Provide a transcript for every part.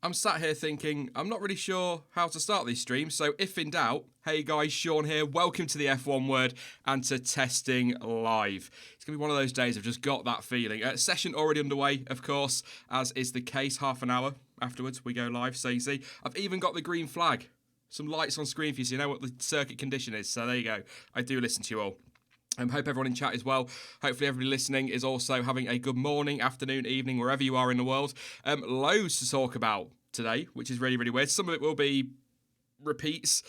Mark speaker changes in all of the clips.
Speaker 1: I'm sat here thinking, I'm not really sure how to start these streams, so if in doubt, hey guys, Sean here, welcome to the F1 Word and to Testing Live. It's going to be one of those days I've just got that feeling. Session already underway, of course, as is the case, half an hour afterwards we go live, so you see. I've even got the green flag, some lights on screen for you so you know what the circuit condition is, so there you go. I do listen to you all. Hope everyone in chat is well. Hopefully everybody listening is also having a good morning, afternoon, evening, wherever you are in the world. Loads to talk about today, which is really, really weird. Some of it will be repeats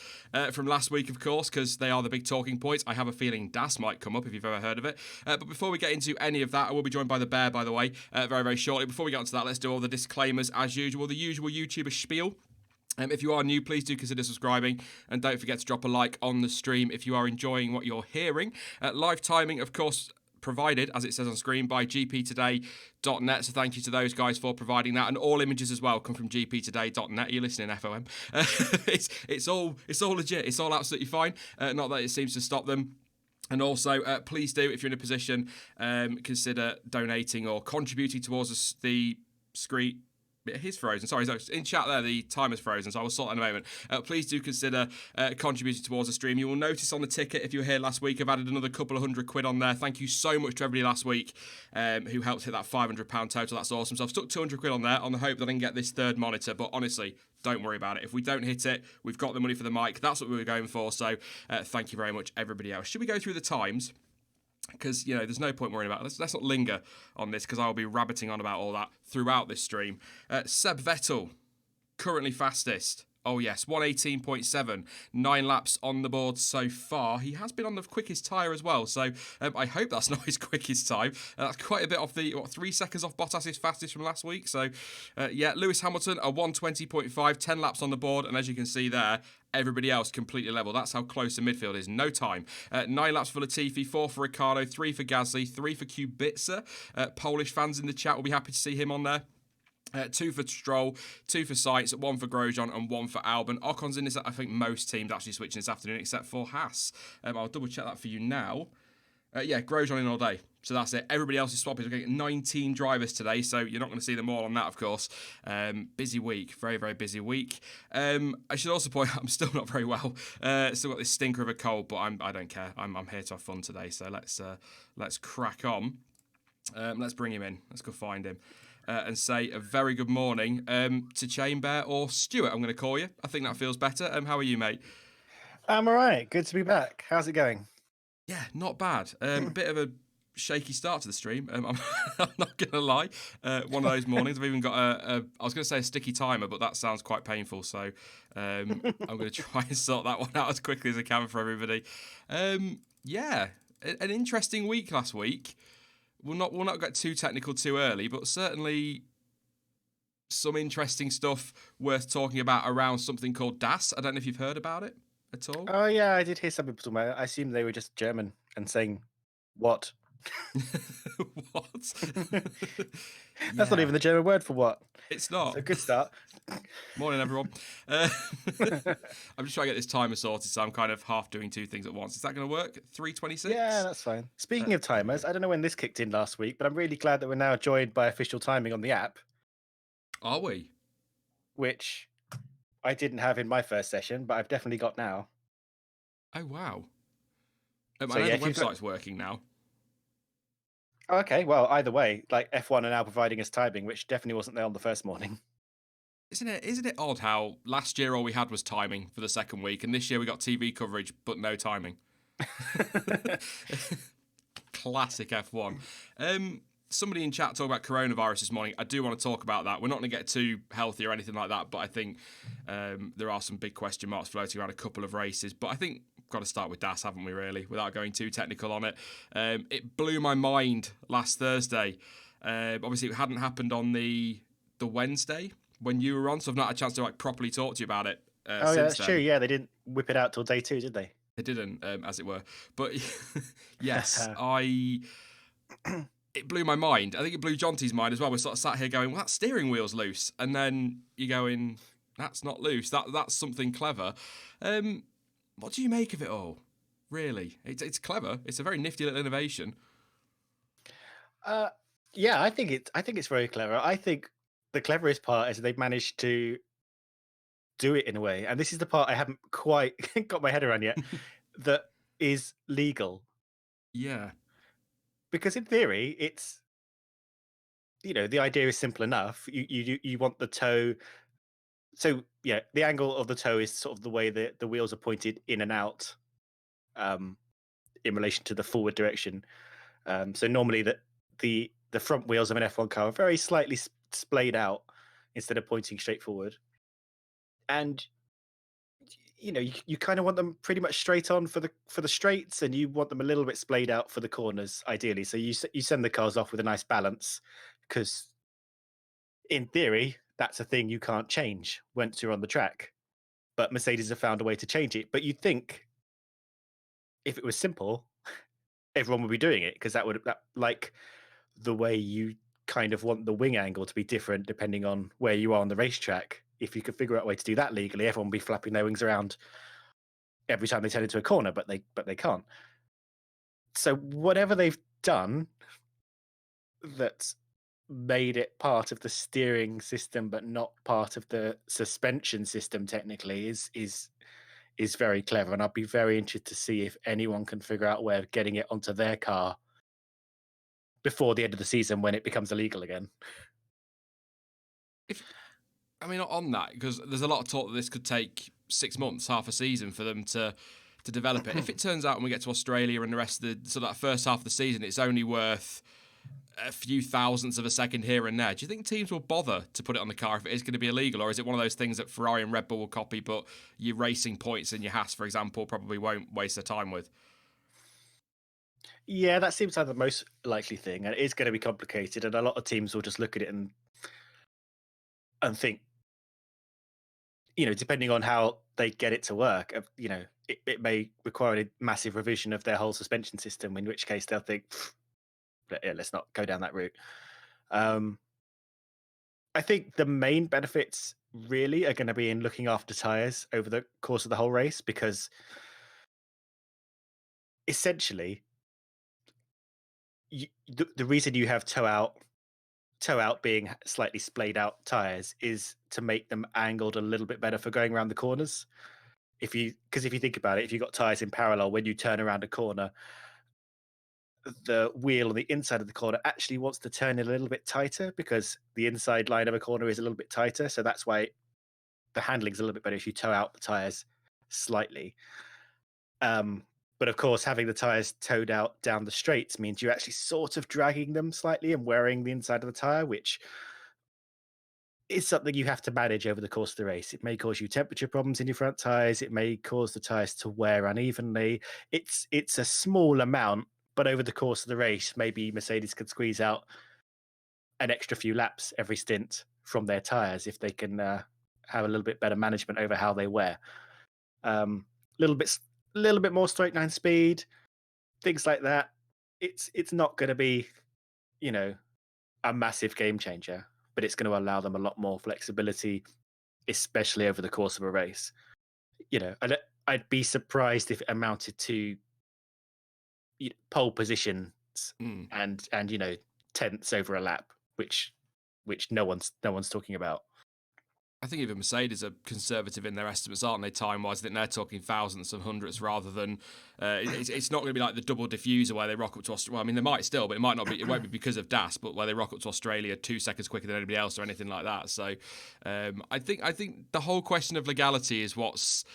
Speaker 1: from last week, of course, because they are the big talking points. I have a feeling DAS might come up if you've ever heard of it. But before we get into any of that, I will be joined by the Bear, by the way, very, very shortly. Before we get onto that, let's do all the disclaimers as usual. The usual YouTuber spiel. If you are new, please do consider subscribing and don't forget to drop a like on the stream if you are enjoying what you're hearing. Live timing, of course, provided, as it says on screen, by gptoday.net. So thank you to those guys for providing that. And all images as well come from gptoday.net. You're listening, FOM. It's all legit. It's all absolutely fine. Not that it seems to stop them. And also, please do, if you're in a position, consider donating or contributing towards the screen. He's frozen. Sorry, in chat there, the timer's frozen, so I will sort that in a moment. Please do consider contributing towards the stream. You will notice on the ticket, if you were here last week, I've added another couple of £100 on there. Thank you so much to everybody last week who helped hit that £500 total. That's awesome. So I've stuck £200 on there on the hope that I can get this third monitor, but honestly, don't worry about it. If we don't hit it, we've got the money for the mic. That's what we were going for, so thank you very much, everybody else. Should we go through the times? Because, you know, there's no point worrying about it. Let's not linger on this because I'll be rabbiting on about all that throughout this stream. Seb Vettel, currently fastest. Oh, yes, 118.7. 9 laps on the board so far. He has been on the quickest tyre as well, so I hope that's not his quickest time. That's quite a bit off the, 3 seconds off Bottas's fastest from last week. So, yeah, Lewis Hamilton, a 120.5, 10 laps on the board, and as you can see there, everybody else completely level. That's how close the midfield is. No time. 9 laps for Latifi, 4 for Ricciardo, 3 for Gasly, 3 for Kubica. Polish fans in the chat will be happy to see him on there. 2 for Stroll, 2 for Sainz, 1 for Grosjean and 1 for Albon. Ocon's in this. I think most teams actually switching this afternoon except for Haas. I'll double check that for you now. Yeah, Grosjean in all day. So that's it. Everybody else is swapping. We're getting 19 drivers today, so you're not going to see them all on that, of course. Busy week. Very, very busy week. I should also point out I'm still not very well. Still got this stinker of a cold, but I don't care. I'm here to have fun today, so let's crack on. Let's bring him in. Let's go find him. And say a very good morning to Chamber or Stuart, I'm going to call you. I think that feels better. How are you, mate?
Speaker 2: I'm all right. Good to be back. How's it going?
Speaker 1: Yeah, not bad. A bit of a shaky start to the stream. I'm not going to lie. One of those mornings. I've even got I was going to say a sticky timer, but that sounds quite painful. So I'm going to try and sort that one out as quickly as I can for everybody. Yeah, an interesting week last week. We'll not get too technical too early, but certainly some interesting stuff worth talking about around something called DAS. I don't know if you've heard about it at all.
Speaker 2: Oh, yeah, I did hear some people talking about it. I assume they were just German and saying, what?
Speaker 1: What?
Speaker 2: That's not even the German word for what.
Speaker 1: It's not.
Speaker 2: So good start.
Speaker 1: Morning, everyone. I'm just trying to get this timer sorted, so I'm kind of half doing 2 things at once. Is that going to work? 3:26?
Speaker 2: Yeah, that's fine. Speaking of timers, I don't know when this kicked in last week, but I'm really glad that we're now joined by official timing on the app.
Speaker 1: Are we?
Speaker 2: Which I didn't have in my first session, but I've definitely got now.
Speaker 1: Oh, wow.
Speaker 2: So,
Speaker 1: I know
Speaker 2: yeah,
Speaker 1: the website's working now.
Speaker 2: Oh, okay, well, either way, like F1 are now providing us timing, which definitely wasn't there on the first morning.
Speaker 1: Isn't it odd how last year all we had was timing for the second week, and this year we got TV coverage but no timing? Classic F1. Somebody in chat talked about coronavirus this morning. I do want to talk about that. We're not going to get too healthy or anything like that, but I think there are some big question marks floating around a couple of races. But I think we've got to start with DAS, haven't we, really, without going too technical on it. It blew my mind last Thursday. Obviously, it hadn't happened on the Wednesday when you were on, so I've not had a chance to properly talk to you about it.
Speaker 2: Oh, yeah, that's true. Yeah, they didn't whip it out till day 2, did they?
Speaker 1: They didn't, as it were. But yes, it blew my mind. I think it blew Jonty's mind as well. We're sort of sat here going, well, that steering wheel's loose. And then you're going, that's not loose. That's something clever. What do you make of it all? Really? It's clever. It's a very nifty little innovation.
Speaker 2: Yeah, I think it's very clever. I think the cleverest part is they've managed to do it in a way, and this is the part I haven't quite got my head around yet, that is legal.
Speaker 1: Yeah.
Speaker 2: Because in theory, it's the idea is simple enough. You want the toe. So yeah, the angle of the toe is sort of the way that the wheels are pointed in and out, um, in relation to the forward direction. So normally the front wheels of an F1 car are very slightly splayed out instead of pointing straight forward. And you kind of want them pretty much straight on for the straights, and you want them a little bit splayed out for the corners, ideally. So you send the cars off with a nice balance, because in theory that's a thing you can't change once you're on the track. But Mercedes have found a way to change it. But you'd think if it was simple, everyone would be doing it, because that like the way you kind of want the wing angle to be different depending on where you are on the racetrack. If you could figure out a way to do that legally, everyone would be flapping their wings around every time they turn into a corner, but they can't. So whatever they've done that's made it part of the steering system but not part of the suspension system technically is very clever, and I'd be very interested to see if anyone can figure out a way of getting it onto their car before the end of the season when it becomes illegal again.
Speaker 1: If I mean, on that, because there's a lot of talk that this could take 6 months, half a season for them to develop it. If it turns out when we get to Australia and the rest of the, so that first half of the season, it's only worth a few thousandths of a second here and there, do you think teams will bother to put it on the car if it is going to be illegal? Or is it one of those things that Ferrari and Red Bull will copy, but your Racing Points and your Haas, for example, probably won't waste their time with?
Speaker 2: Yeah, that seems like the most likely thing, and it is going to be complicated, and a lot of teams will just look at it and think, depending on how they get it to work, it may require a massive revision of their whole suspension system, in which case they'll think, yeah, let's not go down that route. Um, I think the main benefits really are going to be in looking after tires over the course of the whole race, because essentially, the reason you have toe out being slightly splayed out tires is to make them angled a little bit better for going around the corners. Because if you think about it, if you've got tires in parallel, when you turn around a corner, the wheel on the inside of the corner actually wants to turn a little bit tighter, because the inside line of a corner is a little bit tighter. So that's why the handling's a little bit better if you toe out the tires slightly. But of course, having the tires towed out down the straights means you're actually sort of dragging them slightly and wearing the inside of the tire, which is something you have to manage over the course of the race. It may cause you temperature problems in your front tires. It may cause the tires to wear unevenly. It's a small amount, but over the course of the race, maybe Mercedes could squeeze out an extra few laps every stint from their tires if they can have a little bit better management over how they wear. Um, little bit more straight line speed, things like that. It's not going to be, you know, a massive game changer, but it's going to allow them a lot more flexibility, especially over the course of a race. I'd be surprised if it amounted to pole positions
Speaker 1: Mm.
Speaker 2: and tenths over a lap, which no one's talking about.
Speaker 1: I think even Mercedes are conservative in their estimates, aren't they, time-wise? I think they're talking thousandths and hundredths rather than... it's not going to be like the double diffuser where they rock up to Australia. Well, I mean, they might still, but it might not be. It won't be because of DAS, but where they rock up to Australia 2 seconds quicker than anybody else or anything like that. So I think the whole question of legality is what's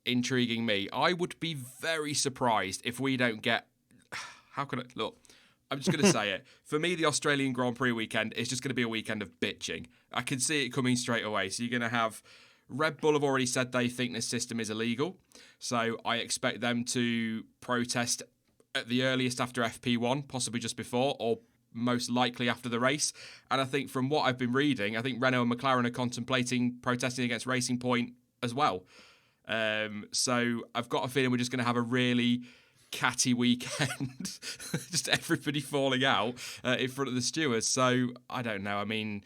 Speaker 1: intriguing me. I would be very surprised if we don't get... How can I... Look... I'm just going to say it. For me, the Australian Grand Prix weekend is just going to be a weekend of bitching. I can see it coming straight away. So you're going to have Red Bull have already said they think this system is illegal. So I expect them to protest at the earliest after FP1, possibly just before, or most likely after the race. And I think from what I've been reading, I think Renault and McLaren are contemplating protesting against Racing Point as well. So I've got a feeling we're just going to have a really catty weekend, just everybody falling out in front of the stewards. So I don't know. I mean,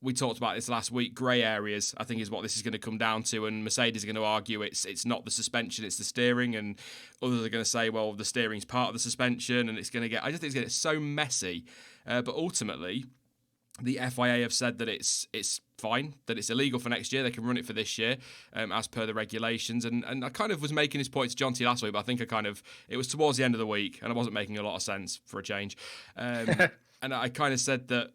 Speaker 1: we talked about this last week. Grey areas, I think, is what this is going to come down to. And Mercedes are going to argue it's not the suspension, it's the steering. And others are going to say, well, the steering's part of the suspension, and it's going to get. I just think it's going to get so messy. But ultimately, The FIA have said that it's fine, that it's illegal for next year. They can run it for this year, as per the regulations. And I kind of was making this point to Jonty last week, but I think it was towards the end of the week, and I wasn't making a lot of sense for a change. And I kind of said that,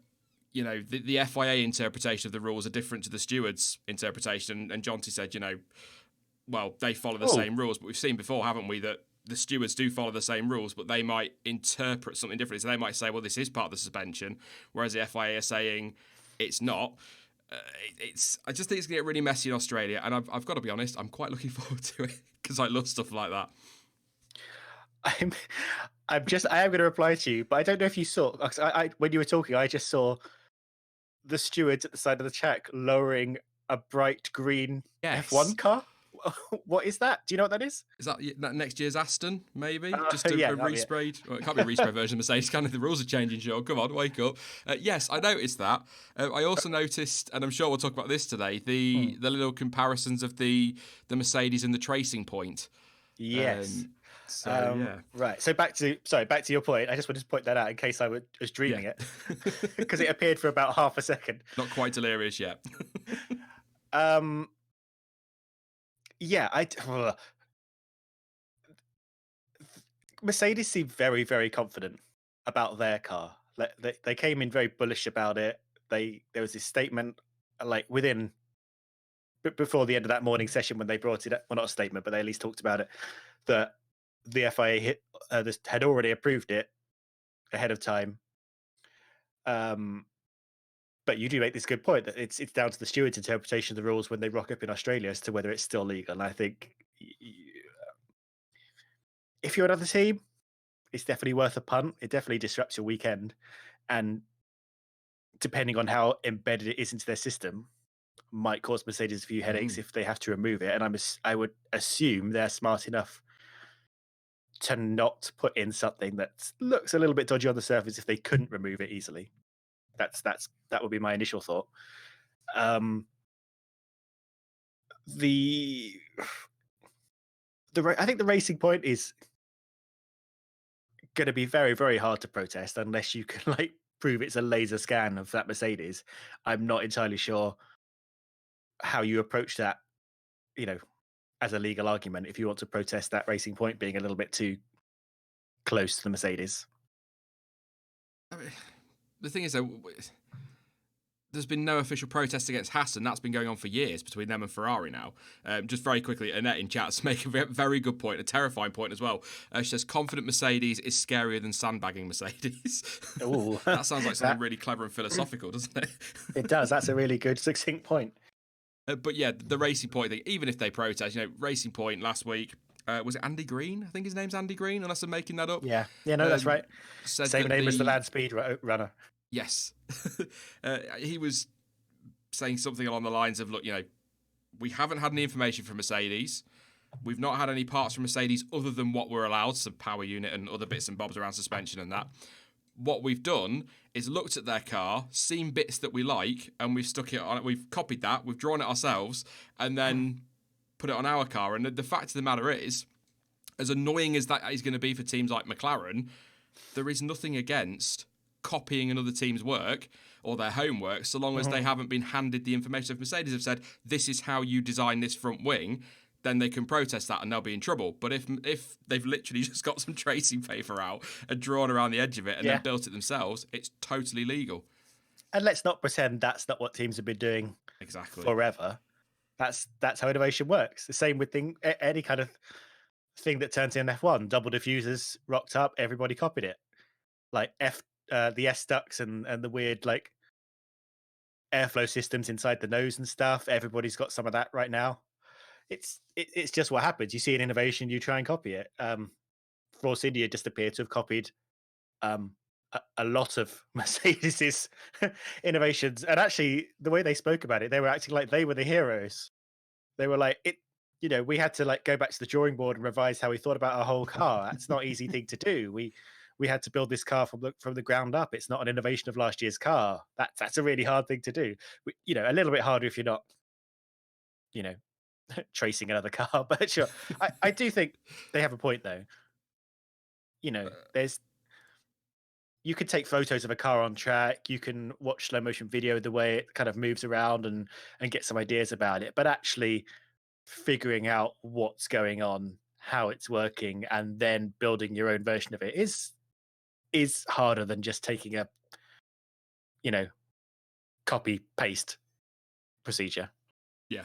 Speaker 1: the FIA interpretation of the rules are different to the stewards' interpretation. And Jonty said, well, they follow the same rules, but we've seen before, haven't we, that the stewards do follow the same rules, but they might interpret something differently. So they might say, well, this is part of the suspension, whereas the FIA are saying it's not. I just think it's going to get really messy in Australia, and I've got to be honest, I'm quite looking forward to it because I love stuff like that.
Speaker 2: I am going to reply to you, but I don't know if you saw. When you were talking, I just saw the stewards at the side of the track lowering a bright green F1 car. What is that? Do you know what that is?
Speaker 1: Is that next year's Aston, maybe?
Speaker 2: Just a
Speaker 1: resprayed? Well, it can't be a resprayed version of Mercedes, can it? The rules are changing, Sean. Come on, wake up. Yes, I noticed that. I also noticed, and I'm sure we'll talk about this today, the little comparisons of the Mercedes and the tracing point.
Speaker 2: Yes.
Speaker 1: Yeah.
Speaker 2: Right. So back to your point. I just wanted to point that out in case I was dreaming it, because it appeared for about half a second.
Speaker 1: Not quite delirious yet.
Speaker 2: Yeah, Mercedes seemed very, very confident about their car. They came in very bullish about it. There was this statement, like before the end of that morning session when they brought it up. Well, not a statement, but they at least talked about it. That the FIA had already approved it ahead of time. But you do make this good point that it's down to the steward's interpretation of the rules when they rock up in Australia as to whether it's still legal. And I think if you're another team, it's definitely worth a punt. It definitely disrupts your weekend. And depending on how embedded it is into their system, might cause Mercedes a few headaches if they have to remove it. And I would assume they're smart enough to not put in something that looks a little bit dodgy on the surface if they couldn't remove it easily. That would be my initial thought. I think the Racing Point is going to be very, very hard to protest unless you can prove it's a laser scan of that Mercedes. I'm not entirely sure how you approach that, as a legal argument if you want to protest that Racing Point being a little bit too close to the Mercedes.
Speaker 1: I mean, the thing is, though, there's been no official protest against Haas, and that's been going on for years between them and Ferrari now. Just very quickly, Annette in chat's making a very good point, a terrifying point as well. She says, confident Mercedes is scarier than sandbagging Mercedes.
Speaker 2: Ooh,
Speaker 1: that sounds like something really clever and philosophical, doesn't it?
Speaker 2: It does. That's a really good, succinct point.
Speaker 1: But yeah, the Racing Point thing, even if they protest, Racing Point last week, was it Andy Green? I think his name's Andy Green, unless I'm making that up.
Speaker 2: Yeah, no, that's right. Same name as the Land Speed runner.
Speaker 1: Yes. He was saying something along the lines of, look, we haven't had any information from Mercedes. We've not had any parts from Mercedes other than what we're allowed, some power unit and other bits and bobs around suspension and that. What we've done is looked at their car, seen bits that we like, and we've stuck it on. We've copied that, we've drawn it ourselves, and then put it on our car. And the fact of the matter is, as annoying as that is going to be for teams like McLaren, there is nothing against copying another team's work or their homework, so long as they haven't been handed the information. If Mercedes have said, this is how you design this front wing, then they can protest that and they'll be in trouble. But if they've literally just got some tracing paper out and drawn around the edge of it and then built it themselves, it's totally legal.
Speaker 2: And let's not pretend that's not what teams have been doing forever. That's how innovation works. The same with any kind of thing that turns in F1. Double diffusers rocked up, everybody copied it. Like the S ducts and the weird airflow systems inside the nose and stuff. Everybody's got some of that right now. It's just what happens. You see an innovation, you try and copy it. Force India just appeared to have copied a lot of Mercedes's innovations, and actually, the way they spoke about it, they were acting like they were the heroes. They were like, we had to go back to the drawing board and revise how we thought about our whole car. That's not an easy thing to do. We had to build this car from the ground up. It's not an innovation of last year's car. That's a really hard thing to do. A little bit harder if you're not, tracing another car. But sure, I do think they have a point though. you can take photos of a car on track, you can watch slow motion video of the way it kind of moves around and get some ideas about it, but actually figuring out what's going on, how it's working, and then building your own version of it is harder than just taking a, you know, copy paste procedure.
Speaker 1: Yeah.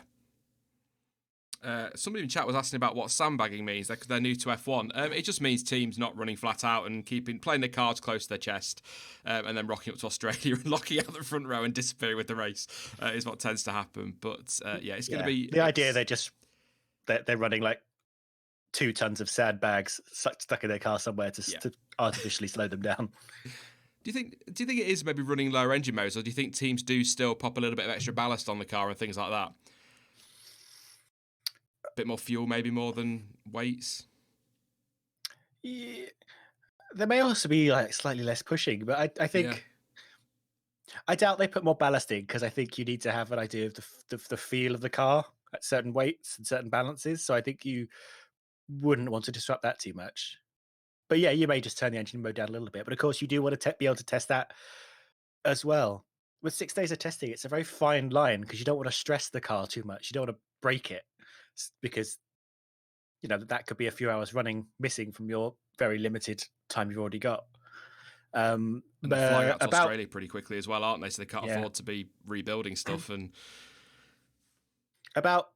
Speaker 1: Somebody in chat was asking about what sandbagging means because they're new to F1. It just means teams not running flat out and playing their cards close to their chest, and then rocking up to Australia and locking out the front row and disappearing with the race is what tends to happen. But yeah, it's going to be
Speaker 2: the idea. They're running like 2 tons of sandbags stuck in their car somewhere to artificially slow them down.
Speaker 1: Do you think it is maybe running lower engine modes, or do you think teams do still pop a little bit of extra ballast on the car and things like that? Bit more fuel, maybe more than weights.
Speaker 2: Yeah, there may also be like slightly less pushing, but I think I doubt they put more ballast in because I think you need to have an idea of the feel of the car at certain weights and certain balances. So I think you wouldn't want to disrupt that too much. But yeah, you may just turn the engine mode down a little bit. But of course, you do want to be able to test that as well. With 6 days of testing, it's a very fine line because you don't want to stress the car too much. You don't want to break it because that could be a few hours running missing from your very limited time you've already got.
Speaker 1: And they're flying out to Australia pretty quickly as well, aren't they? So they can't afford to be rebuilding stuff. And
Speaker 2: about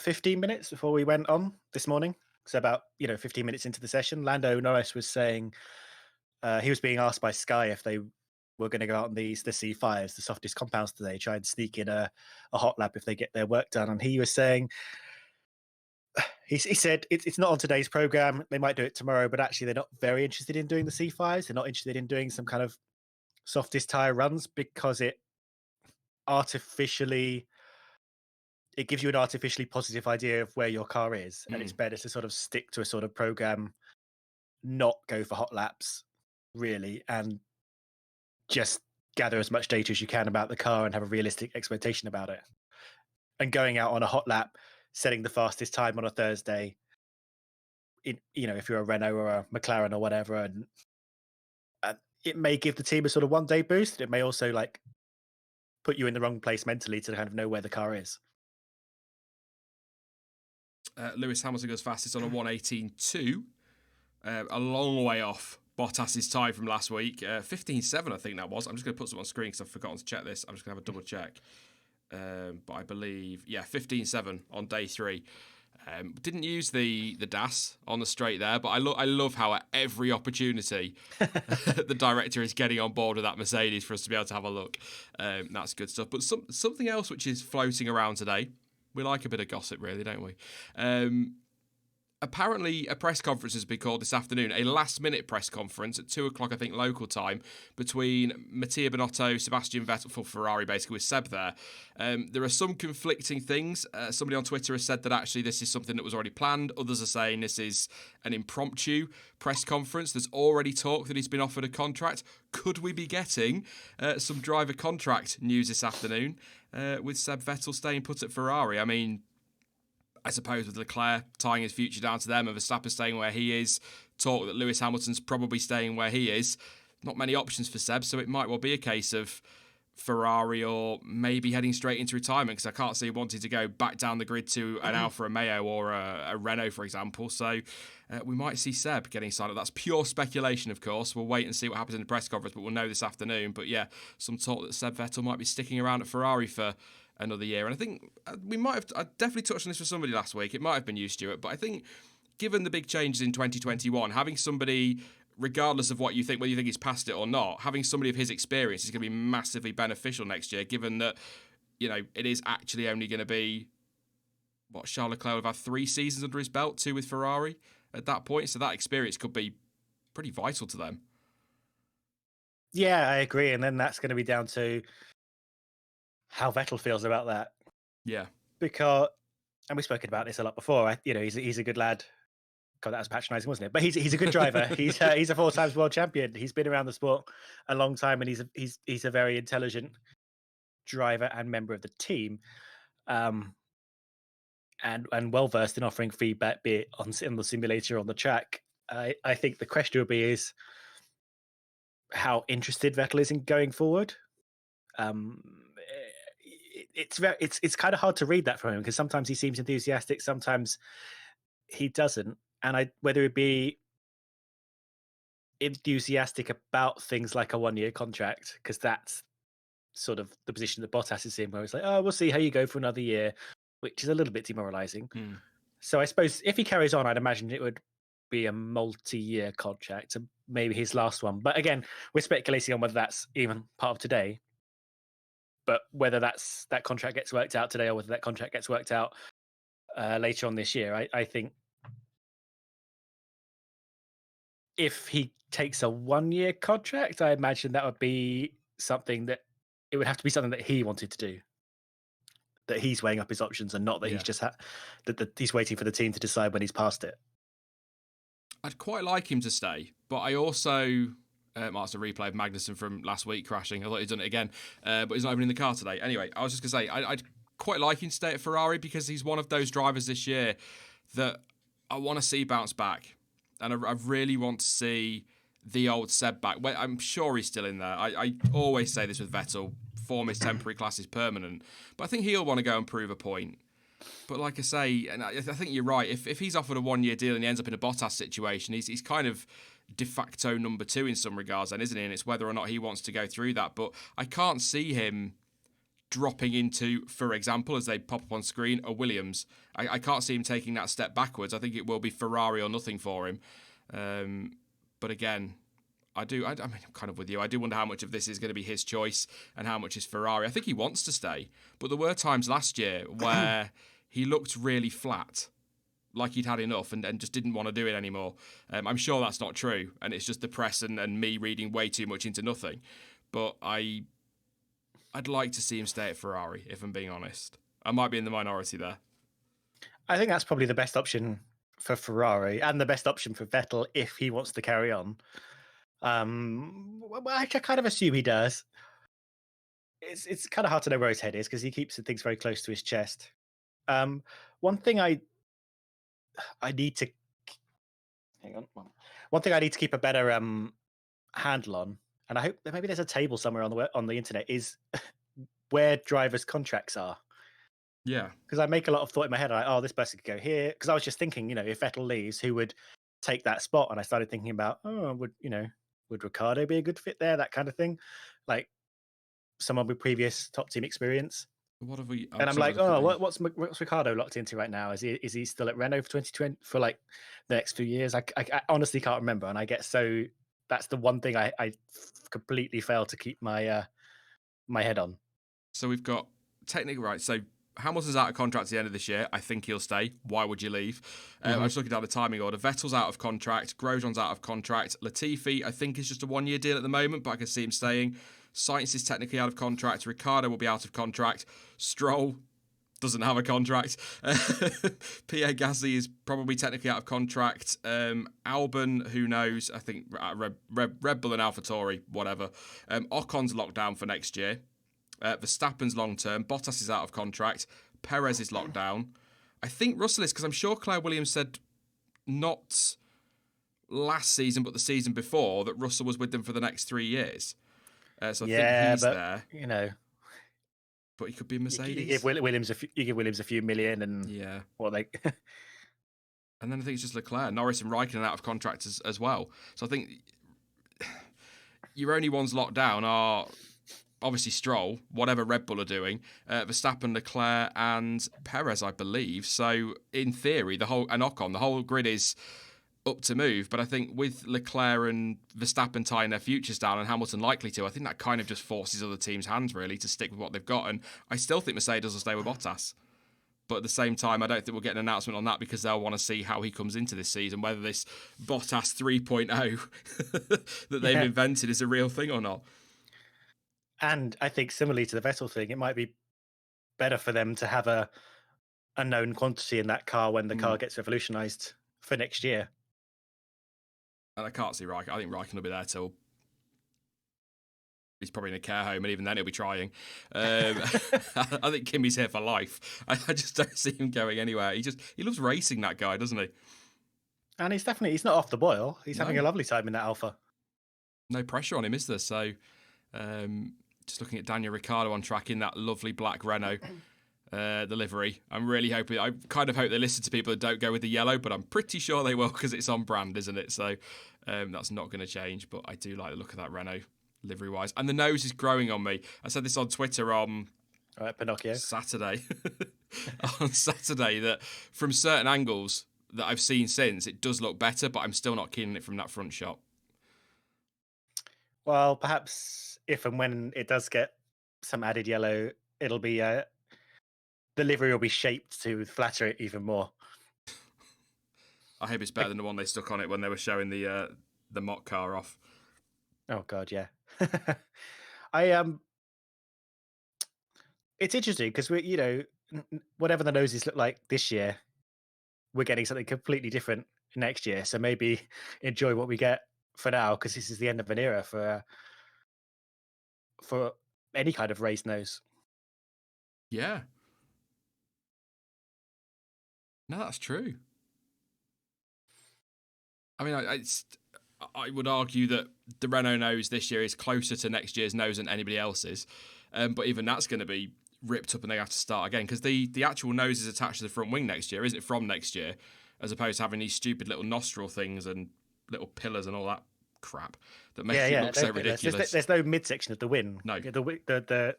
Speaker 2: 15 minutes before we went on this morning, so about 15 minutes into the session, Lando Norris was saying he was being asked by Sky if they were going to go out on the C5s, the softest compounds today, try and sneak in a hot lap if they get their work done. And he was saying, he said it's not on today's program. They might do it tomorrow, but actually they're not very interested in doing the C5s. They're not interested in doing some kind of softest tire runs because it gives you an artificially positive idea of where your car is, and it's better to sort of stick to a sort of program, not go for hot laps really, and just gather as much data as you can about the car and have a realistic expectation about it. And going out on a hot lap, setting the fastest time on a Thursday, if you're a Renault or a McLaren or whatever, and it may give the team a sort of 1 day boost. It may also like put you in the wrong place mentally to kind of know where the car is.
Speaker 1: Lewis Hamilton goes fastest on a 1:18.2, a long way off Bottas's time from last week. 15.7, I think that was. I'm just going to put some on screen because I've forgotten to check this. I'm just going to have a double check. But I believe, 15.7 on day 3. Didn't use the DAS on the straight there, but I love how at every opportunity the director is getting on board with that Mercedes for us to be able to have a look. That's good stuff. But something else which is floating around today. We like a bit of gossip, really, don't we? Apparently, a press conference has been called this afternoon, a last-minute press conference at 2 o'clock, I think, local time, between Mattia Binotto, Sebastian Vettel for Ferrari, basically, with Seb there. There are some conflicting things. Somebody on Twitter has said that actually this is something that was already planned. Others are saying this is an impromptu press conference. There's already talk that he's been offered a contract. Could we be getting some driver contract news this afternoon with Seb Vettel staying put at Ferrari? I mean, I suppose with Leclerc tying his future down to them and Verstappen staying where he is, talk that Lewis Hamilton's probably staying where he is. Not many options for Seb, so it might well be a case of Ferrari or maybe heading straight into retirement because I can't see wanting to go back down the grid to an Alfa Romeo or a Renault, for example. So we might see Seb getting signed up. That's pure speculation, of course. We'll wait and see what happens in the press conference, but we'll know this afternoon. But yeah, some talk that Seb Vettel might be sticking around at Ferrari for another year. And I think I definitely touched on this with somebody last week. It might have been you, Stuart, but I think given the big changes in 2021, having somebody, regardless of what you think, whether you think he's past it or not, having somebody of his experience is going to be massively beneficial next year, given that, it is actually only going to be, Charles Leclerc will have 3 seasons under his belt, 2 with Ferrari at that point. So that experience could be pretty vital to them.
Speaker 2: Yeah, I agree. And then that's going to be down to how Vettel feels about that.
Speaker 1: Yeah.
Speaker 2: Because, and we've spoken about this a lot before, he's a good lad. God, that was patronising, wasn't it? But he's a good driver. He's a 4 times world champion. He's been around the sport a long time, and he's a very intelligent driver and member of the team, and well versed in offering feedback, be it on the simulator or on the track. I think the question will be is how interested Vettel is in going forward. Um, it's kind of hard to read that from him because sometimes he seems enthusiastic, sometimes he doesn't. And whether it be enthusiastic about things like a 1-year contract, because that's sort of the position that Bottas is in, where it's like, oh, we'll see how you go for another year, which is a little bit demoralizing. So I suppose if he carries on, I'd imagine it would be a multi-year contract, and maybe his last one. But again, we're speculating on whether that's even part of today. But whether that contract gets worked out today or whether that contract gets worked out later on this year, I think if he takes a 1-year contract, I imagine that would be something that it would have to be something that he wanted to do. That he's weighing up his options and not that he's just that he's waiting for the team to decide when he's past it.
Speaker 1: I'd quite like him to stay, but I also might have to replay of Magnussen from last week crashing. I thought he'd done it again, but he's not even in the car today. Anyway, I was just going to say, I'd quite like him to stay at Ferrari because he's one of those drivers this year that I want to see bounce back. And I really want to see the old Seb back. Well, I'm sure he's still in there. I always say this with Vettel, form is temporary, class is permanent. But I think he'll want to go and prove a point. But like I say, and I think you're right, if he's offered a 1-year deal and he ends up in a Bottas situation, he's kind of de facto number 2 in some regards then, isn't he? And it's whether or not he wants to go through that. But I can't see him dropping into, for example, as they pop up on screen, a Williams. I can't see him taking that step backwards. I think it will be Ferrari or nothing for him. But again, I mean, I'm kind of with you. I do wonder how much of this is going to be his choice and how much is Ferrari. I think he wants to stay. But there were times last year where he looked really flat, like he'd had enough and just didn't want to do it anymore. I'm sure that's not true. And it's just the press and me reading way too much into nothing. But I'd like to see him stay at Ferrari, if I'm being honest. I might be in the minority there.
Speaker 2: I think that's probably the best option for Ferrari and the best option for Vettel if he wants to carry on. Well, I kind of assume he does. It's kind of hard to know where his head is because he keeps things very close to his chest. One thing I need to hang on. One thing I need to keep a better handle on, and I hope that maybe there's a table somewhere on the internet, is where drivers' contracts are.
Speaker 1: Yeah,
Speaker 2: because I make a lot of thought in my head, like, oh, this person could go here. Because I was just thinking, if Vettel leaves, who would take that spot? And I started thinking about, would Ricardo be a good fit there? That kind of thing, like someone with previous top team experience.
Speaker 1: What have we?
Speaker 2: And I'm like, what's Ricardo locked into right now? Is he still at Renault for 2020 for like the next few years? I honestly can't remember, and I get so that's the one thing I completely fail to keep my my head on.
Speaker 1: So we've got technically right. So Hamilton's out of contract at the end of this year. I think he'll stay. Why would you leave? I was looking down the timing order. Vettel's out of contract. Grosjean's out of contract. Latifi, I think, is just a 1-year deal at the moment, but I can see him staying. Sainz is technically out of contract. Ricciardo will be out of contract. Stroll doesn't have a contract. Pierre Gasly is probably technically out of contract. Albon, who knows? I think Red Bull and AlphaTauri, whatever. Ocon's locked down for next year. Verstappen's long term. Bottas is out of contract. Perez is locked down. I think Russell is, because I'm sure Claire Williams said not last season, but the season before, that Russell was with them for the next 3 years. So I think he's there. But he could be Mercedes.
Speaker 2: You give Williams a few million, and
Speaker 1: and then I think it's just Leclerc, Norris, and Raikkonen out of contract as well. So I think your only ones locked down are obviously Stroll, whatever Red Bull are doing, Verstappen, Leclerc, and Perez, I believe. So in theory, the whole grid is up to move. But I think with Leclerc and Verstappen tying their futures down and Hamilton likely to, I think that kind of just forces other teams' hands really to stick with what they've got. And I still think Mercedes will stay with Bottas. But at the same time, I don't think we'll get an announcement on that because they'll want to see how he comes into this season, whether this Bottas 3.0 that they've invented is a real thing or not.
Speaker 2: And I think similarly to the Vettel thing, it might be better for them to have a known quantity in that car when the car gets revolutionized for next year.
Speaker 1: And I can't see Raikkonen. I think Raikkonen will be there till he's probably in a care home, and even then he'll be trying. I think Kimi's here for life. I just don't see him going anywhere. He loves racing, that guy, doesn't he?
Speaker 2: And he's not off the boil. He's having a lovely time in that Alpha.
Speaker 1: No pressure on him, is there? So, just looking at Daniel Ricciardo on track in that lovely black Renault the livery. I'm really hoping. I kind of hope they listen to people that don't go with the yellow, but I'm pretty sure they will because it's on brand, isn't it? So that's not going to change. But I do like the look of that Renault livery wise, and the nose is growing on me. I said this on Twitter on
Speaker 2: All right, Pinocchio.
Speaker 1: Saturday. On Saturday, that from certain angles that I've seen since, it does look better, but I'm still not keen on it from that front shot.
Speaker 2: Well, perhaps if and when it does get some added yellow, it'll be the livery will be shaped to flatter it even more.
Speaker 1: I hope it's better than the one they stuck on it when they were showing the mock car off.
Speaker 2: Oh God, yeah. I it's interesting because whatever the noses look like this year, we're getting something completely different next year. So maybe enjoy what we get for now, because this is the end of an era for any kind of raised nose.
Speaker 1: Yeah. No, that's true. I mean, I would argue that the Renault nose this year is closer to next year's nose than anybody else's. But even that's going to be ripped up and they have to start again because the actual nose is attached to the front wing next year, isn't it? From next year, as opposed to having these stupid little nostril things and little pillars and all that crap that make it look so ridiculous.
Speaker 2: There's no midsection of the wing.
Speaker 1: No.
Speaker 2: The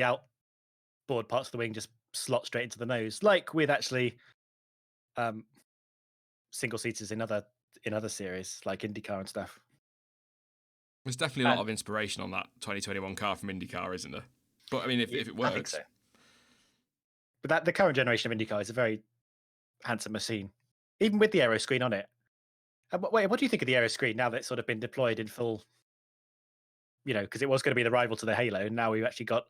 Speaker 2: outboard parts of the wing just slot straight into the nose, like with actually single seaters in other series like IndyCar and stuff.
Speaker 1: There's definitely a lot of inspiration on that 2021 car from IndyCar, isn't there? But I mean, if it works, I think so.
Speaker 2: But the current generation of IndyCar is a very handsome machine, even with the aero screen on it. Wait, what do you think of the aero screen now that it's sort of been deployed in full? Because it was going to be the rival to the Halo, and now we've actually got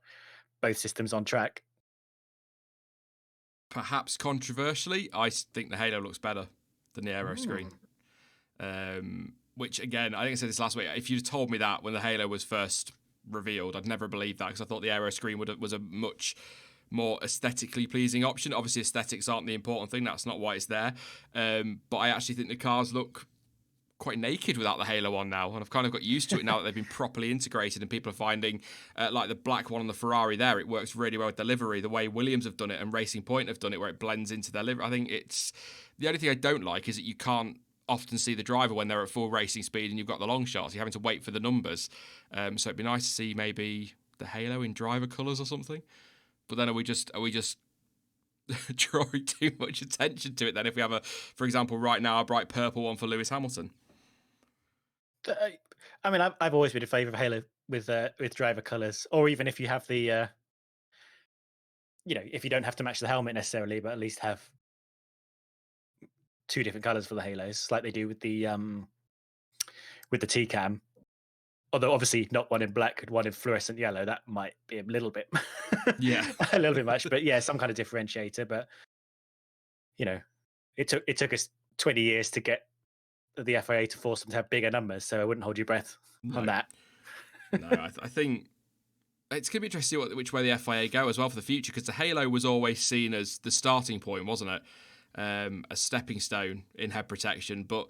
Speaker 2: both systems on track.
Speaker 1: Perhaps controversially, I think the Halo looks better than the aero screen. Which again, I think I said this last week. If you'd told me that when the Halo was first revealed, I'd never believed that because I thought the aero screen was a much more aesthetically pleasing option. Obviously, aesthetics aren't the important thing. That's not why it's there. But I actually think the cars look quite naked without the Halo on now, and I've kind of got used to it now that they've been properly integrated and people are finding like the black one on the Ferrari there, it works really well with the livery, the way Williams have done it and Racing Point have done it where it blends into their livery. I think it's the only thing I don't like is that you can't often see the driver when they're at full racing speed and you've got the long shots. You're having to wait for the numbers. So it'd be nice to see maybe the Halo in driver colours or something. But then are we just drawing too much attention to it then if we have for example, right now, a bright purple one for Lewis Hamilton?
Speaker 2: I mean, I've always been in favour of Halo with driver colours, or even if you have the, if you don't have to match the helmet necessarily, but at least have two different colours for the Halos, like they do with the TCAM. Although obviously not one in black, one in fluorescent yellow. That might be a little bit, a little bit much. But yeah, some kind of differentiator. But it took us 20 years to get the FIA to force them to have bigger numbers. So I wouldn't hold your breath on that.
Speaker 1: No, I think it's going to be interesting to see which way the FIA go as well for the future, because the Halo was always seen as the starting point, wasn't it? A stepping stone in head protection, but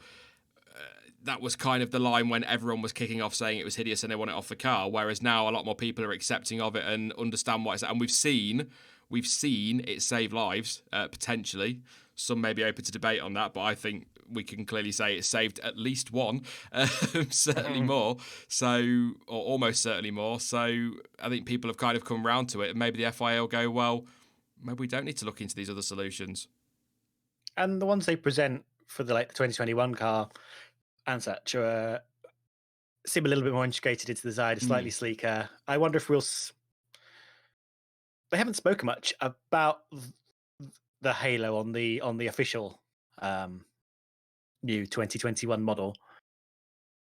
Speaker 1: that was kind of the line when everyone was kicking off saying it was hideous and they want it off the car, whereas now a lot more people are accepting of it and understand what it's at. And we've seen it save lives, potentially. Some may be open to debate on that, but I think we can clearly say it saved at least one, certainly more, or almost certainly more. So I think people have kind of come round to it, and maybe the FIA will go, well, maybe we don't need to look into these other solutions.
Speaker 2: And the ones they present for the 2021 car and such seem a little bit more integrated into the design, slightly sleeker. I wonder if they haven't spoken much about the Halo on the official new 2021 model.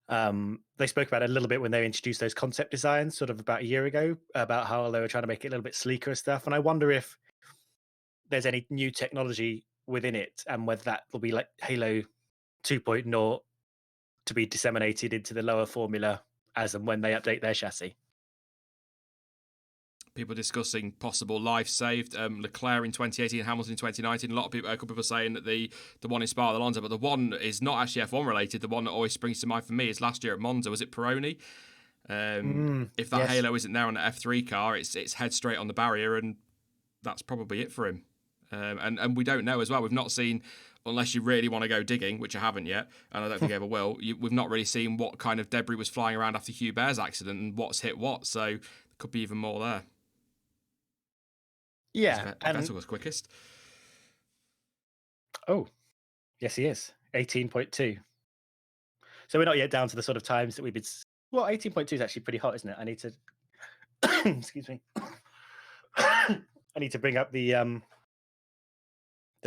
Speaker 2: They spoke about it a little bit when they introduced those concept designs sort of about a year ago, about how they were trying to make it a little bit sleeker and stuff. And I wonder if there's any new technology within it and whether that will be like Halo 2.0 to be disseminated into the lower formula as and when they update their chassis.
Speaker 1: people discussing possible life saved. Leclerc in 2018, Hamilton in 2019. A couple people saying that the one in Spa, Alonso, but the one is not actually F1 related. The one that always springs to mind for me is last year at Monza. Was it Pironi? If that
Speaker 2: yes.
Speaker 1: halo isn't there on the F3 car, it's head straight on the barrier, and that's probably it for him. And we don't know as well. We've not seen, unless you really want to go digging, which I haven't yet, and I don't think I ever will. We've not really seen what kind of debris was flying around after Hugh Bear's accident and what's hit what. So there could be even more there.
Speaker 2: Yeah,
Speaker 1: and Vettel was quickest.
Speaker 2: Oh, yes, he is 18.2. So we're not yet down to the sort of times that we've been. Well, 18.2 is actually pretty hot, isn't it? I need to. Excuse me. I need to bring up the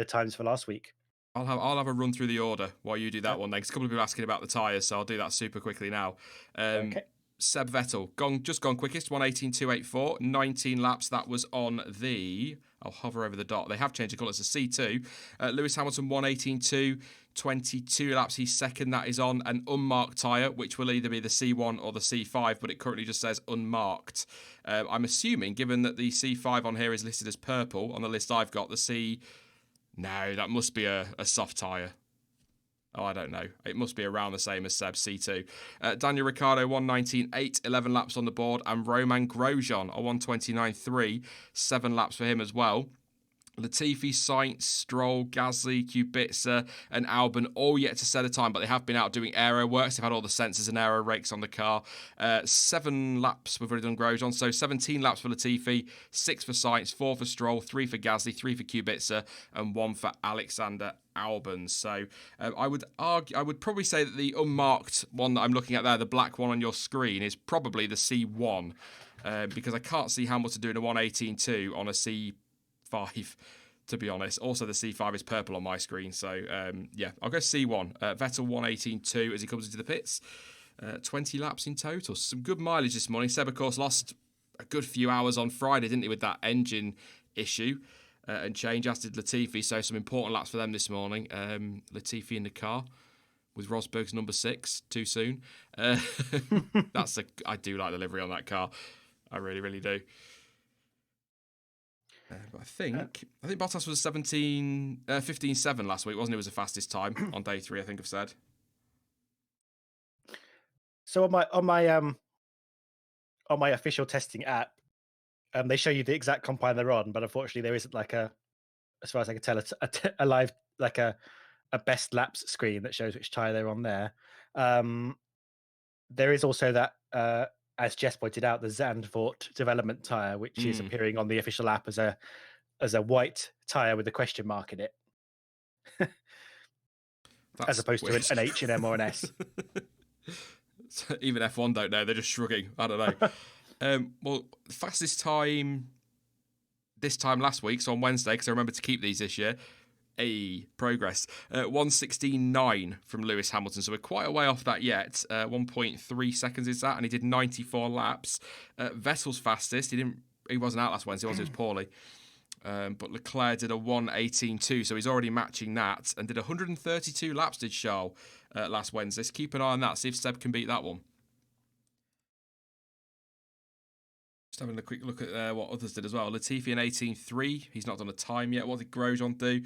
Speaker 2: times for last week.
Speaker 1: I'll have a run through the order while you do that one then. Because a couple of people are asking about the tyres, so I'll do that super quickly now.
Speaker 2: Okay.
Speaker 1: Seb Vettel, gone quickest, 1:18.284, 19 laps. That was on the. I'll hover over the dot. They have changed the colour. It's a C2. Lewis Hamilton, 1:18.2, 22 laps. He's second. That is on an unmarked tyre, which will either be the C1 or the C5, but it currently just says unmarked. I'm assuming, given that the C5 on here is listed as purple on the list I've got, the C. No, that must be a soft tyre. Oh, I don't know. It must be around the same as Seb's C2. Daniel Ricciardo, 1:19.8, 11 laps on the board. And Romain Grosjean, a 1:29.3, 7 laps for him as well. Latifi, Sainz, Stroll, Gasly, Kubica, and Albon all yet to set a time, but they have been out doing aero works. They've had all the sensors and aero rakes on the car. 7 laps we've already done Grosjean, so 17 laps for Latifi, 6 for Sainz, 4 for Stroll, 3 for Gasly, 3 for Kubica, and 1 for Alexander Albon. So I would probably say that the unmarked one that I'm looking at there, the black one on your screen, is probably the C1, because I can't see Hamilton doing a 1:18.2 on a C5, to be honest. Also, the C5 is purple on my screen, so yeah, I'll go C1. Vettel 1:18.2 as he comes into the pits. 20 laps in total. Some good mileage this morning. Seb, of course, lost a good few hours on Friday, didn't he, with that engine issue and change, as did Latifi, so some important laps for them this morning. Latifi in the car with Rosberg's number 6, too soon. I do like the livery on that car. I really, really do. But I think Bottas was 15.7 last week, wasn't he? It was the fastest time on day 3, I think I've said.
Speaker 2: So on my official testing app, they show you the exact compound they're on, but unfortunately there isn't like as far as I can tell, a live like a best laps screen that shows which tyre they're on there. There is also that, as Jess pointed out, the Zandvoort development tyre, which is appearing on the official app as a white tyre with a question mark in it, as opposed to an H&M or an S.
Speaker 1: Even F1 don't know; they're just shrugging. I don't know. Well, the fastest time this time last week, so on Wednesday, because I remember to keep these this year. Progress. 1:16.9 from Lewis Hamilton, so we're quite a way off that yet. 1.3 seconds is that, and he did 94 laps. Vettel's fastest. He wasn't out last Wednesday, he was poorly. But Leclerc did a 1:18.2, so he's already matching that, and did 132 laps, did Charles, last Wednesday. So keep an eye on that, see if Seb can beat that one. Just having a quick look at what others did as well. Latifi an 18.3. He's not done a time yet. What did Grosjean do?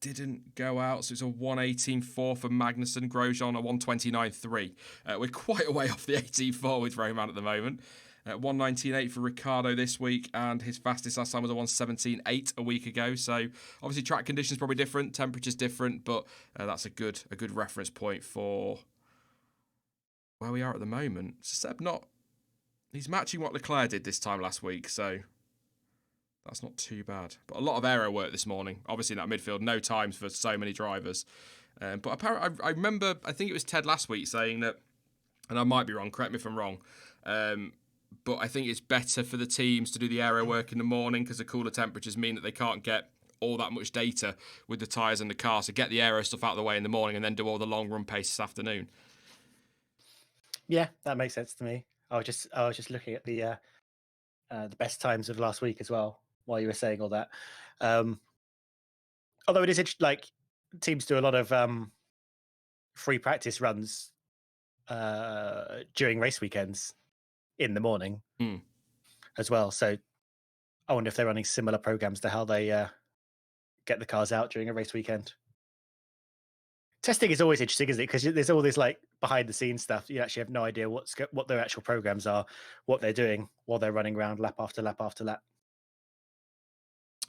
Speaker 1: Didn't go out, so it's a 1:18.4 for Magnussen. Grosjean a 1:29.3. We're quite a way off the 18.4 with Roman at the moment. 1:19.8 for Ricciardo this week, and his fastest last time was a 1:17.8 a week ago. So obviously track conditions probably different, temperature's different, but that's a good reference point for where we are at the moment. Seb he's matching what Leclerc did this time last week, so that's not too bad. But a lot of aero work this morning. Obviously in that midfield, no times for so many drivers. But apparently, I remember, I think it was Ted last week saying that, and I might be wrong, correct me if I'm wrong, but I think it's better for the teams to do the aero work in the morning because the cooler temperatures mean that they can't get all that much data with the tyres and the car. So get the aero stuff out of the way in the morning and then do all the long run pace this afternoon.
Speaker 2: Yeah, that makes sense to me. I was just looking at the best times of last week as well while you were saying all that. Although it is interesting, like teams do a lot of free practice runs during race weekends in the morning. as well. So I wonder if they're running similar programs to how they get the cars out during a race weekend. Testing is always interesting, isn't it? Because there's all this like behind the scenes stuff. You actually have no idea what their actual programs are, what they're doing while they're running around lap after lap after lap.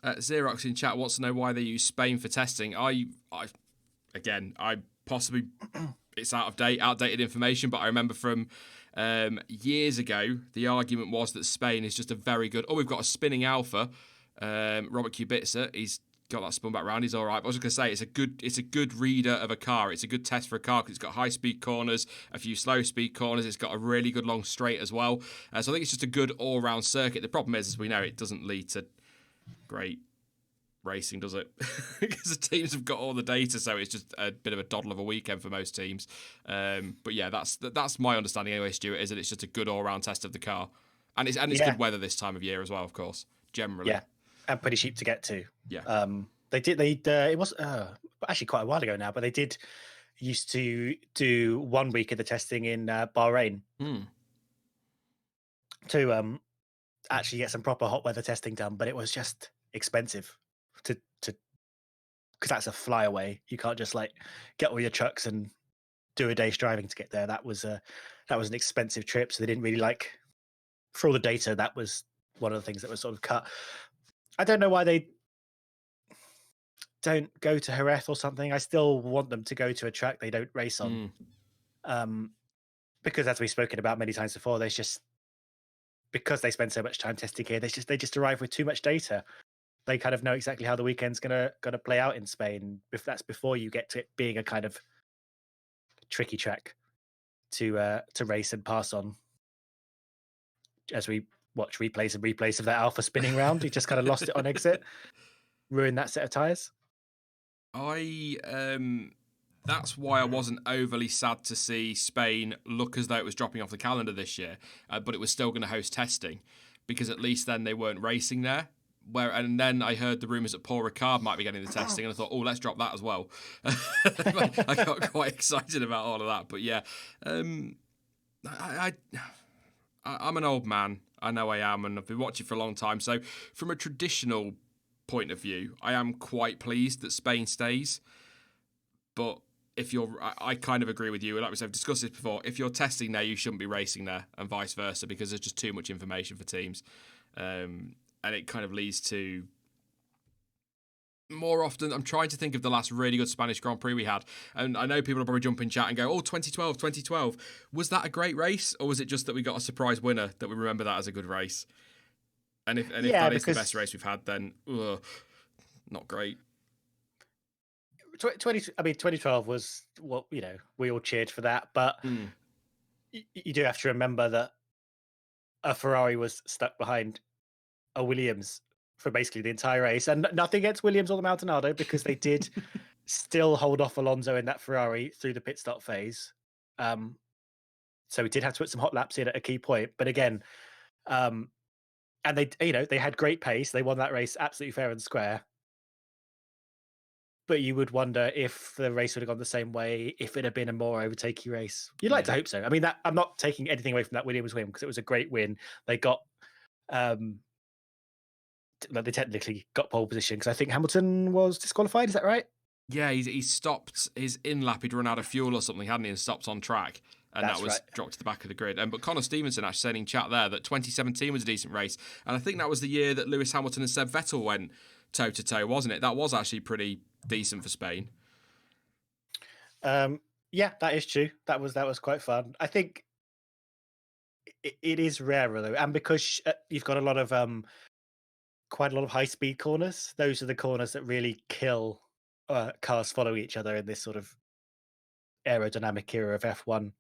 Speaker 1: Xerox in chat wants to know why they use Spain for testing. I possibly it's outdated information, but I remember from years ago the argument was that Spain is just a very good. Oh, we've got a spinning Alpha, Robert Kubica. He's got that spun back round. He's all right. But I was going to say it's a good reader of a car. It's a good test for a car because it's got high speed corners, a few slow speed corners. It's got a really good long straight as well. So I think it's just a good all round circuit. The problem is, as we know, it doesn't lead to great racing, does it? Because the teams have got all the data, so it's just a bit of a doddle of a weekend for most teams. But yeah, that's my understanding anyway, Stuart, is that it's just a good all-round test of the car, and it's good weather this time of year as well, of course. Generally,
Speaker 2: yeah, and pretty cheap to get to.
Speaker 1: Yeah,
Speaker 2: it was actually quite a while ago now, but they did used to do 1 week of the testing in Bahrain to actually get some proper hot weather testing done, but it was just expensive to because that's a flyaway. You can't just like get all your trucks and do a day's driving to get there. That was an expensive trip, so they didn't really like, for all the data, that was one of the things that was sort of cut. I don't know why they don't go to Jerez or something. I still want them to go to a track they don't race on. Because as we've spoken about many times before, there's just, because they spend so much time testing here, they just arrive with too much data. They kind of know exactly how the weekend's gonna play out in Spain. If that's before you get to it being a kind of tricky track to race and pass on. As we watch replays and replays of that Alpha spinning round, he just kind of lost it on exit, ruined that set of tires.
Speaker 1: That's why I wasn't overly sad to see Spain look as though it was dropping off the calendar this year, but it was still going to host testing, because at least then they weren't racing there. And then I heard the rumours that Paul Ricard might be getting the testing, and I thought, oh, let's drop that as well. I got quite excited about all of that. But yeah, I'm an old man. I know I am, and I've been watching for a long time. So from a traditional point of view, I am quite pleased that Spain stays. But I kind of agree with you. Like I've discussed this before. If you're testing there, you shouldn't be racing there, and vice versa, because there's just too much information for teams. And it kind of leads to, more often, I'm trying to think of the last really good Spanish Grand Prix we had. And I know people will probably jump in chat and go, oh, 2012. Was that a great race? Or was it just that we got a surprise winner that we remember that as a good race? And if that is the best race we've had, then not great.
Speaker 2: 2012 was what, we all cheered for that. But you do have to remember that a Ferrari was stuck behind a Williams for basically the entire race, and nothing against Williams or the Maldonado, because they did still hold off Alonso in that Ferrari through the pit stop phase. So we did have to put some hot laps in at a key point, but again, and they had great pace. They won that race absolutely fair and square. But you would wonder if the race would have gone the same way if it had been a more overtakey race. You'd like to hope so. I mean, I'm not taking anything away from that Williams win, because it was a great win. They got they technically got pole position, because I think Hamilton was disqualified. Is that right?
Speaker 1: Yeah, he stopped his in lap. He'd run out of fuel or something, hadn't he, and stopped on track. And that was dropped to the back of the grid. But Connor Stevenson actually said in chat there that 2017 was a decent race. And I think that was the year that Lewis Hamilton and Seb Vettel went toe-to-toe, wasn't it? That was actually pretty decent for Spain.
Speaker 2: Yeah, that is true. That was quite fun. I think it is rarer, though. And because you've got quite a lot of high-speed corners, those are the corners that really kill cars following each other in this sort of aerodynamic era of F1.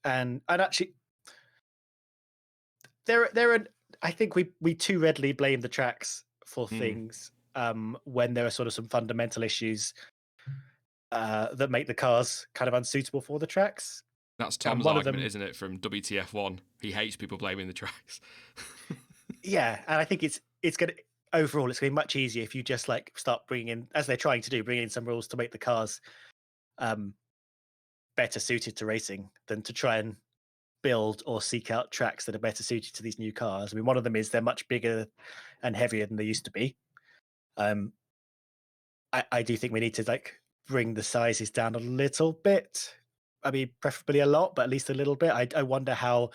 Speaker 2: And actually, I think we too readily blame the tracks for things when there are sort of some fundamental issues that make the cars kind of unsuitable for the tracks.
Speaker 1: That's Tom's argument, isn't it, from WTF1? He hates people blaming the tracks.
Speaker 2: Yeah, and I think it's going to, overall, it's going to be much easier if you just like start bringing in, as they're trying to do, bring in some rules to make the cars better suited to racing, than to try and build or seek out tracks that are better suited to these new cars. I mean, one of them is they're much bigger and heavier than they used to be. Um, I do think we need to like bring the sizes down a little bit. I mean, preferably a lot, but at least a little bit. I wonder how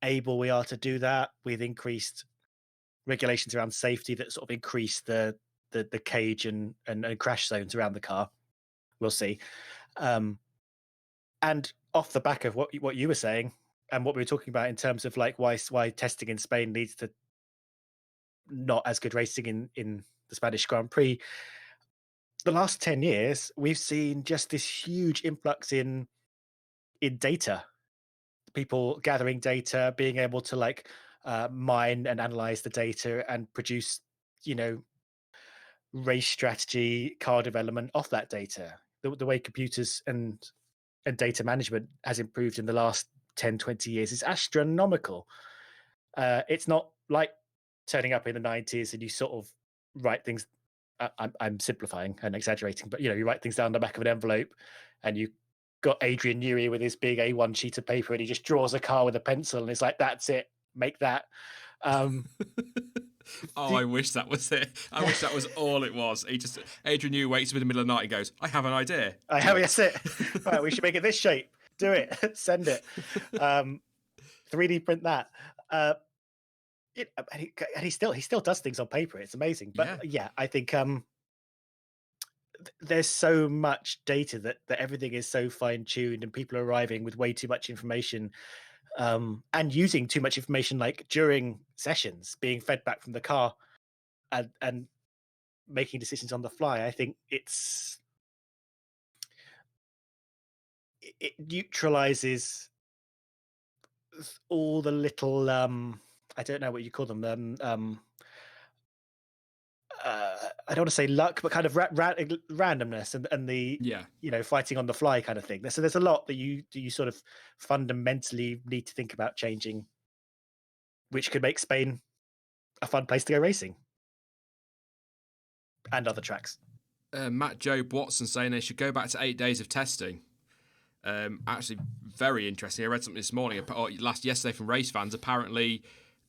Speaker 2: able we are to do that with increased regulations around safety that sort of increase the cage and crash zones around the car. We'll see. Um, and off the back of what you were saying and what we were talking about in terms of like why testing in Spain leads to not as good racing in the Spanish Grand Prix. The last 10 years, we've seen just this huge influx in data, people gathering data, being able to like mine and analyze the data and produce, you know, race strategy, car development off that data. The way computers and data management has improved in the last 10, 20 years is astronomical. It's not like turning up in the 90s and you sort of write things. I'm simplifying and exaggerating, but you know, you write things down on the back of an envelope, and you got Adrian Newey with his big A1 sheet of paper, and he just draws a car with a pencil, and it's like, that's it, make that.
Speaker 1: Oh, I wish that was it. I wish that was all it was. Adrian Newey wakes up in the middle of the night and goes, "I have an idea."
Speaker 2: I have it. Right, we should make it this shape. Do it. Send it. 3D print that. And he still does things on paper. It's amazing. But yeah I think there's so much data that everything is so fine tuned, and people are arriving with way too much information, and using too much information, like during sessions, being fed back from the car, and making decisions on the fly. I think it neutralizes all the little I don't know what you call them. I don't want to say luck, but kind of randomness and the fighting on the fly kind of thing. So there's a lot that you sort of fundamentally need to think about changing, which could make Spain a fun place to go racing, and other tracks.
Speaker 1: Matt Job Watson saying they should go back to 8 days of testing. Actually, very interesting. I read something this morning, yesterday from Race Fans. Apparently,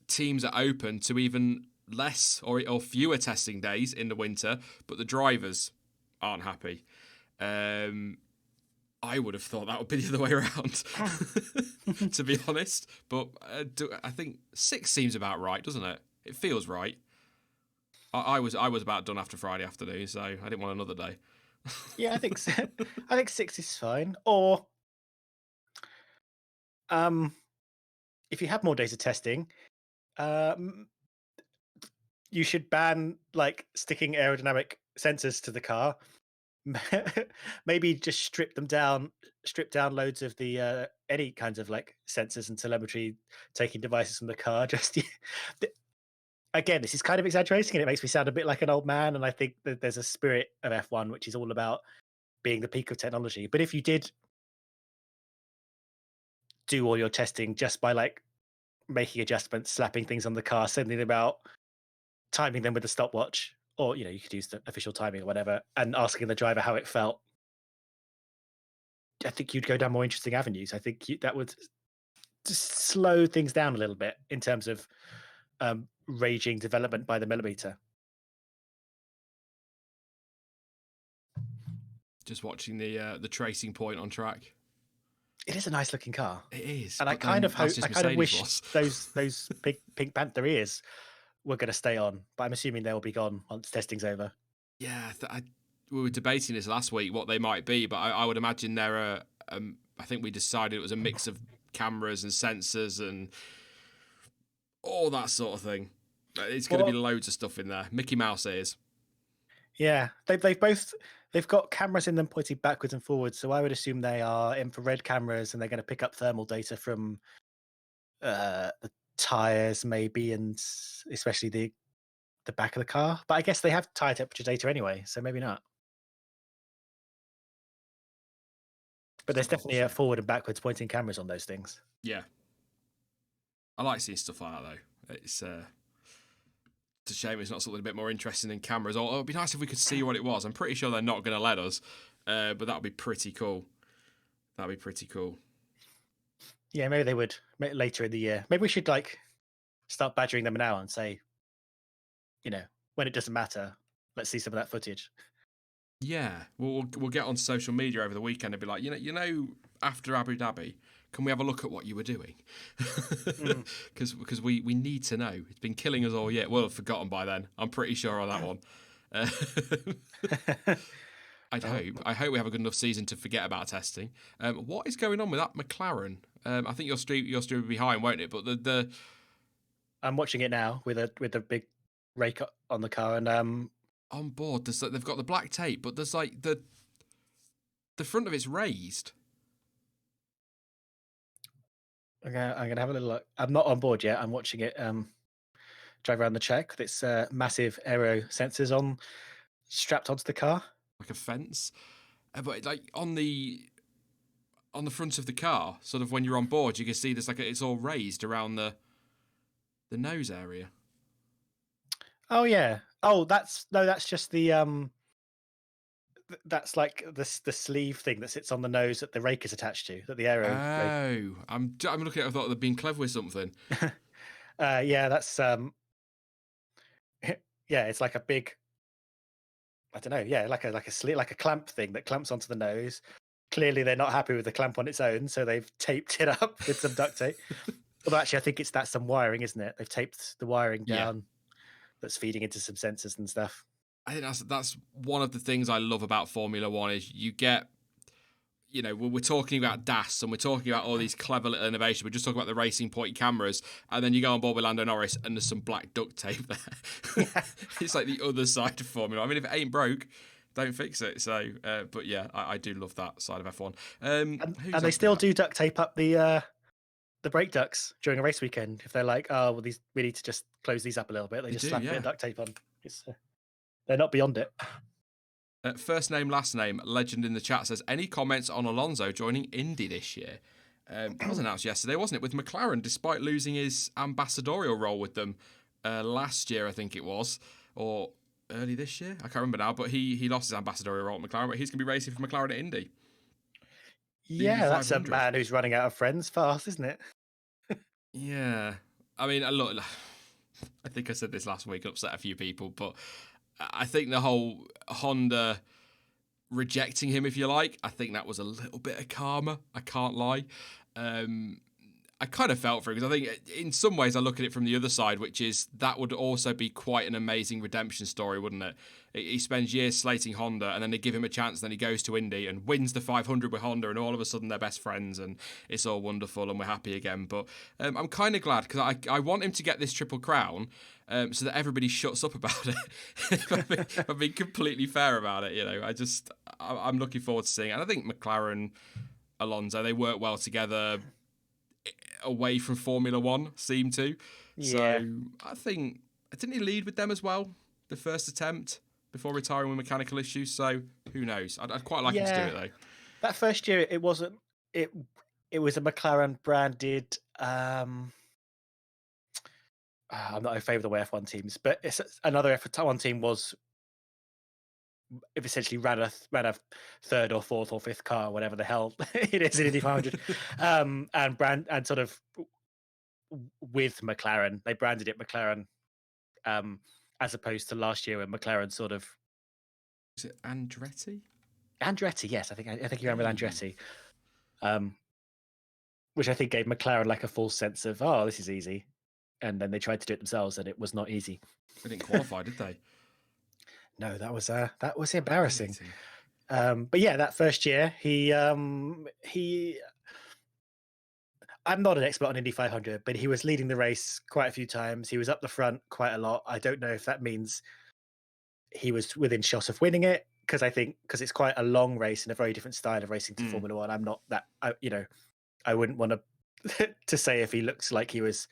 Speaker 1: teams are open to even less or fewer testing days in the winter, but the drivers aren't happy. I would have thought that would be the other way around, to be honest. But I think 6 seems about right, doesn't it? It feels right. I was about done after Friday afternoon, so I didn't want another day.
Speaker 2: Yeah, I think so. I think 6 is fine. Or, if you have more days of testing, you should ban like sticking aerodynamic sensors to the car. Maybe just strip down loads of the any kinds of like sensors and telemetry taking devices from the car. Just again, this is kind of exaggerating, and it makes me sound a bit like an old man. And I think that there's a spirit of F1 which is all about being the peak of technology. But if you did do all your testing just by like making adjustments, slapping things on the car, sending them out, timing them with a stopwatch, or you could use the official timing or whatever, and asking the driver how it felt, I think you'd go down more interesting avenues. I think that would just slow things down a little bit in terms of raging development by the millimeter.
Speaker 1: Just watching the tracing point on track.
Speaker 2: It is a nice looking car.
Speaker 1: It is,
Speaker 2: and I kind of wish those big Pink Panther ears were going to stay on, but I'm assuming they will be gone once testing's over.
Speaker 1: Yeah, we were debating this last week what they might be, but I would imagine they're I think we decided it was a mix of cameras and sensors and all that sort of thing. It's going to be loads of stuff in there. Mickey Mouse ears.
Speaker 2: Yeah, they've got cameras in them pointing backwards and forwards, so I would assume they are infrared cameras, and they're going to pick up thermal data from the tires, maybe, and especially the back of the car. But I guess they have tire temperature data anyway, so maybe not. But there's definitely a forward and backwards pointing cameras on those things.
Speaker 1: Yeah, I like seeing stuff like that though. It's a shame it's not something a bit more interesting than cameras. Or it'd be nice if we could see what it was. I'm pretty sure they're not going to let us, but that'd be pretty cool. That'd be pretty cool.
Speaker 2: Yeah, maybe they would later in the year. Maybe we should like start badgering them now and say, you know, when it doesn't matter, let's see some of that footage.
Speaker 1: Yeah, we'll get on social media over the weekend and be like, after Abu Dhabi, can we have a look at what you were doing?
Speaker 2: Mm.
Speaker 1: Because we need to know. It's been killing us all year. Well, I've forgotten by then. I'm pretty sure on that one. Uh, I'd
Speaker 2: Oh,
Speaker 1: hope. I hope we have a good enough season to forget about testing. What is going on with that McLaren? I think your stream will be behind, won't it? But the
Speaker 2: I'm watching it now with a big rake on the car, and
Speaker 1: on board, they've got the black tape, but there's like the front of it's raised.
Speaker 2: I'm gonna have a little look. I'm not on board yet. I'm watching it drive around the track with its massive aero sensors on strapped onto the car.
Speaker 1: Like a fence. But like on the front of the car, sort of when you're on board, you can see there's it's all raised around the nose area.
Speaker 2: Oh yeah. Oh, that's just the that's like the sleeve thing that sits on the nose that the rake is attached to, that the aero rake.
Speaker 1: Oh, I'm looking at. I thought they'd been clever with something.
Speaker 2: Yeah, that's yeah, it's like a big, I don't know, yeah, like a sleeve, like a clamp thing that clamps onto the nose. Clearly, they're not happy with the clamp on its own, so they've taped it up with some duct tape. Although actually, I think that's some wiring, isn't it? They've taped the wiring
Speaker 1: Yeah,
Speaker 2: down that's feeding into some sensors and stuff.
Speaker 1: I think that's one of the things I love about Formula One is you get. We're talking about DAS and we're talking about all these clever little innovations. We're just talking about the racing point cameras, and then you go on board with Lando Norris, and there's some black duct tape there. It's like the other side of Formula. I mean, if it ain't broke, don't fix it. So, but yeah, I do love that side of F1.
Speaker 2: And they still do duct tape up the brake ducts during a race weekend. If they're like, oh, well, we need to just close these up a little bit, they just slap a bit of duct tape on. They're not beyond it.
Speaker 1: First name, last name. Legend in the chat says, any comments on Alonso joining Indy this year? That was announced yesterday, wasn't it? With McLaren, despite losing his ambassadorial role with them last year, I think it was, or early this year. I can't remember now, but he lost his ambassadorial role at McLaren, but he's going to be racing for McLaren at Indy.
Speaker 2: Yeah, that's a man who's running out of friends fast, isn't it?
Speaker 1: Yeah. I mean, look, I think I said this last week, upset a few people, but I think the whole Honda rejecting him, if you like, I think that was a little bit of karma. I can't lie. I kind of felt for him because I think in some ways I look at it from the other side, which is that would also be quite an amazing redemption story, wouldn't it? He spends years slating Honda and then they give him a chance, then he goes to Indy and wins the 500 with Honda, and all of a sudden they're best friends and it's all wonderful and we're happy again. But I'm kind of glad because I want him to get this Triple Crown so that everybody shuts up about it. if I'm being completely fair about it, I'm looking forward to seeing it. And I think McLaren, Alonso, they work well together away from Formula One, seem to.
Speaker 2: Yeah.
Speaker 1: So I think, didn't he lead with them as well, the first attempt before retiring with mechanical issues? So who knows? I'd quite like him to do it though.
Speaker 2: That first year, it wasn't. It was a McLaren branded. I'm not in favour of the way F1 teams, but it's another F1 team was essentially ran a third or fourth or fifth car, whatever the hell it is in Indy 500, and sort of with McLaren, they branded it McLaren, as opposed to last year when McLaren sort of.
Speaker 1: Is it Andretti?
Speaker 2: Andretti, yes, I think you ran with Andretti, which I think gave McLaren like a false sense of, oh, this is easy, and then they tried to do it themselves, and it was not easy.
Speaker 1: They didn't qualify, did they?
Speaker 2: No, that was embarrassing. But yeah, that first year, he. I'm not an expert on Indy 500, but he was leading the race quite a few times. He was up the front quite a lot. I don't know if that means he was within shot of winning it, because it's quite a long race and a very different style of racing to Formula One. I'm not that, I wouldn't want to to say if he looks like he was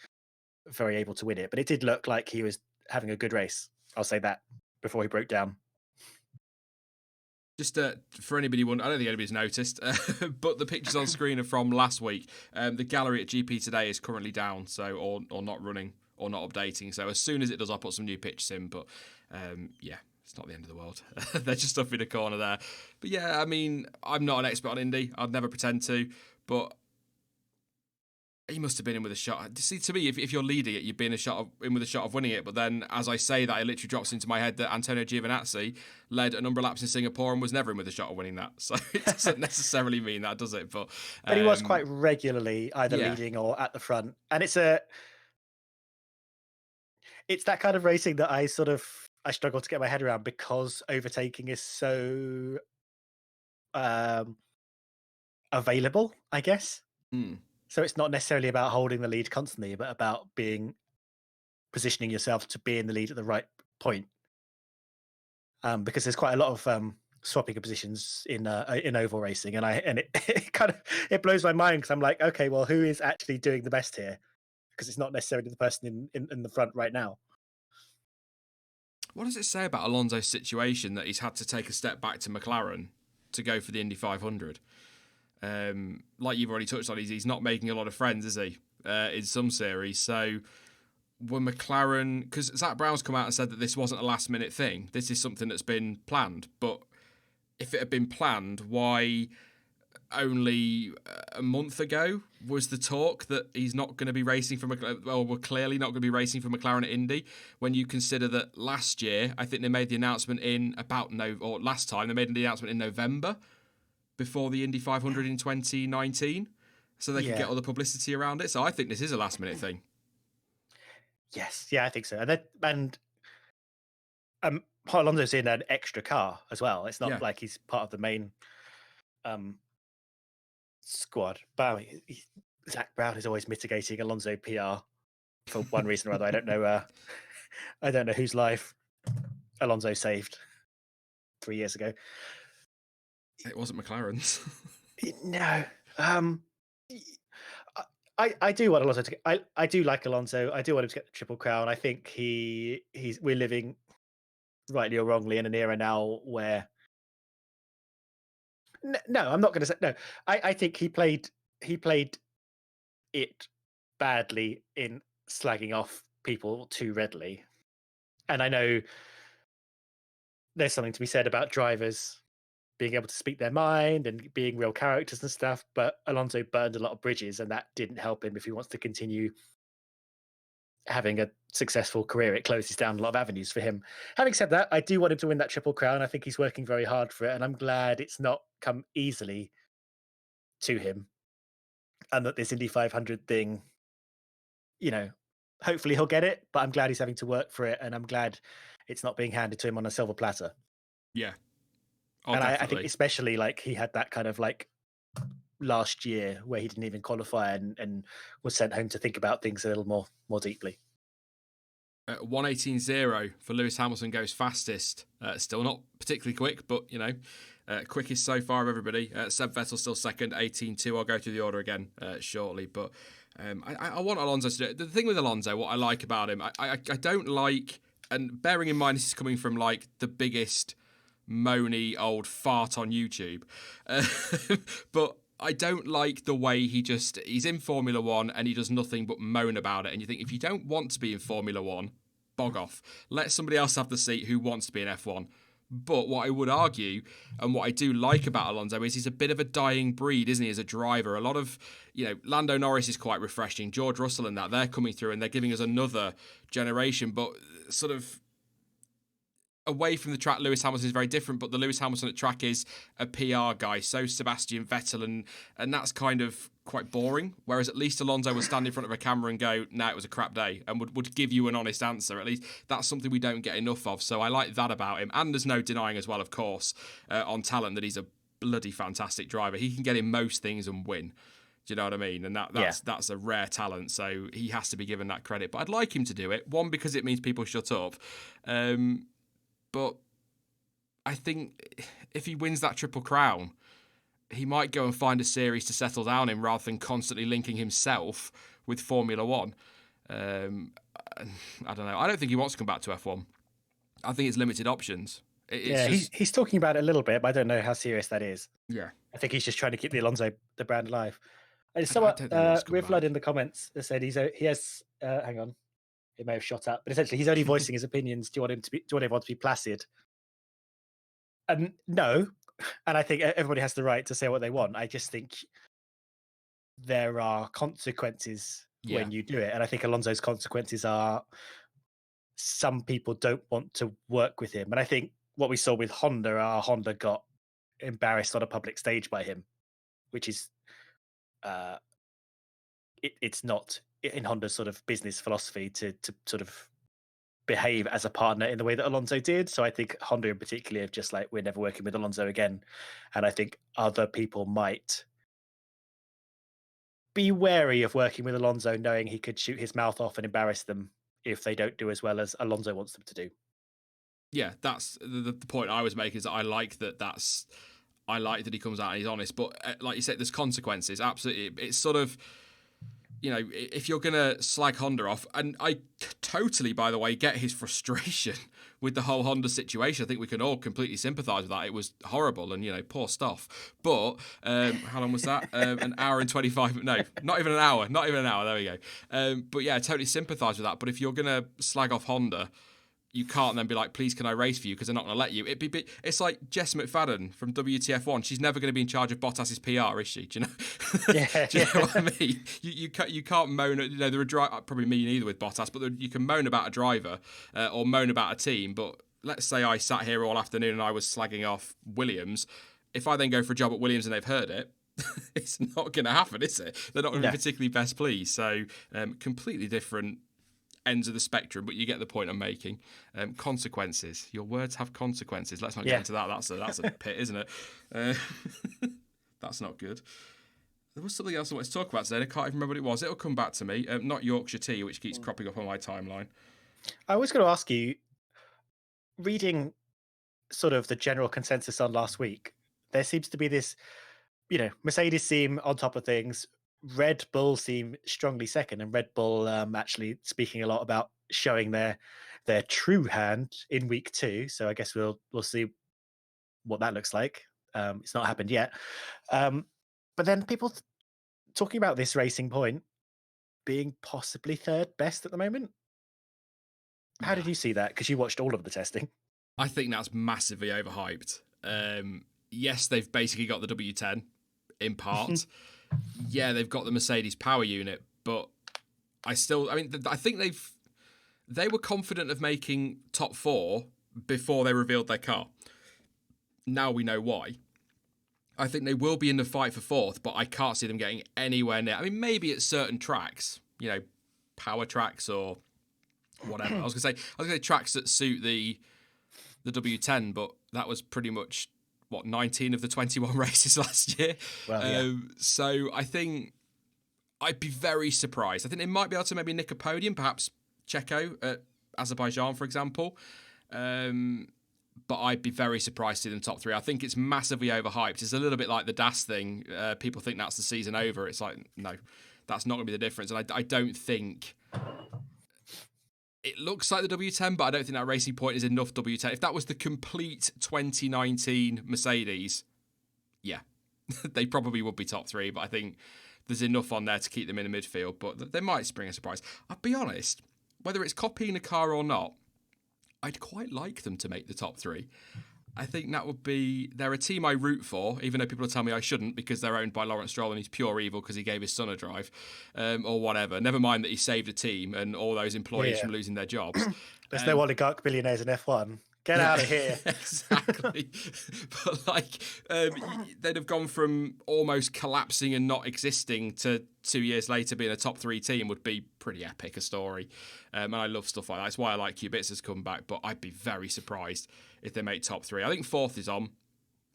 Speaker 2: very able to win it, but it did look like he was having a good race. I'll say that before he broke down.
Speaker 1: Just for anybody I don't think anybody's noticed, but the pictures on screen are from last week. The gallery at GP today is currently down, so or not running or not updating. So as soon as it does, I'll put some new pictures in. But yeah, it's not the end of the world. They're just up in a corner there. But yeah, I mean, I'm not an expert on Indy. I'd never pretend to. But He must have been in with a shot. See, to me, if you're leading it, you'd be in with a shot of winning it. But then, as I say that, it literally drops into my head that Antonio Giovinazzi led a number of laps in Singapore and was never in with a shot of winning that. So it doesn't necessarily mean that, does it? But
Speaker 2: But he was quite regularly either
Speaker 1: yeah,
Speaker 2: leading or at the front, and it's that kind of racing that I struggle to get my head around because overtaking is so um, available, I guess.
Speaker 1: mm,
Speaker 2: So it's not necessarily about holding the lead constantly, but about positioning yourself to be in the lead at the right point. Because there's quite a lot of swapping of positions in oval racing, and it kind of it blows my mind because I'm like, okay, well, who is actually doing the best here? Because it's not necessarily the person in the front right now.
Speaker 1: what does it say about Alonso's situation that he's had to take a step back to McLaren to go for the Indy 500? Like you've already touched on, he's not making a lot of friends, is he? In some series, so were McLaren, because Zach Brown's come out and said that this wasn't a last minute thing. This is something that's been planned. But if it had been planned, why only a month ago was the talk that he's not going to be racing for McLaren? Well, we're clearly not going to be racing for McLaren at Indy. When you consider that last year, I think they made the announcement last time they made the announcement in November before the Indy 500 in 2019, so they could get all the publicity around it. So I think this is a last minute thing.
Speaker 2: Yes, yeah, I think so. And Alonso's in an extra car as well. It's not like he's part of the main squad. But Zach Brown is always mitigating Alonso PR for one reason or other. I don't know. I don't know whose life Alonso saved 3 years ago.
Speaker 1: It wasn't McLaren's.
Speaker 2: No. I do want Alonso to. I do like Alonso. I do want him to get the Triple Crown. I think we're living, rightly or wrongly, in an era now where. No, I'm not going to say no. I think he played it badly in slagging off people too readily, and I know there's something to be said about drivers being able to speak their mind and being real characters and stuff, but Alonso burned a lot of bridges, and that didn't help him if he wants to continue having a successful career. It closes down a lot of avenues for him. Having said that, I do want him to win that Triple Crown. I think he's working very hard for it, and I'm glad it's not come easily to him, and that this Indy 500 thing, hopefully he'll get it, but I'm glad he's having to work for it, and I'm glad it's not being handed to him on a silver platter.
Speaker 1: Yeah.
Speaker 2: And I think especially like he had that kind of like last year where he didn't even qualify and was sent home to think about things a little more deeply.
Speaker 1: 1:18.0 for Lewis Hamilton goes fastest. Still not particularly quick, but quickest so far of everybody. Seb Vettel still second, 18.2. I'll go through the order again shortly, but I want Alonso to do it. The thing with Alonso, what I like about him, I don't like, and bearing in mind this is coming from like the biggest moany old fart on YouTube, but I don't like the way he's in Formula One and he does nothing but moan about it. And you think, if you don't want to be in Formula One, bog off. Let somebody else have the seat who wants to be in F1. But what I would argue, and what I do like about Alonso, is he's a bit of a dying breed, isn't he, as a driver? A lot of, Lando Norris is quite refreshing. George Russell and that, they're coming through and they're giving us another generation. But sort of away from the track, Lewis Hamilton is very different, but the Lewis Hamilton at track is a PR guy. So Sebastian Vettel, and that's kind of quite boring. Whereas at least Alonso would stand in front of a camera and go, "No, it was a crap day," and would give you an honest answer. At least that's something we don't get enough of. So I like that about him. And there's no denying as well, of course, on talent, that he's a bloody fantastic driver. He can get in most things and win. Do you know what I mean? And that's a rare talent, so he has to be given that credit. But I'd like him to do it. One, because it means people shut up. But I think if he wins that Triple Crown, he might go and find a series to settle down in rather than constantly linking himself with Formula One. I don't know. I don't think he wants to come back to F1. I think it's limited options.
Speaker 2: He's talking about it a little bit, but I don't know how serious that is.
Speaker 1: Yeah.
Speaker 2: I think he's just trying to keep the brand alive. And someone, Rivlud in the comments said he has, hang on. It may have shot up, but essentially he's only voicing his opinions. Do you want everyone to be placid? No, and I think everybody has the right to say what they want. I just think there are consequences
Speaker 1: Yeah.
Speaker 2: when you do it. And I think Alonso's consequences are some people don't want to work with him. And I think what we saw with Honda, Honda got embarrassed on a public stage by him, which is uh, it's not in Honda's sort of business philosophy to sort of behave as a partner in the way that Alonso did. So I think Honda in particular have just like, we're never working with Alonso again. And I think other people might be wary of working with Alonso, knowing he could shoot his mouth off and embarrass them if they don't do as well as Alonso wants them to do.
Speaker 1: Yeah, that's the point I was making, is that I like that he comes out and he's honest, but like you said, there's consequences. Absolutely, it's sort of, if you're gonna slag Honda off, and I totally, by the way, get his frustration with the whole Honda situation. I think we can all completely sympathise with that. It was horrible, and poor stuff. But how long was that? An hour and 25. No, not even an hour. Not even an hour. There we go. But yeah, I totally sympathise with that. But if you're gonna slag off Honda, you can't then be like, please, can I race for you? Because they're not going to let you. It's like Jess McFadden from WTF1. She's never going to be in charge of Bottas's PR, is she? Do you know?
Speaker 2: Yeah,
Speaker 1: Do you know what I mean? You can't moan at, there are probably me neither with Bottas, but you can moan about a driver or moan about a team. But let's say I sat here all afternoon and I was slagging off Williams. If I then go for a job at Williams and they've heard it, it's not going to happen, is it? They're not going to be particularly best pleased. So completely different ends of the spectrum, but you get the point I'm making. Consequences. Your words have consequences. Let's not get into that. That's a pit, isn't it? That's not good. There was something else I wanted to talk about today. I can't even remember what it was. It'll come back to me. Not Yorkshire tea, which keeps cropping up on my timeline.
Speaker 2: I was going to ask you, reading sort of the general consensus on last week, there seems to be this, Mercedes seem on top of things. Red Bull seem strongly second, and Red Bull actually speaking a lot about showing their true hand in week 2. So I guess we'll see what that looks like. It's not happened yet, but then people talking about this Racing Point being possibly third best at the moment. How did you see that? Because you watched all of the testing.
Speaker 1: I think that's massively overhyped. Yes, they've basically got the W10 in part. Yeah, they've got the Mercedes power unit, but I think they were confident of making top 4 before they revealed their car. Now we know why. I think they will be in the fight for 4th, but I can't see them getting anywhere near. I mean, maybe at certain tracks, power tracks or whatever. I was gonna say tracks that suit the W10, but that was pretty much 19 of the 21 races last year.
Speaker 2: Well, yeah.
Speaker 1: So I think I'd be very surprised. I think they might be able to maybe nick a podium, perhaps Checo at Azerbaijan, for example. But I'd be very surprised to see them top 3. I think it's massively overhyped. It's a little bit like the DAS thing. People think that's the season over. It's like, no, that's not going to be the difference. And I don't think... It looks like the W10, but I don't think that Racing Point is enough W10. If that was the complete 2019 Mercedes, yeah, they probably would be top 3, but I think there's enough on there to keep them in the midfield, but they might spring a surprise. I'll be honest, whether it's copying a car or not, I'd quite like them to make the top 3. I think that would be... They're a team I root for, even though people will tell me I shouldn't because they're owned by Lawrence Stroll and he's pure evil because he gave his son a drive or whatever. Never mind that he saved a team and all those employees from losing their jobs.
Speaker 2: There's no oligarch billionaires in F1. Get out of here.
Speaker 1: Exactly. But they'd have gone from almost collapsing and not existing to 2 years later being a top 3 team would be pretty epic a story. And I love stuff like that. That's why I like Kubicza's comeback, but I'd be very surprised if they make top 3. I think 4th is on.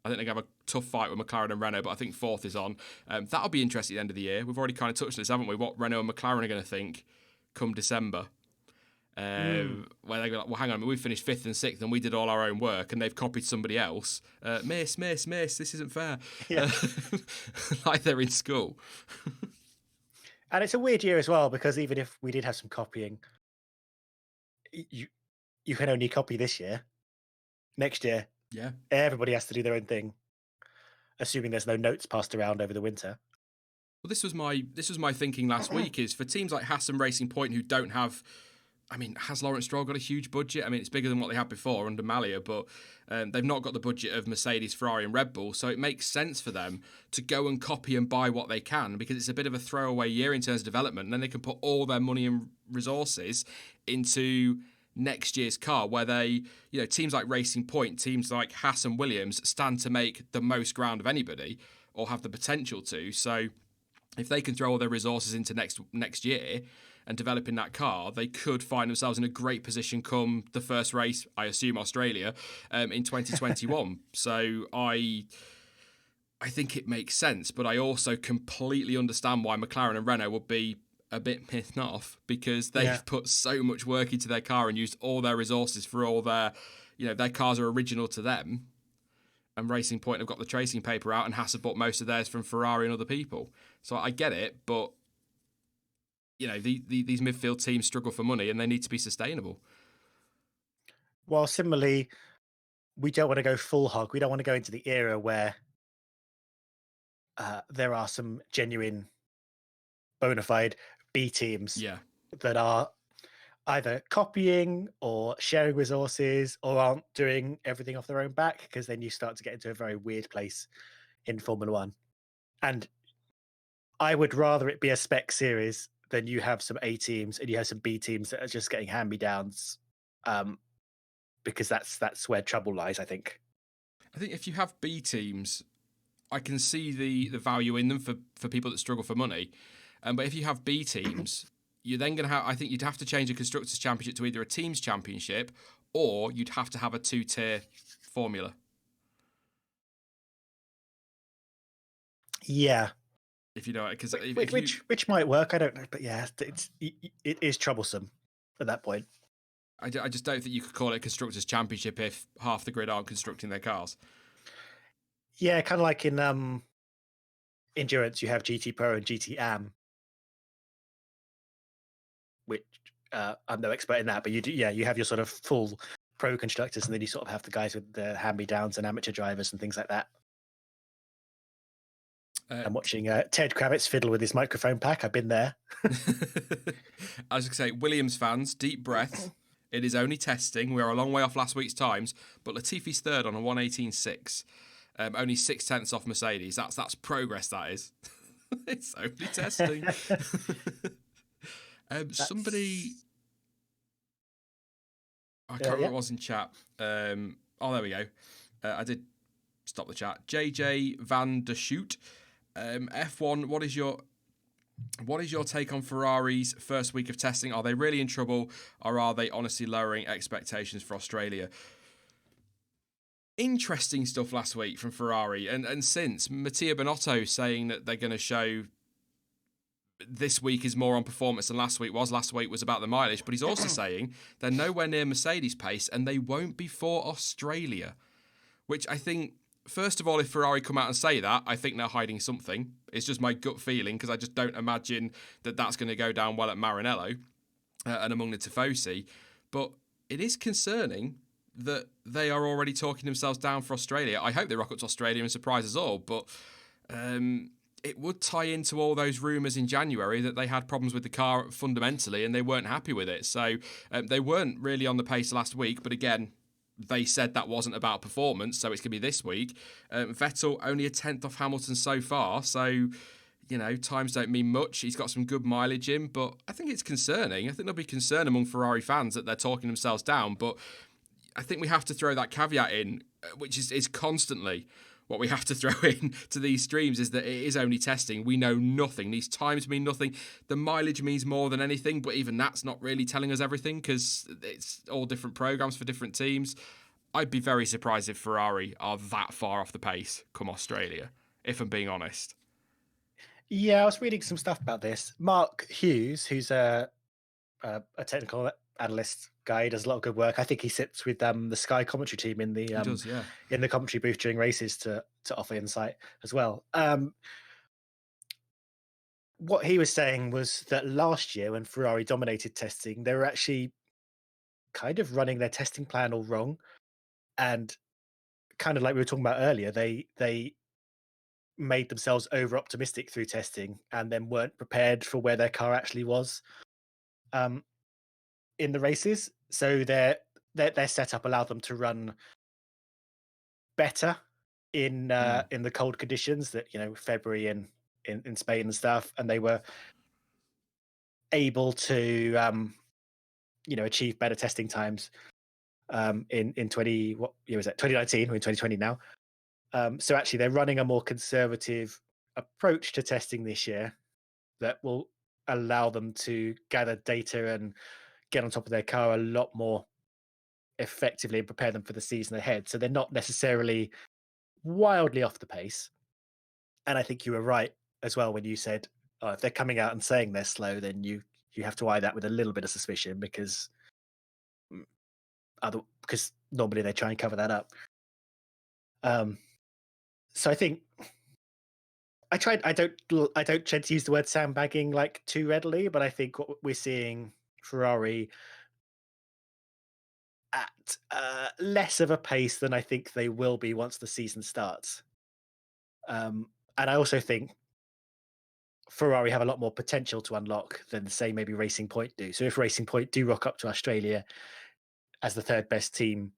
Speaker 1: I think they have a tough fight with McLaren and Renault, but I think 4th is on. That'll be interesting at the end of the year. We've already kind of touched on this, haven't we? What Renault and McLaren are going to think come December. Where they go like, well, hang on, we finished 5th and 6th and we did all our own work and they've copied somebody else. Miss, this isn't fair.
Speaker 2: Yeah.
Speaker 1: Like they're in school.
Speaker 2: And it's a weird year as well, because even if we did have some copying, you can only copy this year. Next year,
Speaker 1: Yeah.
Speaker 2: everybody has to do their own thing, assuming there's no notes passed around over the winter.
Speaker 1: Well, this was my thinking last week is for teams like Haas and Racing Point who don't have I mean, has Lawrence Stroll got a huge budget? I mean, it's bigger than what they had before under Malia, but they've not got the budget of Mercedes, Ferrari, and Red Bull. So it makes sense for them to go and copy and buy what they can, because it's a bit of a throwaway year in terms of development. And then they can put all their money and resources into next year's car, where they, teams like Racing Point, teams like Haas and Williams stand to make the most ground of anybody, or have the potential to. So if they can throw all their resources into next year and developing that car, they could find themselves in a great position come the first race, I assume Australia, in 2021. So I think it makes sense, but I also completely understand why McLaren and Renault would be a bit pissed off, because they've put so much work into their car and used all their resources for all their, their cars are original to them. And Racing Point have got the tracing paper out, and Haas have bought most of theirs from Ferrari and other people. So I get it, but these midfield teams struggle for money, and they need to be sustainable.
Speaker 2: Well, similarly, we don't want to go full hog. We don't want to go into the era where there are some genuine, bona fide B teams that are either copying or sharing resources, or aren't doing everything off their own back, because then you start to get into a very weird place in Formula One. And I would rather it be a spec series than you have some A teams and you have some B teams that are just getting hand-me-downs, because that's where trouble lies, I think.
Speaker 1: I think if you have B teams, I can see the value in them for people that struggle for money. But if you have B teams, you're then going to have, I think you'd have to change a Constructors' Championship to either a Teams Championship, or you'd have to have a 2-tier formula.
Speaker 2: Yeah.
Speaker 1: If you know it, because
Speaker 2: which might work, I don't know, but yeah, it is troublesome at that point.
Speaker 1: I just don't think you could call it a Constructors' Championship if half the grid aren't constructing their cars.
Speaker 2: Yeah, kind of like in endurance, you have GT Pro and GT Am, which I'm no expert in that, but you have your sort of full pro constructors, and then you sort of have the guys with the hand-me-downs and amateur drivers and things like that. I'm watching Ted Kravitz fiddle with his microphone pack. I've been there.
Speaker 1: I was going to say, Williams fans, deep breath. It is only testing. We are a long way off last week's times, but Latifi's third on a 1:18.6. Only 0.6 off Mercedes. That's progress, that is. It's only testing. Somebody... I can't remember what it was in chat. There we go. I did stop the chat. JJ Van der Shoot. F1, what is your take on Ferrari's first week of testing? Are they really in trouble, or are they honestly lowering expectations for Australia? Interesting stuff last week from Ferrari, and since Mattia Binotto saying that they're going to show this week is more on performance than last week was. Last week was about the mileage, but he's also saying they're nowhere near Mercedes pace, and they won't be for Australia, which I think, first of all, if Ferrari come out and say that, I think they're hiding something. It's just my gut feeling, because I just don't imagine that that's going to go down well at Maranello and among the Tifosi. But it is concerning that they are already talking themselves down for Australia. I hope they rock up to Australia and surprise us all, but it would tie into all those rumours in January that they had problems with the car fundamentally and they weren't happy with it. So they weren't really on the pace last week, but again, they said that wasn't about performance, so it's going to be this week. Vettel only a 10th off Hamilton so far, so, times don't mean much. He's got some good mileage in, but I think it's concerning. I think there'll be concern among Ferrari fans that they're talking themselves down, but I think we have to throw that caveat in, which is constantly what we have to throw in to these streams, is that it is only testing. We know nothing. These times mean nothing. The mileage means more than anything, but even that's not really telling us everything, because it's all different programs for different teams. I'd be very surprised if Ferrari are that far off the pace come Australia, if I'm being honest.
Speaker 2: Yeah, I was reading some stuff about this. Mark Hughes, who's a technical analyst guy, does a lot of good work. I think he sits with the Sky commentary team in the in the commentary booth during races to offer insight as well. What he was saying was that last year, when Ferrari dominated testing, they were actually kind of running their testing plan all wrong, and kind of like we were talking about earlier, they made themselves over optimistic through testing and then weren't prepared for where their car actually was. in the races, so their setup allowed them to run better in the cold conditions that February in Spain and stuff, and they were able to achieve better testing times in 20 what year was that 2019, we're in 2020 now. So actually they're running a more conservative approach to testing this year that will allow them to gather data and get on top of their car a lot more effectively and prepare them for the season ahead. So they're not necessarily wildly off the pace. And I think you were right as well when you said, oh, if they're coming out and saying they're slow, then you have to eye that with a little bit of suspicion because normally they try and cover that up. So I think I don't tend to use the word sandbagging like too readily, but I think what we're seeing Ferrari at less of a pace than I think they will be once the season starts. And I also think Ferrari have a lot more potential to unlock than, say, maybe Racing Point do. So if Racing Point do rock up to Australia as the third best team,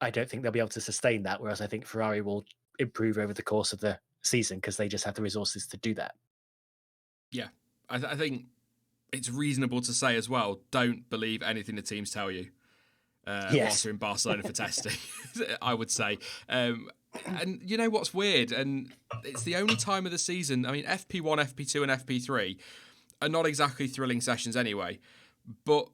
Speaker 2: I don't think they'll be able to sustain that. Whereas I think Ferrari will improve over the course of the season because they just have the resources to do that.
Speaker 1: Yeah, I think it's reasonable to say as well, don't believe anything the teams tell you whilst you're in Barcelona for testing, I would say. And you know what's weird? And it's the only time of the season. I mean, FP1, FP2, and FP3 are not exactly thrilling sessions anyway. But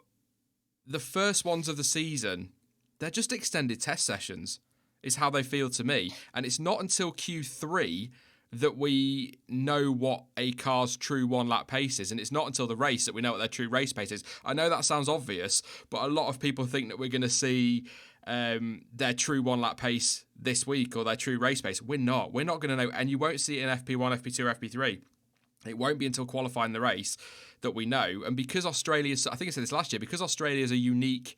Speaker 1: the first ones of the season, they're just extended test sessions, is how they feel to me. And it's not until Q3 that we know what a car's true one-lap pace is. And it's not until the race that we know what their true race pace is. I know that sounds obvious, but a lot of people think that we're going to see their true one-lap pace this week or their true race pace. We're not. We're not going to know. And you won't see it in FP1, FP2, or FP3. It won't be until qualifying the race that we know. And because Australia's, I think I said this last year, because Australia is a unique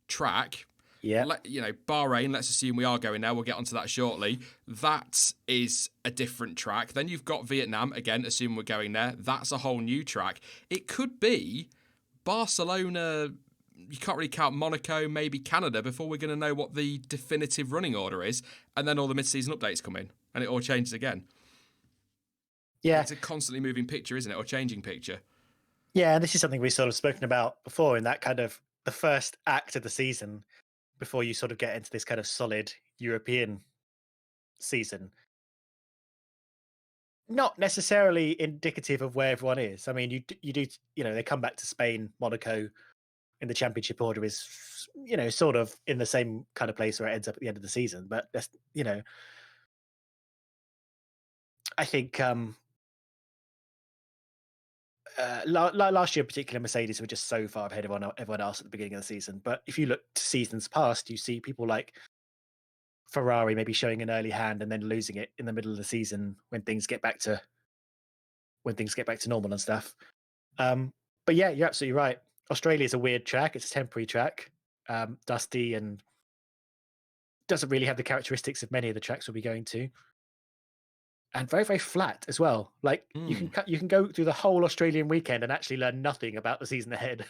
Speaker 1: track, Bahrain, let's assume we are going there. We'll get onto that shortly. That is a different track. Then you've got Vietnam, again, assuming we're going there. That's a whole new track. It could be Barcelona. You can't really count Monaco, maybe Canada, before we're going to know what the definitive running order is. And then all the mid-season updates come in and it all changes again.
Speaker 2: Yeah.
Speaker 1: It's a constantly moving picture, isn't it? Or changing picture.
Speaker 2: Yeah, and this is something we've sort of spoken about before in that kind of the first act of the season before you sort of get into this kind of solid European season. Not necessarily indicative of where everyone is. I mean, you do, they come back to Spain, Monaco in the championship order is, sort of in the same kind of place where it ends up at the end of the season. But that's, I think last year in particular, Mercedes were just so far ahead of everyone else at the beginning of the season. But if you look to seasons past, you see people like Ferrari maybe showing an early hand and then losing it in the middle of the season when things get back to normal and stuff. But yeah, you're absolutely right. Australia is a weird track. It's a temporary track, dusty, and doesn't really have the characteristics of many of the tracks we'll be going to. And very, very flat as well. Like you can go through the whole Australian weekend and actually learn nothing about the season ahead,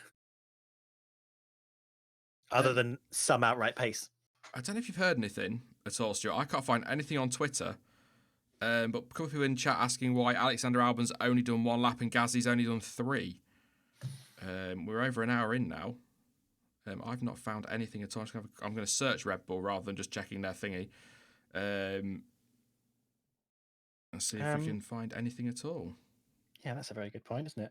Speaker 2: other than some outright pace.
Speaker 1: I don't know if you've heard anything at all, Stuart. I can't find anything on Twitter. But a couple of people in chat asking why Alexander Albon's only done one lap and Gasly's only done 3. We're over an hour in now. I've not found anything at all. I'm going to search Red Bull rather than just checking their thingy. Let's see if we can find anything at all.
Speaker 2: Yeah, that's a very good point, isn't it?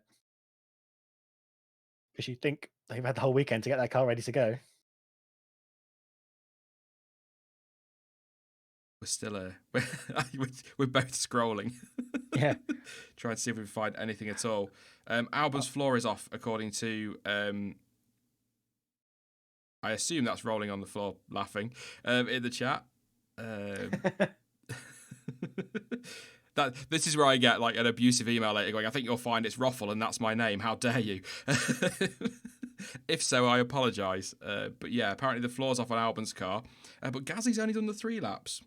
Speaker 2: Because you think they've had the whole weekend to get that car ready to go.
Speaker 1: We're still we're both scrolling.
Speaker 2: Yeah.
Speaker 1: Trying to see if we can find anything at all. Albon's floor is off, according to I assume that's rolling on the floor laughing in the chat. This is where I get like an abusive email later going, I think you'll find it's Roffle and that's my name. How dare you? If so, I apologise. But yeah, apparently the floor's off on Albon's car. But Gasly's only done the 3 laps.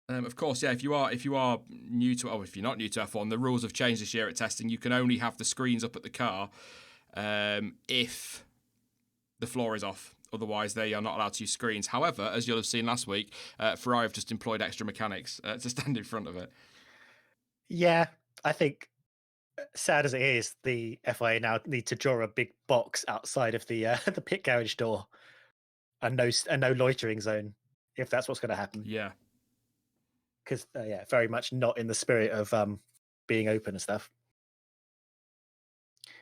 Speaker 1: Of course, yeah. If you are new to, if you're not new to F1, the rules have changed this year at testing. You can only have the screens up at the car if the floor is off. Otherwise, they are not allowed to use screens. However, as you'll have seen last week, Ferrari have just employed extra mechanics to stand in front of it.
Speaker 2: Yeah, I think, sad as it is, the FIA now need to draw a big box outside of the the pit garage door, and no loitering zone, if that's what's going to happen.
Speaker 1: Yeah.
Speaker 2: Because yeah, very much not in the spirit of being open and stuff.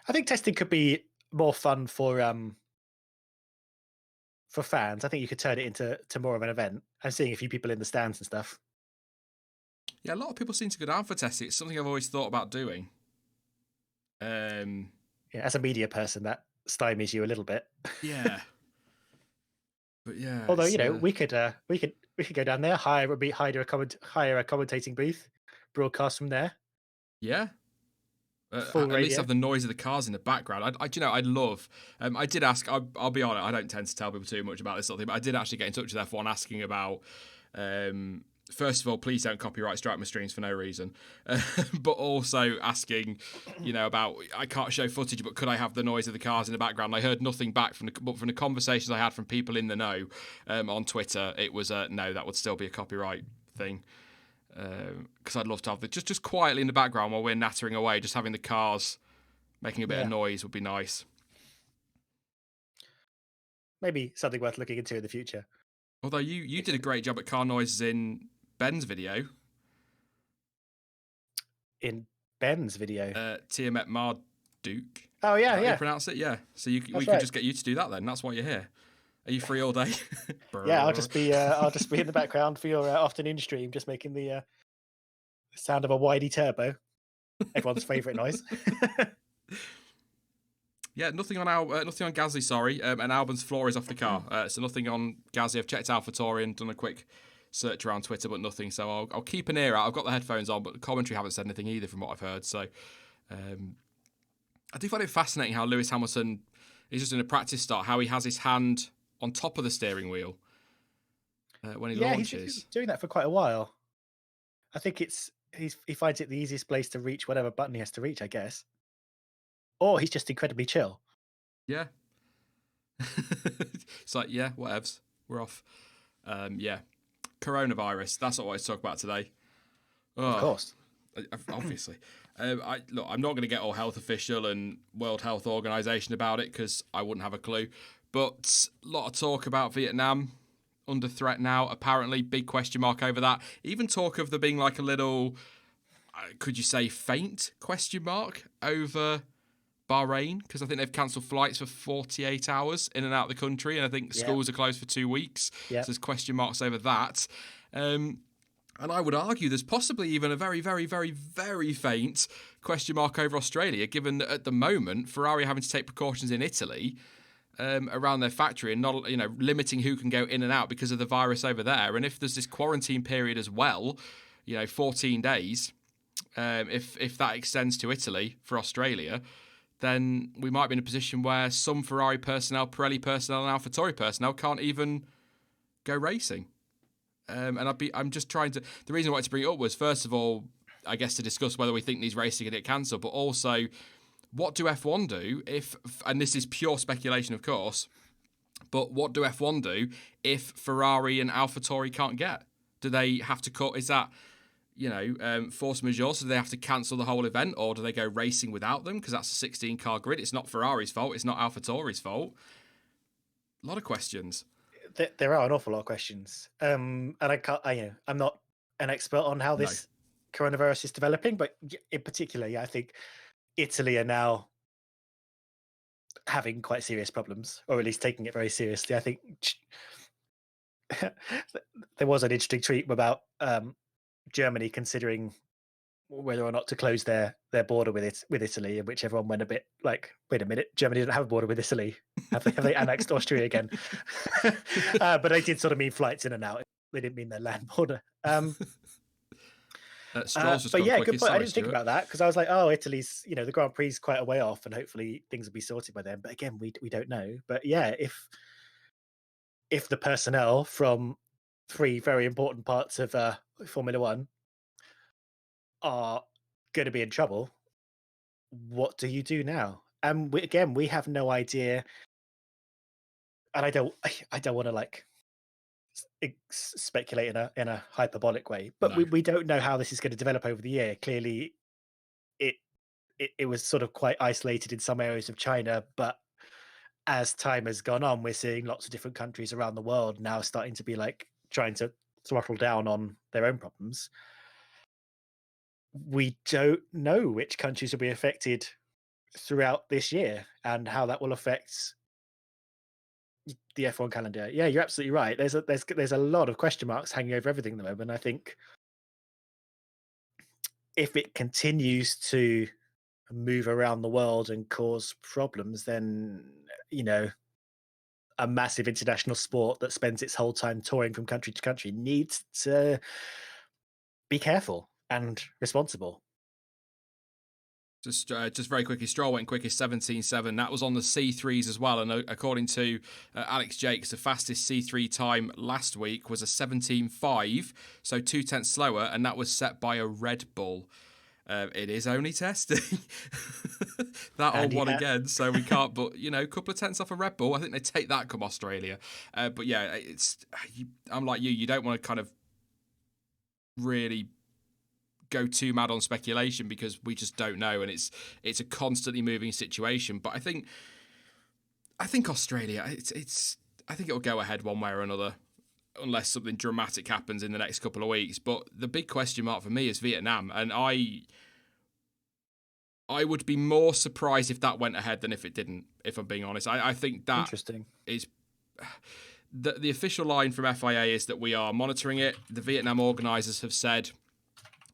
Speaker 2: I think testing could be more fun for fans. I think you could turn it into more of an event and seeing a few people in the stands and stuff.
Speaker 1: Yeah, a lot of people seem to go down for testing. It's something I've always thought about doing.
Speaker 2: Yeah, as a media person, that stymies you a little bit.
Speaker 1: Yeah. But yeah.
Speaker 2: Although we could go down there, hire a commentating booth, broadcast from there.
Speaker 1: Yeah.
Speaker 2: Full
Speaker 1: at least
Speaker 2: radio.
Speaker 1: have the noise of the cars in the background. I'd love. I did ask. I'll be honest. I don't tend to tell people too much about this sort of thing, but I did actually get in touch with F1 asking about. First of all, please don't copyright strike my streams for no reason, but also asking, about I can't show footage, but could I have the noise of the cars in the background? I heard nothing back from the conversations I had from people in the know on Twitter. It was no, that would still be a copyright thing. Because I'd love to have just quietly in the background while we're nattering away, just having the cars making a bit of noise would be nice.
Speaker 2: Maybe something worth looking into in the future.
Speaker 1: Although you did a great job at car noises in Ben's video.
Speaker 2: In Ben's video,
Speaker 1: Tiamat Marduk.
Speaker 2: Oh yeah,
Speaker 1: How do
Speaker 2: yeah.
Speaker 1: you pronounce it? Yeah. So we
Speaker 2: right.
Speaker 1: could just get you to do that then. That's why you're here. Are you free all day?
Speaker 2: Yeah, I'll just be in the background for your afternoon stream, just making the sound of a Whitey turbo, everyone's favourite noise.
Speaker 1: Yeah, nothing on Gasly. Sorry, and Albon's floor is off the car, so nothing on Gasly. I've checked AlphaTauri and done a quick search around Twitter, but nothing. So I'll keep an ear out. I've got the headphones on, but the commentary haven't said anything either, from what I've heard. So I do find it fascinating how Lewis Hamilton is just in a practice start, how he has his hand on top of the steering wheel when he launches.
Speaker 2: He's doing that for quite a while. I think he finds it the easiest place to reach whatever button he has to reach, I guess. Or he's just incredibly chill.
Speaker 1: Yeah. It's like, yeah, whatevs. We're off. Yeah. Coronavirus. That's what I want to talk about today. Oh,
Speaker 2: Of course.
Speaker 1: Obviously. I'm not going to get all health official and World Health Organization about it because I wouldn't have a clue. But a lot of talk about Vietnam under threat now. Apparently, big question mark over that. Even talk of there being like a little, could you say, faint question mark over Bahrain, because I think they've cancelled flights for 48 hours in and out of the country, and I think schools are closed for 2 weeks. So there's question marks over that. And I would argue there's possibly even a very, very, very, very faint question mark over Australia, given that at the moment Ferrari are having to take precautions in Italy around their factory and not, limiting who can go in and out because of the virus over there. And if there's this quarantine period as well, 14 days, if that extends to Italy for Australia, then we might be in a position where some Ferrari personnel, Pirelli personnel, and AlphaTauri personnel can't even go racing. And I'm just trying to. The reason I wanted to bring it up was, first of all, I guess to discuss whether we think these races are going to get cancelled, but also, what do F1 do if? And this is pure speculation, of course. But what do F1 do if Ferrari and AlphaTauri can't get? Do they have to cut? Is that force majeure, so they have to cancel the whole event, or do they go racing without them because that's a 16-car grid? It's not Ferrari's fault. It's not AlphaTauri's fault. A lot of questions.
Speaker 2: There are an awful lot of questions, and I'm not an expert on how this coronavirus is developing, but in particular, I think Italy are now having quite serious problems, or at least taking it very seriously. I think there was an interesting tweet about Germany considering whether or not to close their border with Italy, in which everyone went a bit like, wait a minute, Germany doesn't have a border with Italy. Have they annexed Austria again? But they did sort of mean flights in and out. They didn't mean their land border. But yeah, good point. I didn't think about that because I was like, oh, Italy's, the Grand Prix is quite a way off, and hopefully things will be sorted by then. But again, we don't know. But yeah, if the personnel from 3 very important parts of Formula One are going to be in trouble, what do you do now? and we have no idea, and I don't want to like speculate in a hyperbolic way, but
Speaker 1: No.
Speaker 2: we don't know how this is going to develop over the year. Clearly, it, it was sort of quite isolated in some areas of China, but as time has gone on, we're seeing lots of different countries around the world now starting to be like trying to throttle down on their own problems. We don't know which countries will be affected throughout this year and how that will affect the F1 calendar. Yeah, you're absolutely right. There's a lot of question marks hanging over everything at the moment. I think if it continues to move around the world and cause problems, then a massive international sport that spends its whole time touring from country to country needs to be careful and responsible.
Speaker 1: Just very quickly, Stroll went quickest 17.7. That was on the C3s as well. And according to Alex Jakes, the fastest C3 time last week was a 17.5, so 2/10 slower, and that was set by a Red Bull. It is only testing. That old one again, so we can't. But a couple of tenths off a Red Bull. I think they take that come Australia. But yeah, I'm like you. You don't want to kind of really go too mad on speculation because we just don't know, and it's a constantly moving situation. But I think Australia, I think it'll go ahead one way or another, unless something dramatic happens in the next couple of weeks. But the big question mark for me is Vietnam, and I would be more surprised if that went ahead than if it didn't, if I'm being honest. I think that
Speaker 2: Interesting.
Speaker 1: is the official line from FIA is that we are monitoring it. The Vietnam organisers have said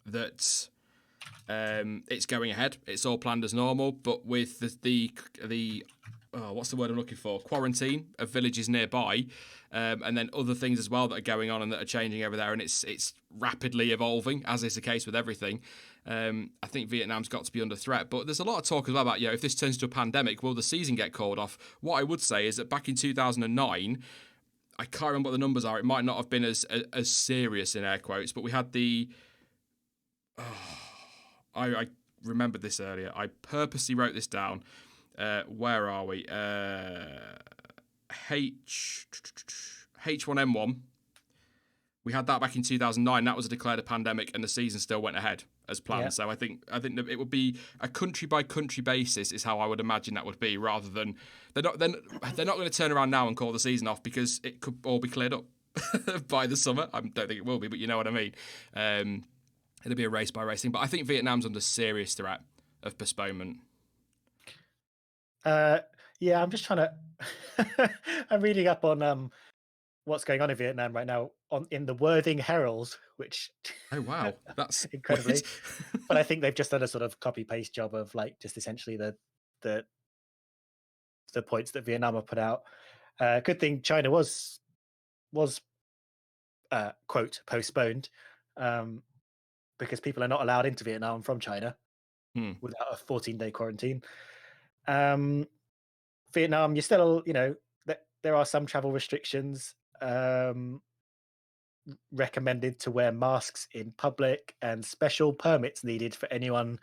Speaker 1: that it's going ahead. It's all planned as normal, but with the what's the word I'm looking for? Quarantine of villages nearby, and then other things as well that are going on and that are changing over there, and it's rapidly evolving, as is the case with everything. I think Vietnam's got to be under threat, but there's a lot of talk as well about if this turns to a pandemic, will the season get called off? What I would say is that back in 2009, I can't remember what the numbers are. It might not have been as serious in air quotes, but we had the. I remembered this earlier. I purposely wrote this down. Where are we? H1N1. We had that back in 2009. That was declared a pandemic, and the season still went ahead as planned. Yeah. So I think that it would be a country by country basis is how I would imagine that would be, rather than they're not going to turn around now and call the season off because it could all be cleared up by the summer. I don't think it will be, but you know what I mean. It'll be a race by race thing, but I think Vietnam's under serious threat of postponement.
Speaker 2: Yeah, I'm just trying to. I'm reading up on what's going on in Vietnam right now in the Worthing Herald, which.
Speaker 1: Oh wow, that's
Speaker 2: incredibly. But I think they've just done a sort of copy paste job of like just essentially the points that Vietnam have put out. Good thing China was quote postponed. Because people are not allowed into Vietnam from China without a 14-day quarantine. Vietnam, you're still, there are some travel restrictions, recommended to wear masks in public, and special permits needed for anyone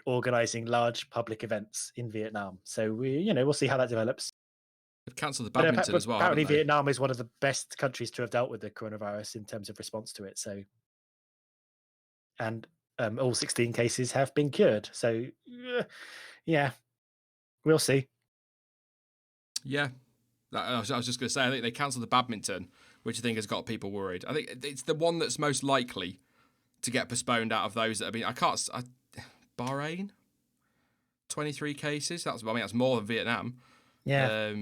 Speaker 2: organizing large public events in Vietnam. So we'll see how that develops.
Speaker 1: They've cancelled the badminton as well.
Speaker 2: Apparently, Vietnam is one of the best countries to have dealt with the coronavirus in terms of response to it. So. And all 16 cases have been cured. So, yeah, we'll see.
Speaker 1: Yeah, I was just going to say, I think they cancelled the badminton, which I think has got people worried. I think it's the one that's most likely to get postponed out of those that have been. Bahrain, 23 cases. That's more than Vietnam.
Speaker 2: Yeah.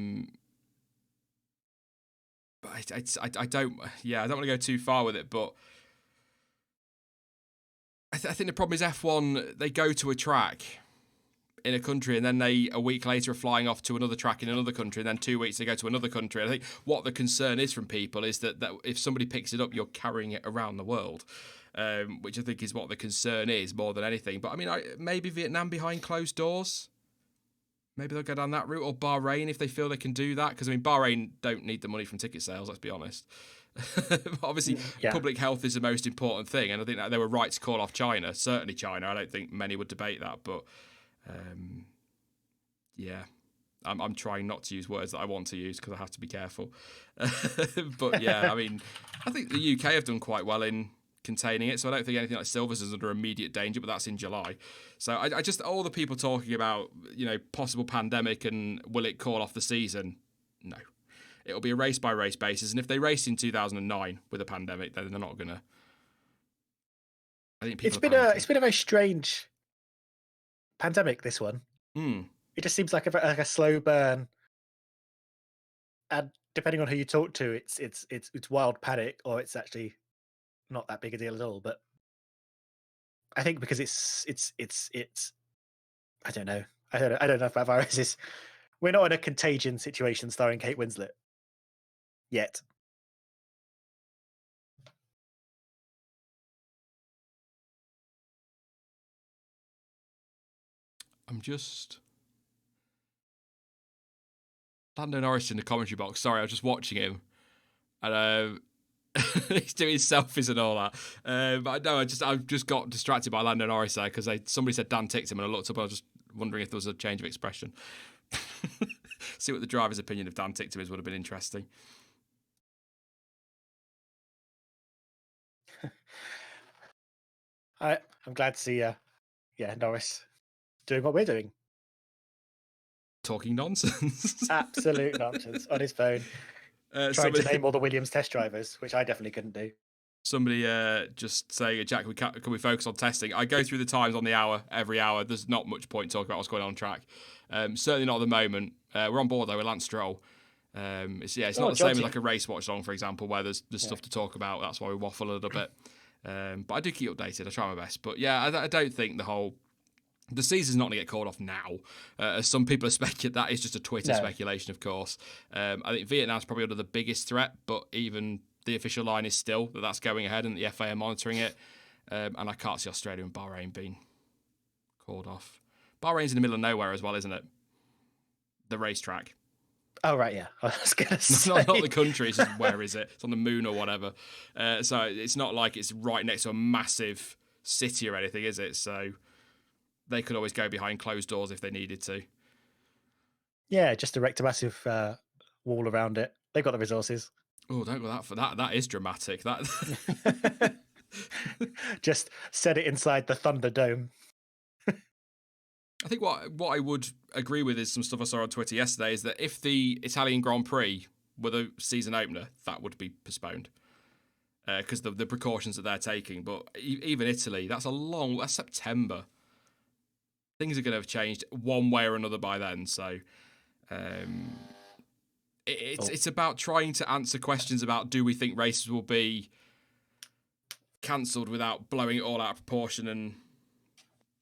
Speaker 1: But I don't. Yeah, I don't want to go too far with it, but. I think the problem is F1, they go to a track in a country and then they, a week later, are flying off to another track in another country, and then 2 weeks they go to another country. I think what the concern is from people is that if somebody picks it up, you're carrying it around the world, which I think is what the concern is more than anything. But I mean, maybe Vietnam behind closed doors. Maybe they'll go down that route, or Bahrain if they feel they can do that. Because, I mean, Bahrain don't need the money from ticket sales, let's be honest. Obviously, public health is the most important thing, and I think that they were right to call off China. Certainly China. I don't think many would debate that, but Yeah. I'm trying not to use words that I want to use because I have to be careful. But yeah, I mean, I think the UK have done quite well in containing it, so I don't think anything like Silvers is under immediate danger, but that's in July. So I just, all the people talking about, possible pandemic and will it call off the season? No. It'll be a race by race basis, and if they raced in 2009 with a pandemic, then they're not gonna. I think people
Speaker 2: it's been a very strange pandemic, this one.
Speaker 1: Hmm.
Speaker 2: It just seems like a slow burn, and depending on who you talk to, it's wild panic, or it's actually not that big a deal at all. But I think because it's I don't know. I don't know if that virus is. We're not in a Contagion situation starring Kate Winslet yet.
Speaker 1: I'm just Lando Norris in the commentary box. Sorry, I was just watching him, and he's doing selfies and all that. But no, I've just got distracted by Lando Norris there because somebody said Dan ticked him, and I looked up. And I was just wondering if there was a change of expression. See what the driver's opinion of Dan ticked him is would have been interesting.
Speaker 2: I'm glad to see, Norris doing what we're doing.
Speaker 1: Talking nonsense.
Speaker 2: Absolute nonsense on his phone. Trying to name all the Williams test drivers, which I definitely couldn't do.
Speaker 1: Somebody just saying, Jack, can we focus on testing? I go through the times on the hour, every hour. There's not much point talking about what's going on track. Certainly not at the moment. We're on board, though, with Lance Stroll. It's not the same as like a race watch long, for example, where there's stuff to talk about. That's why we waffle a little bit. But I do keep updated. I try my best. But yeah, I don't think the season's not going to get called off now. As some people are speculating, that is just a Twitter speculation, of course. I think Vietnam's probably under the biggest threat, but even the official line is still that's going ahead and the FA are monitoring it. And I can't see Australia and Bahrain being called off. Bahrain's in the middle of nowhere as well, isn't it? The racetrack.
Speaker 2: Oh, right, yeah. I was going to say.
Speaker 1: Not the country, it's just where is it? It's on the moon or whatever. So it's not like it's right next to a massive city or anything, is it? So they could always go behind closed doors if they needed to.
Speaker 2: Yeah, just erect a massive wall around it. They've got the resources.
Speaker 1: Oh, don't go that for that. That is dramatic. That
Speaker 2: just set it inside the Thunderdome.
Speaker 1: I think what I would agree with is some stuff I saw on Twitter yesterday is that if the Italian Grand Prix were the season opener, that would be postponed because the precautions that they're taking. But even Italy, that's September. Things are going to have changed one way or another by then. So it's about trying to answer questions about do we think races will be cancelled without blowing it all out of proportion and,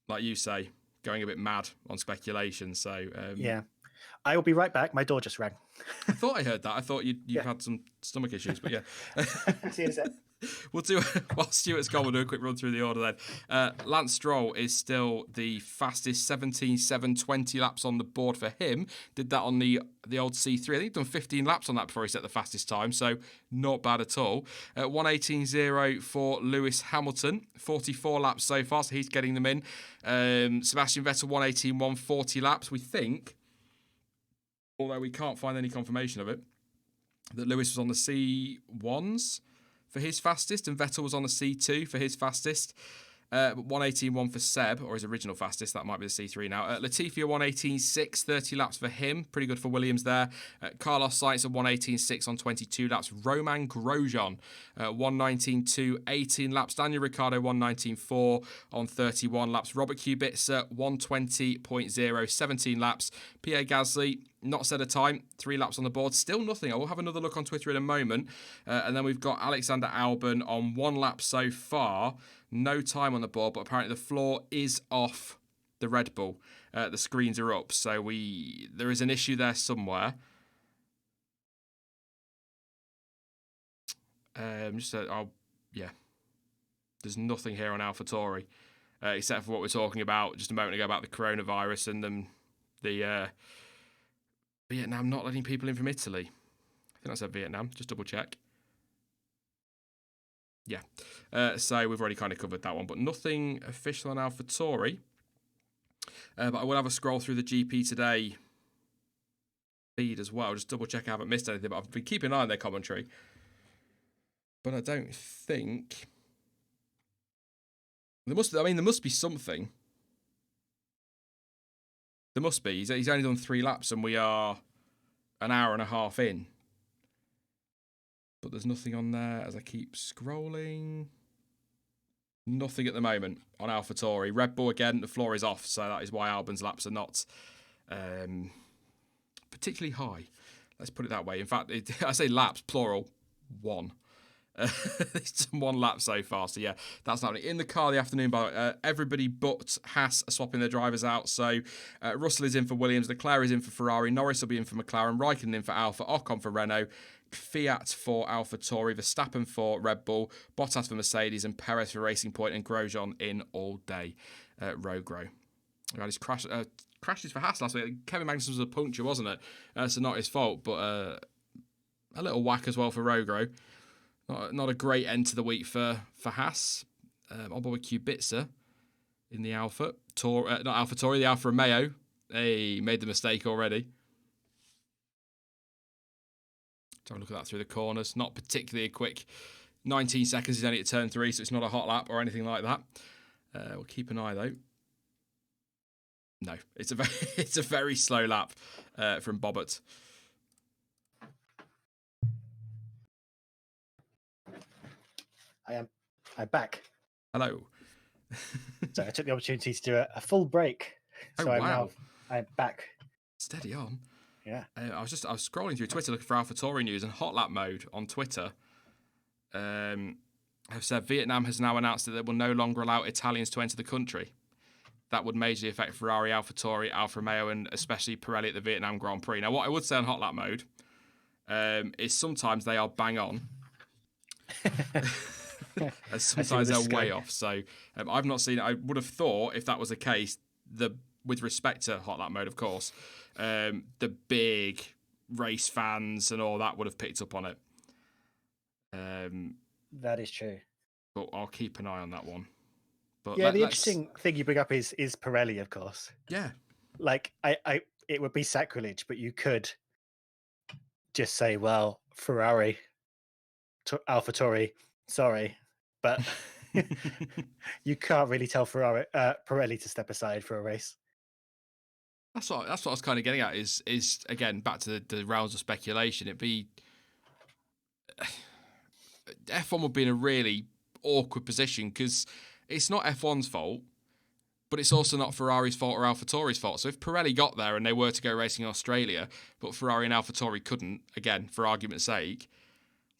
Speaker 1: like you say, going a bit mad on speculation. So
Speaker 2: yeah, I will be right back. My door just rang.
Speaker 1: I thought I heard that. I thought you had some stomach issues, but yeah.
Speaker 2: See you in a sec.
Speaker 1: We'll do, while Stuart's gone, we'll do a quick run through the order then. Lance Stroll is still the fastest, 17.720 laps on the board for him. Did that on the old C3. I think he'd done 15 laps on that before he set the fastest time, so not bad at all. 1:18.0 for Lewis Hamilton, 44 laps so far, so he's getting them in. Sebastian Vettel, 1:18.1, 40 laps. We think, although we can't find any confirmation of it, that Lewis was on the C1s for his fastest, and Vettel was on the C2 for his fastest. 1:18.1 for Seb, or his original fastest. That might be the C3 now. Latifi 1:18.6, 30 laps for him. Pretty good for Williams there. Carlos Sainz at 1:18.6 on 22 laps. Romain Grosjean 1:19.2, 18 laps. Daniel Ricciardo 1:19.4 on 31 laps. Robert Kubica 1:20.0, 17 laps. Pierre Gasly, not set a time, 3 laps on the board. Still nothing. I will have another look on Twitter in a moment. And then we've got Alexander Albon on 1 lap so far. No time on the board, but apparently the floor is off the Red Bull. The screens are up, so there is an issue there somewhere. There's nothing here on AlphaTauri, except for what we're talking about just a moment ago about the coronavirus and the Vietnam not letting people in from Italy. I think I said Vietnam. Just double check. Yeah, so we've already kind of covered that one, but nothing official on AlphaTauri. But I will have a scroll through the GP today feed as well. Just double check I haven't missed anything, but I've been keeping an eye on their commentary. But I don't think there must be something. There must be. He's only done 3 laps, and we are an hour and a half in. But there's nothing on there as I keep scrolling. Nothing at the moment on AlphaTauri. Red Bull again, the floor is off, so that is why Albon's laps are not particularly high. Let's put it that way. In fact, I say laps, plural, 1. He's done 1 lap so far, so yeah, that's happening. In the car the afternoon, by the way, everybody but Haas are swapping their drivers out. So Russell is in for Williams, Leclerc is in for Ferrari, Norris will be in for McLaren, Raikkonen in for Alfa, Ocon for Renault, Fiat for AlphaTauri, Verstappen for Red Bull, Bottas for Mercedes, and Perez for Racing Point, and Grosjean in all day. Rogro. Had his crashes for Haas last week. Kevin Magnussen was a puncture, wasn't it? So not his fault, but a little whack as well for Rogro. Not a great end to the week for Haas. On board with Kubica in the Alfa. Not AlphaTauri, the Alfa Romeo. Hey, made the mistake already. Have a look at that through the corners. Not particularly a quick 19 seconds. He's only at turn 3, so it's not a hot lap or anything like that. We'll keep an eye, though. No, it's a very slow lap from Bobbert.
Speaker 2: I'm back.
Speaker 1: Hello.
Speaker 2: So I took the opportunity to do a full break. So
Speaker 1: wow.
Speaker 2: I'm back.
Speaker 1: Steady on.
Speaker 2: Yeah.
Speaker 1: I was scrolling through Twitter looking for AlphaTauri news, and hot lap mode on Twitter have said Vietnam has now announced that they will no longer allow Italians to enter the country. That would majorly affect Ferrari, AlphaTauri, Alfa Romeo, and especially Pirelli at the Vietnam Grand Prix. Now, what I would say on hot lap mode is sometimes they are bang on. And sometimes they're way off. So I've not seen it. I would have thought if that was the case, with respect to hot lap mode, of course, the big race fans and all that would have picked up on it.
Speaker 2: That is true.
Speaker 1: But I'll keep an eye on that one. But
Speaker 2: yeah, the interesting thing you bring up is Pirelli, of course.
Speaker 1: Yeah.
Speaker 2: Like it would be sacrilege, but you could just say, well, Ferrari, AlphaTauri, sorry, but you can't really tell Pirelli to step aside for a race.
Speaker 1: That's what I was kind of getting at. Is again back to the rounds of speculation. It'd be F1 would be in a really awkward position because it's not F1's fault, but it's also not Ferrari's fault or AlphaTauri's fault. So if Pirelli got there and they were to go racing in Australia, but Ferrari and AlphaTauri couldn't, again for argument's sake,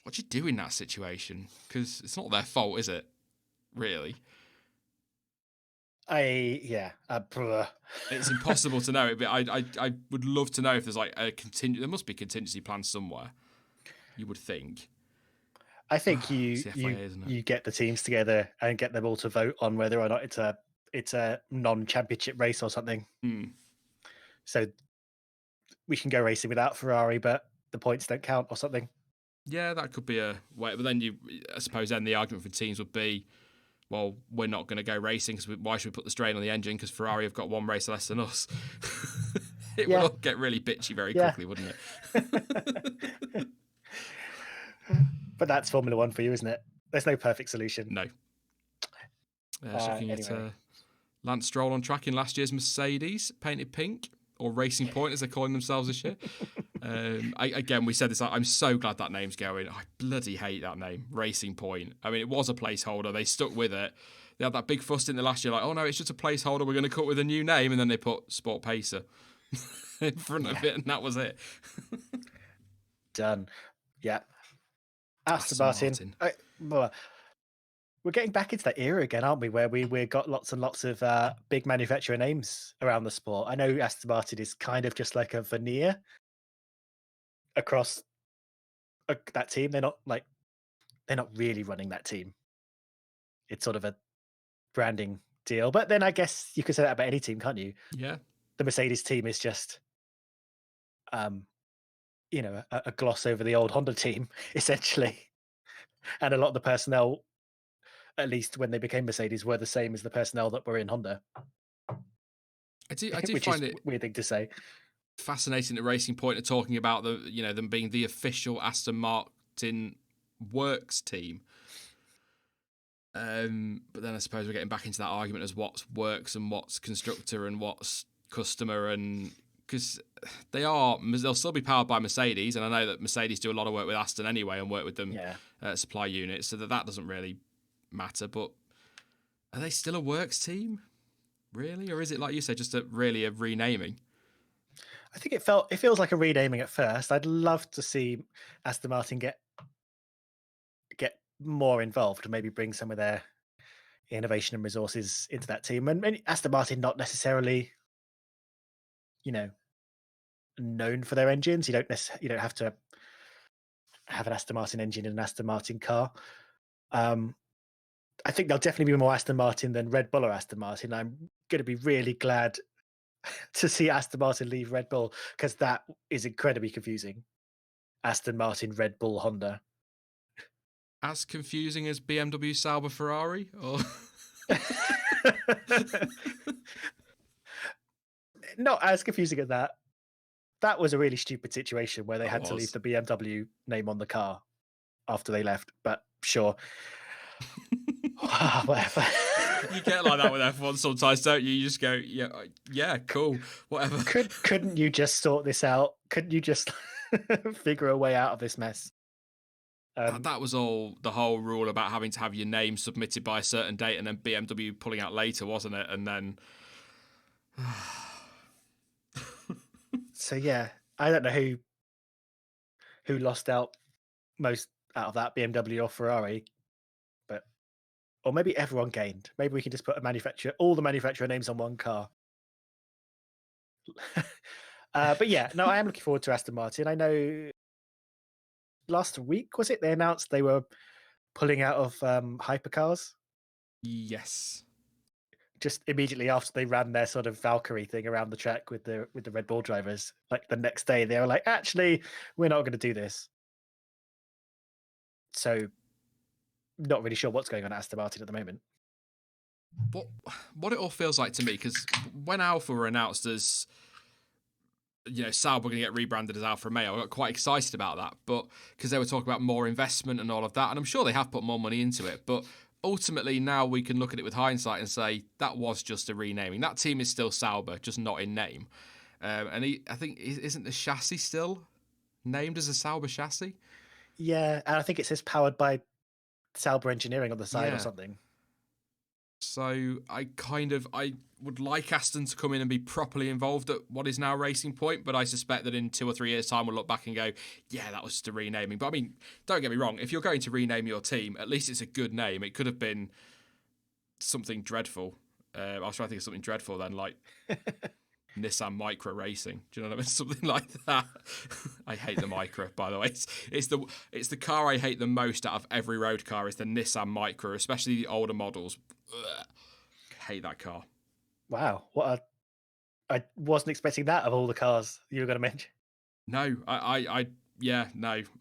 Speaker 1: what do you do in that situation? Because it's not their fault, is it? Really? It's impossible to know, but I would love to know if there's like there must be a contingency plan somewhere. You would think.
Speaker 2: I think you get the teams together and get them all to vote on whether or not it's a non-championship race or something. So we can go racing without Ferrari, but the points don't count or something.
Speaker 1: Yeah, that could be a way. But then I suppose then the argument for teams would be, well, we're not going to go racing because why should we put the strain on the engine? Because Ferrari have got 1 race less than us. It would all get really bitchy very quickly, wouldn't it?
Speaker 2: But that's Formula One for you, isn't it? There's no perfect solution.
Speaker 1: No. Looking at Lance Stroll on track in last year's Mercedes, painted pink, or Racing Point as they're calling themselves this year. Again, we said this. I'm so glad that name's going. I bloody hate that name, Racing Point. I mean, it was a placeholder. They stuck with it. They had that big fuss in the last year, like, oh no, it's just a placeholder. We're going to cut with a new name, and then they put Sport Pacer in front of it, and that was it.
Speaker 2: Done. Yeah. Aston Martin. We're getting back into that era again, aren't we? Where we got lots and lots of big manufacturer names around the sport. I know Aston Martin is kind of just like a veneer across that team. They're not really running that team. It's sort of a branding deal. But then I guess you could say that about any team, can't you?
Speaker 1: Yeah.
Speaker 2: The Mercedes team is just, a gloss over the old Honda team, essentially. And a lot of the personnel, at least when they became Mercedes, were the same as the personnel that were in Honda.
Speaker 1: I do
Speaker 2: which
Speaker 1: find
Speaker 2: is
Speaker 1: it
Speaker 2: a weird thing to say.
Speaker 1: fascinating that Racing Point are talking about them being the official Aston Martin works team. But then I suppose we're getting back into that argument as what's works and what's constructor and what's customer, and because they'll still be powered by Mercedes, and I know that Mercedes do a lot of work with Aston anyway and work with them supply units, so that doesn't really matter. But are they still a works team, really, or is it, like you said, just a renaming?
Speaker 2: I think it feels like a renaming at first. I'd love to see Aston Martin get more involved and maybe bring some of their innovation and resources into that team. And Aston Martin not necessarily, known for their engines. You don't have to have an Aston Martin engine in an Aston Martin car. I think they'll definitely be more Aston Martin than Red Bull or Aston Martin. I'm going to be really glad to see Aston Martin leave Red Bull, because that is incredibly confusing. Aston Martin, Red Bull, Honda.
Speaker 1: As confusing as BMW, Sauber, Ferrari, or
Speaker 2: not as confusing as that. That was a really stupid situation where they had to leave the BMW name on the car after they left. But sure, whatever.
Speaker 1: You get like that with F1 sometimes, don't you? You just go, yeah, cool, whatever.
Speaker 2: Couldn't you just sort this out? Couldn't you just figure a way out of this mess?
Speaker 1: That was all the whole rule about having to have your name submitted by a certain date and then BMW pulling out later, wasn't it? And then
Speaker 2: so yeah, I don't know who lost out most out of that, BMW or Ferrari, or maybe everyone gained. Maybe we can just put all the manufacturer names on one car. But yeah, no, I am looking forward to Aston Martin. I know last week, was it, they announced they were pulling out of hypercars?
Speaker 1: Yes.
Speaker 2: Just immediately after they ran their sort of Valkyrie thing around the track with the Red Bull drivers, like the next day they were like, actually, we're not going to do this. So, not really sure what's going on at Aston Martin at the moment.
Speaker 1: What it all feels like to me, because when Alpha were announced as, Sauber going to get rebranded as Alfa Romeo, I got quite excited about that, but because they were talking about more investment and all of that, and I'm sure they have put more money into it, but ultimately now we can look at it with hindsight and say that was just a renaming. That team is still Sauber, just not in name. I think, isn't the chassis still named as a Sauber chassis?
Speaker 2: Yeah, and I think it says powered by Sauber Engineering on the side or something.
Speaker 1: So I would like Aston to come in and be properly involved at what is now Racing Point, but I suspect that in 2 or 3 years' time we'll look back and go, yeah, that was just a renaming. But I mean, don't get me wrong, if you're going to rename your team, at least it's a good name. It could have been something dreadful. I was trying to think of something dreadful then, like Nissan Micra Racing. Do you know what I mean? Something like that. I hate the Micra, by the way. It's the car I hate the most out of every road car is the Nissan Micra, especially the older models. Ugh. Hate that car.
Speaker 2: Wow, I wasn't expecting that of all the cars you were going to mention.
Speaker 1: No, I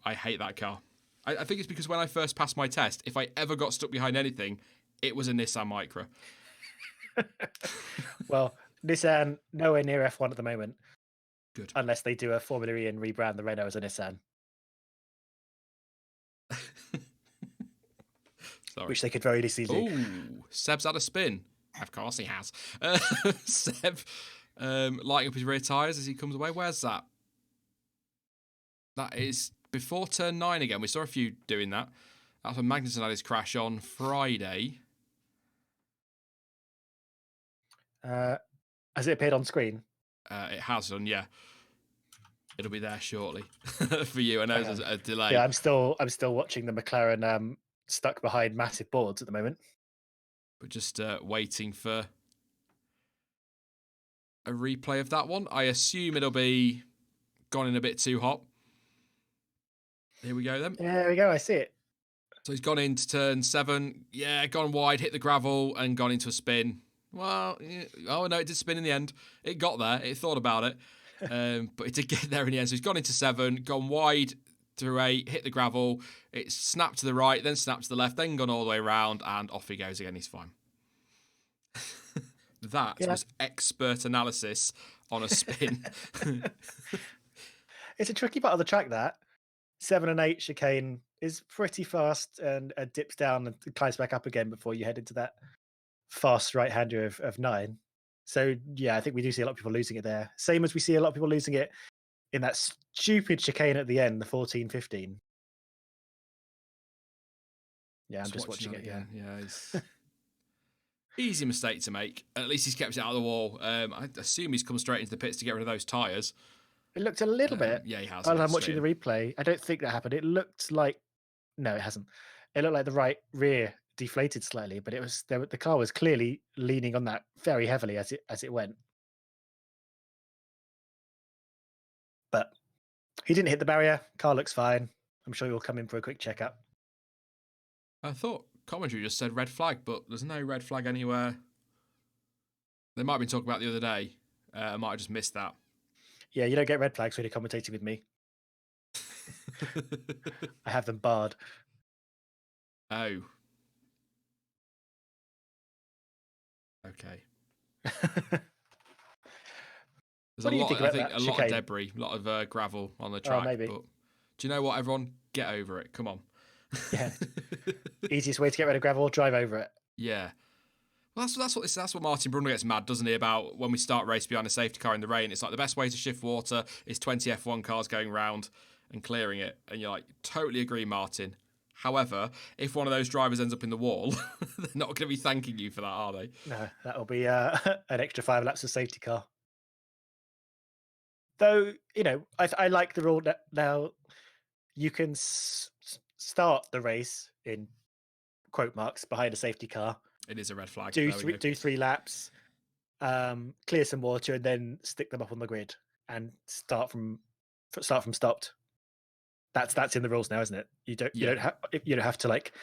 Speaker 1: hate that car. I think it's because when I first passed my test, if I ever got stuck behind anything, it was a Nissan Micra.
Speaker 2: Well, Nissan nowhere near F1 at the moment.
Speaker 1: Good.
Speaker 2: Unless they do a Formula E and rebrand the Renault as a Nissan.
Speaker 1: Sorry.
Speaker 2: Which they could very easily do.
Speaker 1: Ooh, Seb's had a spin. Of course he has. Seb lighting up his rear tyres as he comes away. Where's that? That is before turn 9 again. We saw a few doing that. That's when Magnussen had his crash on Friday.
Speaker 2: Has it appeared on screen?
Speaker 1: It has done, yeah. It'll be there shortly for you. I know there's a delay.
Speaker 2: Yeah, I'm still watching the McLaren stuck behind massive boards at the moment.
Speaker 1: But just waiting for a replay of that one. I assume it'll be gone in a bit too hot. Here we go then.
Speaker 2: There we go, I see it.
Speaker 1: So he's gone into turn 7. Yeah, gone wide, hit the gravel, and gone into a spin. Well, oh no, it did spin in the end. It got there. It thought about it. But it did get there in the end. So he's gone into 7, gone wide through 8, hit the gravel. It snapped to the right, then snapped to the left, then gone all the way around, and off he goes again. He's fine. That was expert analysis on a spin.
Speaker 2: It's a tricky part of the track, that 7 and 8 chicane is pretty fast and dips down and climbs back up again before you head into that fast right-hander of 9. So yeah, I think we do see a lot of people losing it there. Same as we see a lot of people losing it in that stupid chicane at the end, the 14, 15. Yeah, I'm just watching
Speaker 1: that
Speaker 2: it. Yeah.
Speaker 1: again. Yeah, it's easy mistake to make. At least he's kept it out of the wall. I assume he's come straight into the pits to get rid of those tyres.
Speaker 2: It looked a little bit.
Speaker 1: Yeah, he has.
Speaker 2: While I'm
Speaker 1: straight
Speaker 2: watching the
Speaker 1: in.
Speaker 2: replay, I don't think that happened. It looked like no, it hasn't. It looked like the right rear deflated slightly, but it was the car was clearly leaning on that very heavily as it went. But he didn't hit the barrier. Car looks fine. I'm sure he'll come in for a quick checkup.
Speaker 1: I thought commentary just said red flag, but there's no red flag anywhere. They might have been talking about the other day. I might have just missed that.
Speaker 2: Yeah, you don't get red flags when you're commentating with me. I have them barred.
Speaker 1: Oh. Okay.
Speaker 2: What do you think about that
Speaker 1: a lot of
Speaker 2: chicane?
Speaker 1: debris, a lot of gravel on the track.
Speaker 2: maybe.
Speaker 1: But do you know what, everyone? Get over it. Come on.
Speaker 2: Yeah. Easiest way to get rid of gravel, drive over it.
Speaker 1: Yeah. Well, that's what Martin Brundle gets mad, doesn't he, about when we start race behind a safety car in the rain. It's like the best way to shift water is 20 F1 cars going round and clearing it. And you're like, totally agree, Martin. However, if one of those drivers ends up in the wall, they're not going to be thanking you for that, are they?
Speaker 2: No, that'll be an extra 5 laps of safety car. Though, I like the rule that now you can start the race in quote marks behind a safety car.
Speaker 1: It is a red flag.
Speaker 2: Do 3 laps, clear some water, and then stick them up on the grid and start from stopped. That's in the rules now, isn't it? You don't have to like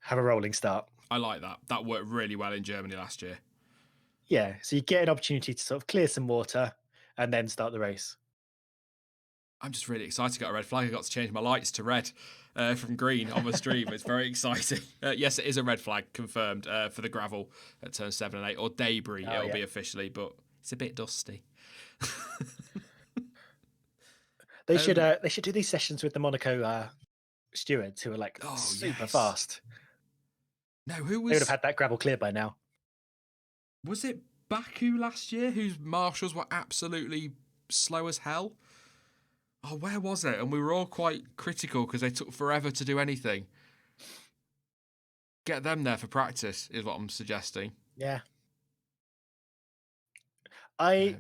Speaker 2: have a rolling start.
Speaker 1: I like that. That worked really well in Germany last year.
Speaker 2: Yeah, so you get an opportunity to sort of clear some water and then start the race.
Speaker 1: I'm just really excited. I got a red flag. I got to change my lights to red from green on the stream. It's very exciting. Yes, it is a red flag confirmed for the gravel at turn 7 and 8, or debris. It'll be officially, but it's a bit dusty.
Speaker 2: They should do these sessions with the Monaco stewards who are like super fast.
Speaker 1: No,
Speaker 2: They would have had that gravel cleared by now.
Speaker 1: Was it Baku last year whose marshals were absolutely slow as hell? Oh, where was it? And we were all quite critical because they took forever to do anything. Get them there for practice is what I'm suggesting.
Speaker 2: Yeah. I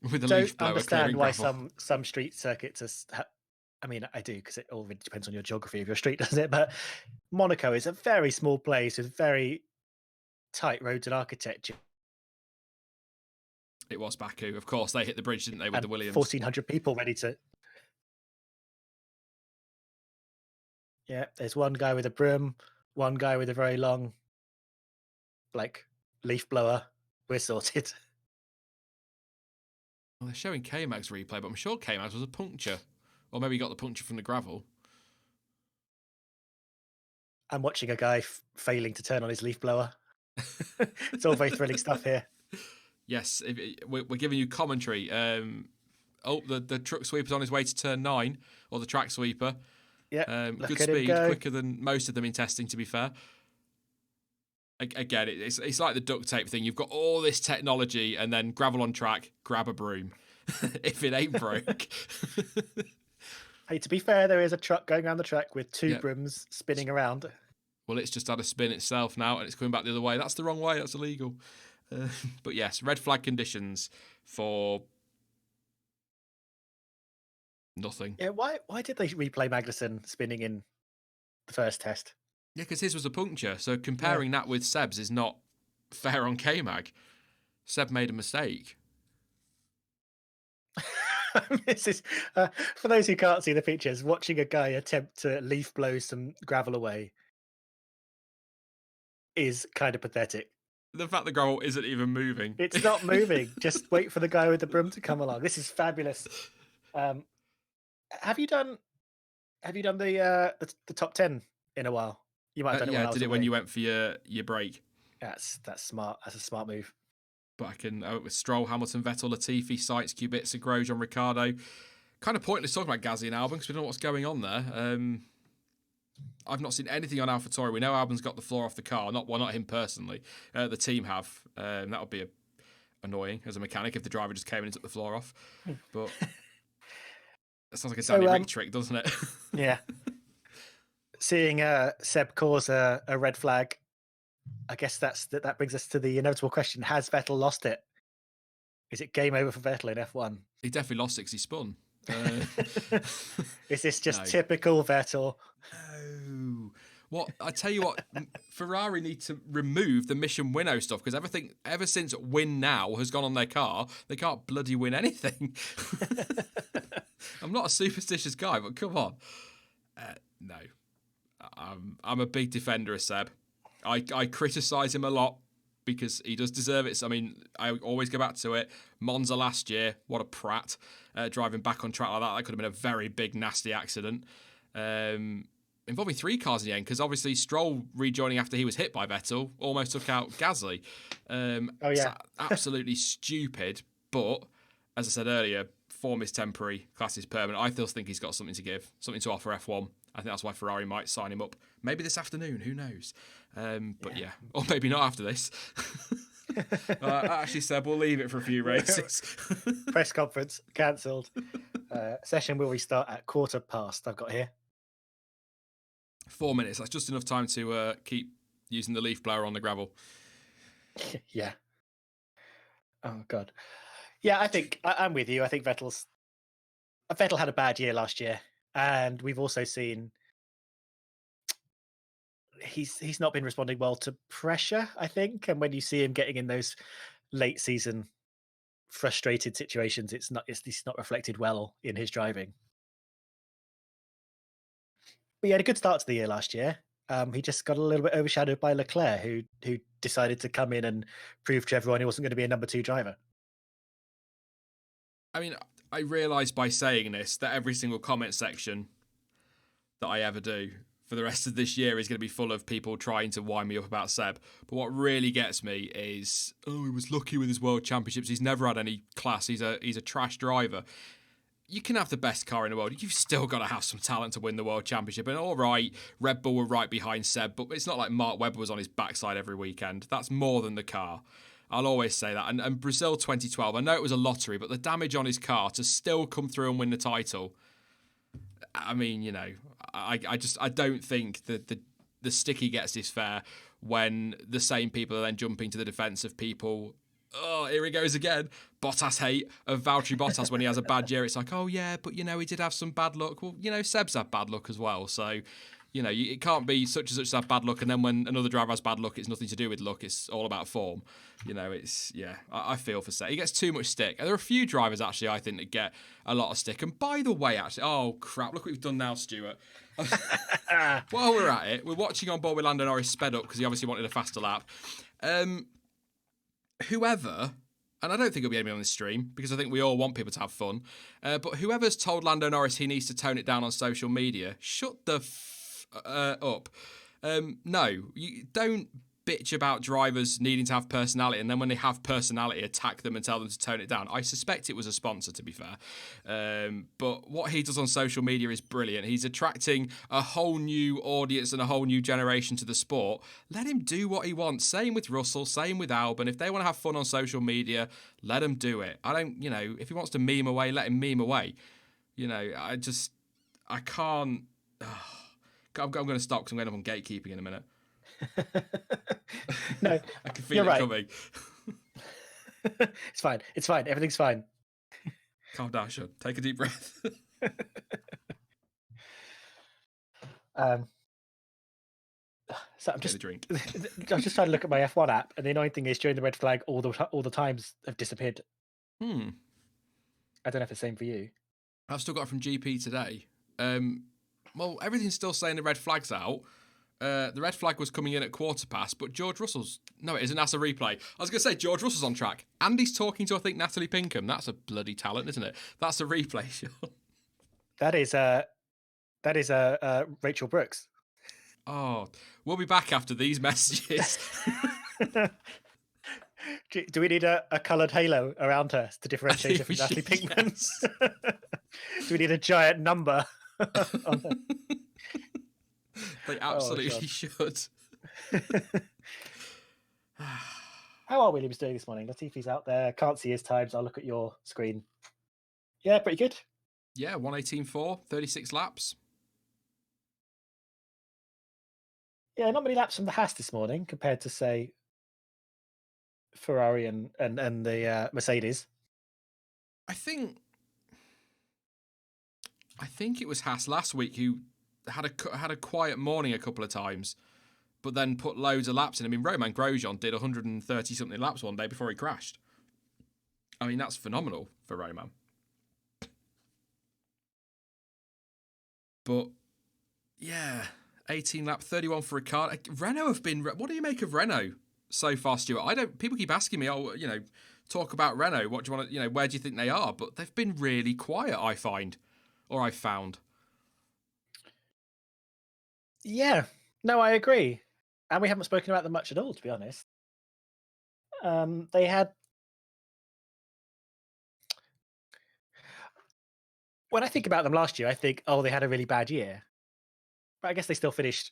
Speaker 1: with a
Speaker 2: don't
Speaker 1: leaf blower
Speaker 2: understand why
Speaker 1: gravel.
Speaker 2: some street circuits are. I mean, I do, because it all really depends on your geography of your street, doesn't it? But Monaco is a very small place with very tight roads and architecture.
Speaker 1: It was Baku. Of course, they hit the bridge, didn't they, with the Williams?
Speaker 2: 1,400 people ready to... Yeah, there's one guy with a broom, one guy with a very long, leaf blower. We're sorted.
Speaker 1: Well, they're showing K-Mag's replay, but I'm sure K-Mag's was a puncture. Or maybe he got the puncture from the gravel.
Speaker 2: I'm watching a guy failing to turn on his leaf blower. It's all very thrilling stuff here.
Speaker 1: Yes, we're giving you commentary. The truck sweeper's on his way to turn 9, or the track sweeper.
Speaker 2: Yeah,
Speaker 1: good speed, quicker than most of them in testing, to be fair. Again, it's like the duct tape thing. You've got all this technology, and then gravel on track, grab a broom. If it ain't broke.
Speaker 2: Hey, to be fair, there is a truck going around the track with 2 brooms spinning around.
Speaker 1: Well, it's just had a spin itself now, and it's coming back the other way. That's the wrong way. That's illegal. But yes, red flag conditions for nothing.
Speaker 2: Yeah, why did they replay Magnussen spinning in the first test?
Speaker 1: Yeah, because his was a puncture. So comparing that with Seb's is not fair on K-Mag. Seb made a mistake.
Speaker 2: This is for those who can't see the pictures. Watching a guy attempt to leaf blow some gravel away is kind of pathetic.
Speaker 1: The fact the gravel isn't even moving.
Speaker 2: It's not moving. Just wait for the guy with the broom to come along. This is fabulous. Have you done the top 10 in a while? You might have done it.
Speaker 1: Yeah, I did it when you went for your break.
Speaker 2: That's smart. That's a smart move.
Speaker 1: But I can with Stroll, Hamilton, Vettel, Latifi, Sainz, Kubica, Grosjean, Ricciardo. Kind of pointless talking about Gasly and Albon because we don't know what's going on there. I've not seen anything on AlphaTauri. We know Albon's got the floor off the car. Not him personally. The team have. That would be annoying as a mechanic if the driver just came in and took the floor off. But that sounds like a Danny Rick trick, doesn't it?
Speaker 2: Yeah. Seeing Seb cause a red flag, I guess that brings us to the inevitable question: has Vettel lost it? Is it game over for Vettel in F1?
Speaker 1: He definitely lost it 'cause he spun.
Speaker 2: Is this just typical Vettel?
Speaker 1: No. What I tell you what, Ferrari need to remove the Mission Winnow stuff because everything ever since Win Now has gone on their car, they can't bloody win anything. I'm not a superstitious guy, but come on. No. I'm a big defender of Seb. I criticise him a lot because he does deserve it. So, I mean, I always go back to it. Monza last year, what a prat. Driving back on track like that could have been a very big, nasty accident. Involving 3 cars in the end, because obviously Stroll rejoining after he was hit by Vettel almost took out Gasly. Absolutely stupid. But, as I said earlier, form is temporary, class is permanent. I still think he's got something to give, something to offer F1. I think that's why Ferrari might sign him up. Maybe this afternoon, who knows? But yeah, or maybe not after this. I actually said we'll leave it for a few races.
Speaker 2: Press conference cancelled. Session will restart at 1:15. I've got here
Speaker 1: 4 minutes. That's just enough time to keep using the leaf blower on the gravel.
Speaker 2: Yeah. Oh God. Yeah, I think I'm with you. I think Vettel had a bad year last year, and we've also seen he's not been responding well to pressure, I think. And when you see him getting in those late season frustrated situations, it's not reflected well in his driving. But he had a good start to the year last year. He just got a little bit overshadowed by Leclerc, who decided to come in and prove to everyone he wasn't going to be a number 2 driver.
Speaker 1: I mean, I realise by saying this that every single comment section that I ever do for the rest of this year is going to be full of people trying to wind me up about Seb. But what really gets me is, he was lucky with his World Championships. He's never had any class. He's a trash driver. You can have the best car in the world. You've still got to have some talent to win the World Championship. And all right, Red Bull were right behind Seb, but it's not like Mark Webber was on his backside every weekend. That's more than the car. I'll always say that. And Brazil 2012, I know it was a lottery, but the damage on his car to still come through and win the title, I mean, I don't think that the stick he gets is fair when the same people are then jumping to the defence of people. Oh, here he goes again. Bottas hate of Valtteri Bottas when he has a bad year. It's like, oh yeah, but he did have some bad luck. Well, Seb's had bad luck as well. So, it can't be such and such have bad luck, and then when another driver has bad luck, it's nothing to do with luck. It's all about form. I feel for Seb. He gets too much stick. And there are a few drivers actually I think that get a lot of stick. And by the way, actually, oh crap, look what we've done now, Stuart. While we're at it, we're watching on board with Lando Norris sped up because he obviously wanted a faster lap. Whoever, and I don't think it'll be anyone on this stream because I think we all want people to have fun, but whoever's told Lando Norris he needs to tone it down on social media, shut the up. No, you don't bitch about drivers needing to have personality and then when they have personality attack them and tell them to tone it down. I suspect it was a sponsor, to be fair, but what he does on social media is brilliant. He's attracting a whole new audience and a whole new generation to the sport. Let him do what he wants. Same with Russell, same with Albon. If they want to have fun on social media, let him do it. I don't, if he wants to meme away, let him meme away. I can't. I'm going to stop because I'm going up on gatekeeping in a minute.
Speaker 2: No,
Speaker 1: I can feel it coming.
Speaker 2: It's fine. It's fine. Everything's fine.
Speaker 1: Calm down, Sean. Take a deep breath.
Speaker 2: So I'm just just trying to look at my F1 app, and the annoying thing is during the red flag, all the times have disappeared. I don't know if it's the same for you.
Speaker 1: I've still got it from GP today. Well, everything's still saying the red flag's out. The red flag was coming in at 1:15, but George Russell's... No, it isn't. That's a replay. I was going to say, George Russell's on track. Andy's talking to, I think, Natalie Pinkham. That's a bloody talent, isn't it? That's a replay, Sean.
Speaker 2: That is Rachel Brooks.
Speaker 1: Oh, we'll be back after these messages.
Speaker 2: Do we need a coloured halo around her to
Speaker 1: I
Speaker 2: differentiate her
Speaker 1: think we
Speaker 2: from Natalie
Speaker 1: should,
Speaker 2: Pinkman?
Speaker 1: yes.
Speaker 2: Do we need a giant number on her?
Speaker 1: They
Speaker 2: Oh, God.
Speaker 1: absolutely should.
Speaker 2: How are Williams doing this morning? Latifi's out there. Can't see his times. I'll look at your screen. Yeah, pretty good.
Speaker 1: Yeah, 118.4, 36 laps.
Speaker 2: Yeah, not many laps from the Haas this morning compared to, say, Ferrari and the Mercedes.
Speaker 1: I think it was Haas last week who had a quiet morning a couple of times, but then put loads of laps in. I mean, Romain Grosjean did 130 something laps one day before he crashed. I mean, that's phenomenal for Romain. But yeah, 18 lap, 31 for Ricciardo. Renault have been. What do you make of Renault so far, Stuart? I don't. People keep asking me, oh, talk about Renault. What do you want to, where do you think they are? But they've been really quiet. I find, or I've found.
Speaker 2: Yeah, no, I agree. And we haven't spoken about them much at all, to be honest. They had. When I think about them last year, I think, oh, they had a really bad year. But I guess they still finished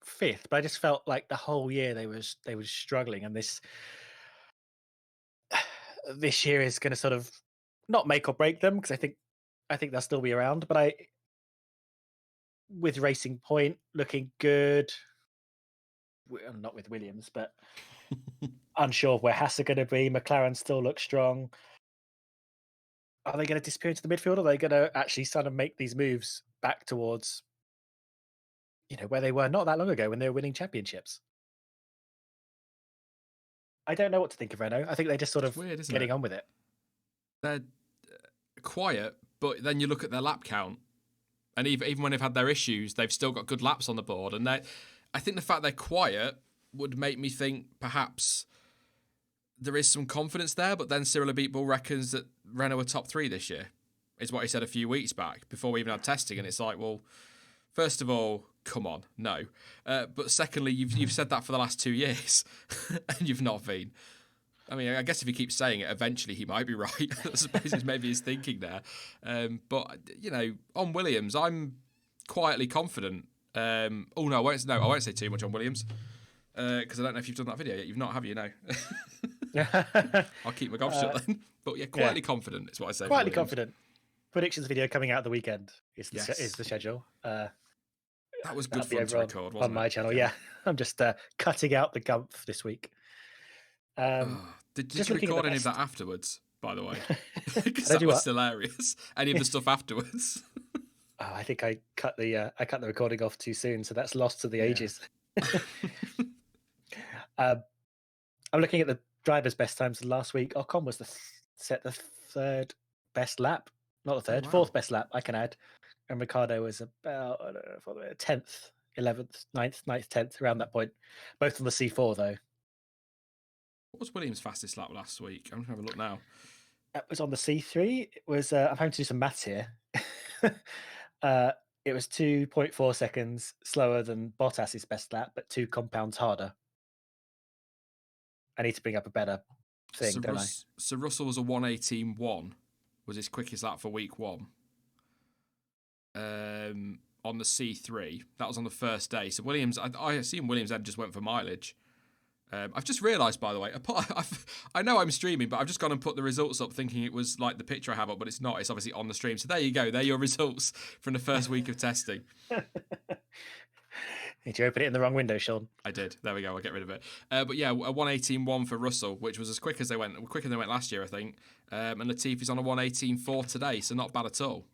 Speaker 2: fifth. But I just felt like the whole year they were struggling, and this year is going to sort of not make or break them, because I think they'll still be around. But with Racing Point looking good, not with Williams, but unsure of where Haas are going to be. McLaren still looks strong. Are they going to disappear into the midfield? Or are they going to actually sort of make these moves back towards, where they were not that long ago when they were winning championships? I don't know what to think of Renault. I think they're just sort
Speaker 1: It's
Speaker 2: of
Speaker 1: weird, isn't
Speaker 2: getting
Speaker 1: it?
Speaker 2: on with it.
Speaker 1: They're quiet, but then you look at their lap count, and even when they've had their issues, they've still got good laps on the board. And I think the fact they're quiet would make me think perhaps there is some confidence there. But then Cyril Abiteboul reckons that Renault are top three this year, is what he said a few weeks back before we even had testing. And it's like, well, first of all, come on, no. But secondly, you've said that for the last 2 years, and you've not been. I mean, I guess if he keeps saying it, eventually he might be right. I suppose it's maybe his thinking there. But on Williams, I'm quietly confident. Oh no, I won't say too much on Williams because I don't know if you've done that video yet. You've not, have you? No. I'll keep my gob shut then. But yeah, quietly confident is what I say.
Speaker 2: Quietly confident. Predictions video coming out the weekend is the,
Speaker 1: Yes.
Speaker 2: is the schedule.
Speaker 1: That was good
Speaker 2: that'll be
Speaker 1: fun to
Speaker 2: over
Speaker 1: record, wasn't
Speaker 2: on
Speaker 1: it?
Speaker 2: my channel. Yeah, I'm just cutting out the gumph this week.
Speaker 1: Did
Speaker 2: just
Speaker 1: you
Speaker 2: looking at
Speaker 1: record
Speaker 2: the
Speaker 1: any of
Speaker 2: best-
Speaker 1: that afterwards, by the way? Because
Speaker 2: Did I
Speaker 1: that
Speaker 2: do
Speaker 1: was
Speaker 2: what?
Speaker 1: hilarious. Any of the stuff afterwards?
Speaker 2: Oh, I think I cut the recording off too soon, so that's lost to the ages. I'm looking at the drivers' best times last week. Ocon was set the third best lap, not the third,
Speaker 1: wow.
Speaker 2: fourth best lap. I can add, and Ricardo was about 10th, 11th, 9th, 10th, around that point. Both on the C4 though.
Speaker 1: What was Williams' fastest lap last week? I'm going to have a look now.
Speaker 2: That was on the C3. It was. I'm having to do some maths here. It was 2.4 seconds slower than Bottas's best lap, but 2 compounds harder. I need to bring up a better thing, don't I?
Speaker 1: So Russell was a 1:18.1, was his quickest lap for week one. On the C3, that was on the first day. So Williams, I assume Williams then just went for mileage. I've just realised, by the way, I know I'm streaming, but I've just gone and put the results up thinking it was like the picture I have up, but it's not. It's obviously on the stream. So there you go. They're your results from the first week of testing.
Speaker 2: Did you open it in the wrong window, Sean?
Speaker 1: I did. There we go. I'll get rid of it. But yeah, a 1:18.1 for Russell, which was as quicker than they went last year, I think. And Latifi's on a 1:18.4 today, so not bad at all.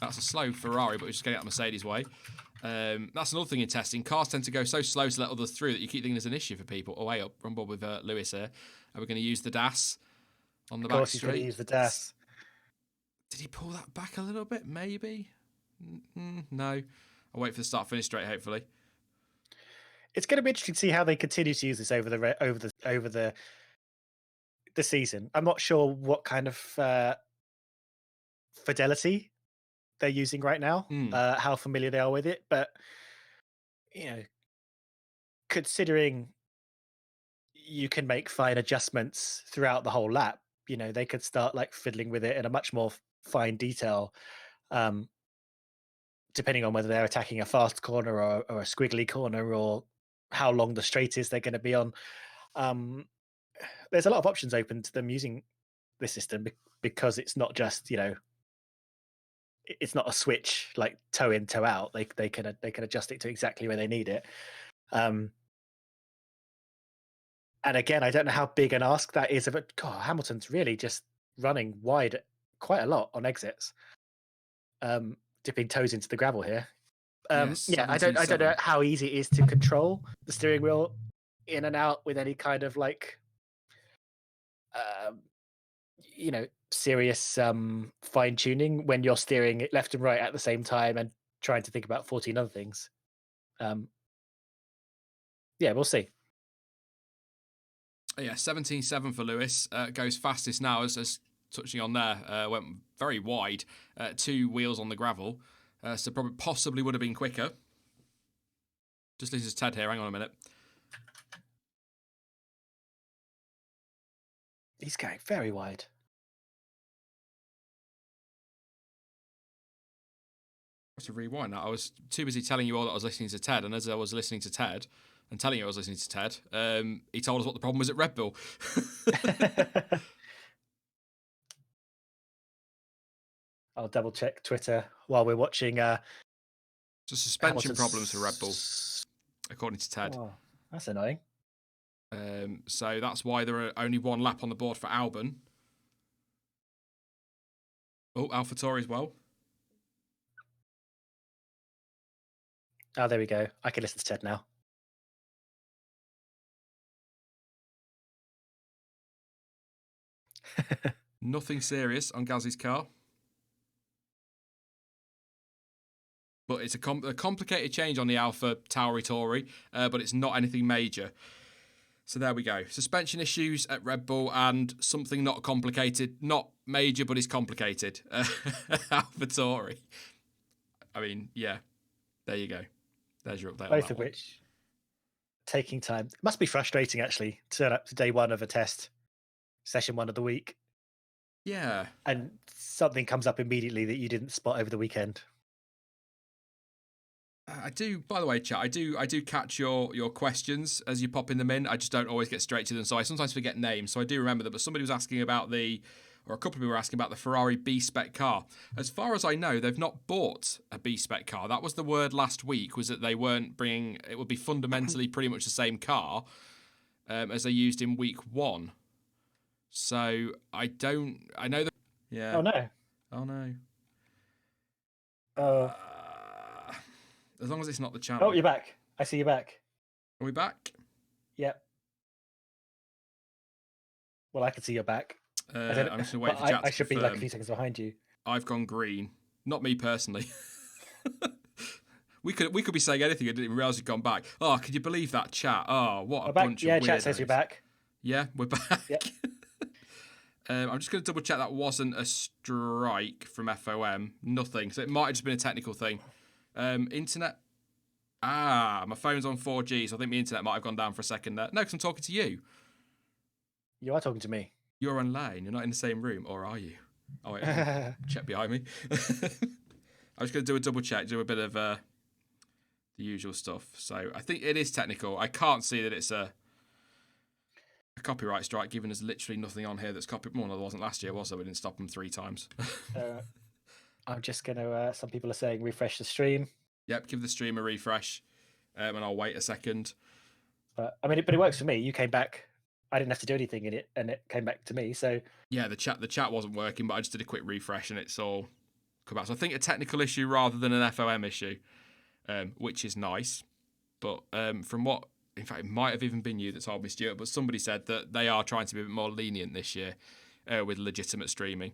Speaker 1: That's a slow Ferrari, but we're just getting out Mercedes' way. That's another thing in testing. Cars tend to go so slow to let others through that you keep thinking there's an issue for people. Oh, hey up, rumble with Lewis here. Are we going to use the DAS on the back straight?
Speaker 2: Of course, he's going to use the DAS.
Speaker 1: Did he pull that back a little bit? Maybe. No. I'll wait for the start finish straight. Hopefully,
Speaker 2: it's going to be interesting to see how they continue to use this over the season. I'm not sure what kind of fidelity they're using right now, how familiar they are with it, but considering you can make fine adjustments throughout the whole lap. You know, they could start like fiddling with it in a much more fine detail, um, depending on whether they're attacking a fast corner or a squiggly corner, or how long the straight is they're going to be on. Um, there's a lot of options open to them using this system because it's not just, you know, it's not a switch like toe in toe out. They can adjust it to exactly where they need it. Um, and again, I don't know how big an ask that is of it. God, Hamilton's really just running wide quite a lot on exits, dipping toes into the gravel here.
Speaker 1: Yes,
Speaker 2: Yeah, I don't know
Speaker 1: 17.7.
Speaker 2: how easy it is to control the steering wheel in and out with any kind of like, um, you know, serious fine tuning when you're steering it left and right at the same time and trying to think about 14 other things. Um, yeah, we'll see.
Speaker 1: Yeah, 17.7 for Lewis. Goes fastest now, as touching on there. Went very wide. 2 wheels on the gravel. So probably possibly would have been quicker. Just loses Ted here. Hang on a minute.
Speaker 2: He's going very wide.
Speaker 1: I have to rewind that. I was too busy telling you all that I was listening to Ted, and as I was listening to Ted and telling you I was listening to Ted, he told us what the problem was at Red Bull.
Speaker 2: I'll double check Twitter while we're watching.
Speaker 1: So suspension
Speaker 2: Hamilton's...
Speaker 1: problems for Red Bull, according to Ted.
Speaker 2: Oh, that's annoying.
Speaker 1: So that's why there are only 1 lap on the board for Albon. Oh, AlphaTauri as well.
Speaker 2: Oh, there we go. I can listen to Ted now.
Speaker 1: Nothing serious on Gasly's car. But it's a complicated change on the AlphaTauri, but it's not anything major. So there we go. Suspension issues at Red Bull and something not complicated, not major, but is complicated. AlphaTauri. I mean, yeah, there you go. There's your update.
Speaker 2: Both of which taking time. It must be frustrating actually to turn up to day 1 of a test, session 1 of the week.
Speaker 1: Yeah.
Speaker 2: And something comes up immediately that you didn't spot over the weekend.
Speaker 1: I do, by the way, chat, I do catch your questions as you're popping them in. I just don't always get straight to them, so I sometimes forget names. So I do remember them. But somebody was asking about or a couple of people were asking about the Ferrari B-Spec car. As far as I know, they've not bought a B-Spec car. That was the word last week, was that they weren't bringing... It would be fundamentally pretty much the same car as they used in week 1. So I know that... Yeah.
Speaker 2: Oh, no.
Speaker 1: Oh, no. As long as it's not the channel.
Speaker 2: Oh, you're back. I see you back.
Speaker 1: Are we back?
Speaker 2: Yep. Well, I can see you're back.
Speaker 1: I'm just going to wait for chat to
Speaker 2: I should
Speaker 1: confirm.
Speaker 2: be like a few seconds behind you.
Speaker 1: I've gone green. Not me personally. we could be saying anything. I didn't even realise you'd gone back. Oh, could you believe that, chat? Oh, what a bunch of weirdos.
Speaker 2: Chat says you're back.
Speaker 1: Yeah, we're back.
Speaker 2: Yep.
Speaker 1: I'm just going to double check that wasn't a strike from FOM. Nothing. So it might have just been a technical thing. Internet. My phone's on 4G, so I think my internet might have gone down for a second there. No, because I'm talking to you.
Speaker 2: You are talking to me.
Speaker 1: You're online. You're not in the same room, or are you? Oh, wait. Check behind me. I was going to do a double check, do a bit of the usual stuff. So I think it is technical. I can't see that it's a copyright strike, given there's literally nothing on here that's copyright. Well, there wasn't last year, was there? We didn't stop them 3 times.
Speaker 2: I'm just going to... some people are saying refresh the stream.
Speaker 1: Yep, give the stream a refresh, and I'll wait a second.
Speaker 2: But it works for me. You came back. I didn't have to do anything in it, and it came back to me. So
Speaker 1: yeah, the chat wasn't working, but I just did a quick refresh, and it's all come back. So I think a technical issue rather than an FOM issue, which is nice. But from what, in fact, it might have even been you that told me, Stuart, but somebody said that they are trying to be a bit more lenient this year with legitimate streaming.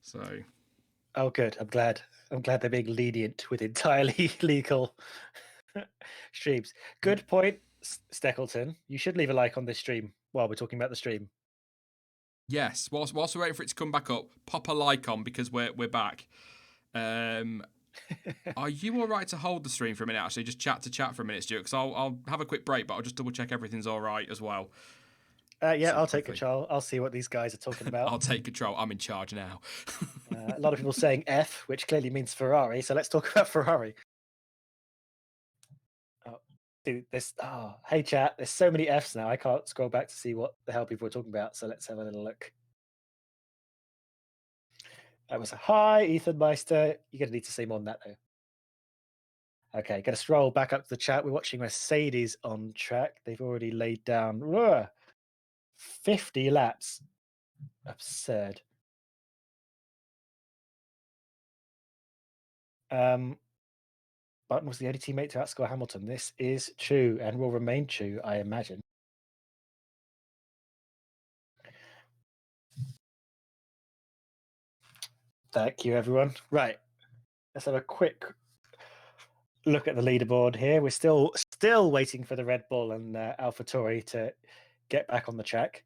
Speaker 1: So.
Speaker 2: Oh, good. I'm glad they're being lenient with entirely legal streams. Good point, Steckleton. You should leave a like on this stream while we're talking about the stream.
Speaker 1: Yes, whilst we're waiting for it to come back up, pop a like on because we're back. Are you all right to hold the stream for a minute? Actually, just chat for a minute, Stuart. Because I'll have a quick break, but I'll just double check everything's all right as well.
Speaker 2: Yeah, I'll
Speaker 1: super
Speaker 2: take
Speaker 1: quickly.
Speaker 2: control. I'll see what these guys are talking about.
Speaker 1: I'll take control. I'm in charge now.
Speaker 2: A lot of people saying F, which clearly means Ferrari. So let's talk about Ferrari. Oh, dude, hey chat. There's so many Fs now. I can't scroll back to see what the hell people are talking about. So let's have a little look. That was a hi, Ethan Meister. You're gonna need to say more than that though. Okay, gonna scroll back up to the chat. We're watching Mercedes on track. They've already laid down 50 laps. Absurd. Button was the only teammate to outscore Hamilton. This is true and will remain true, I imagine. Thank you, everyone. Right, let's have a quick look at the leaderboard here. We're still waiting for the Red Bull and AlphaTauri to get back on the track.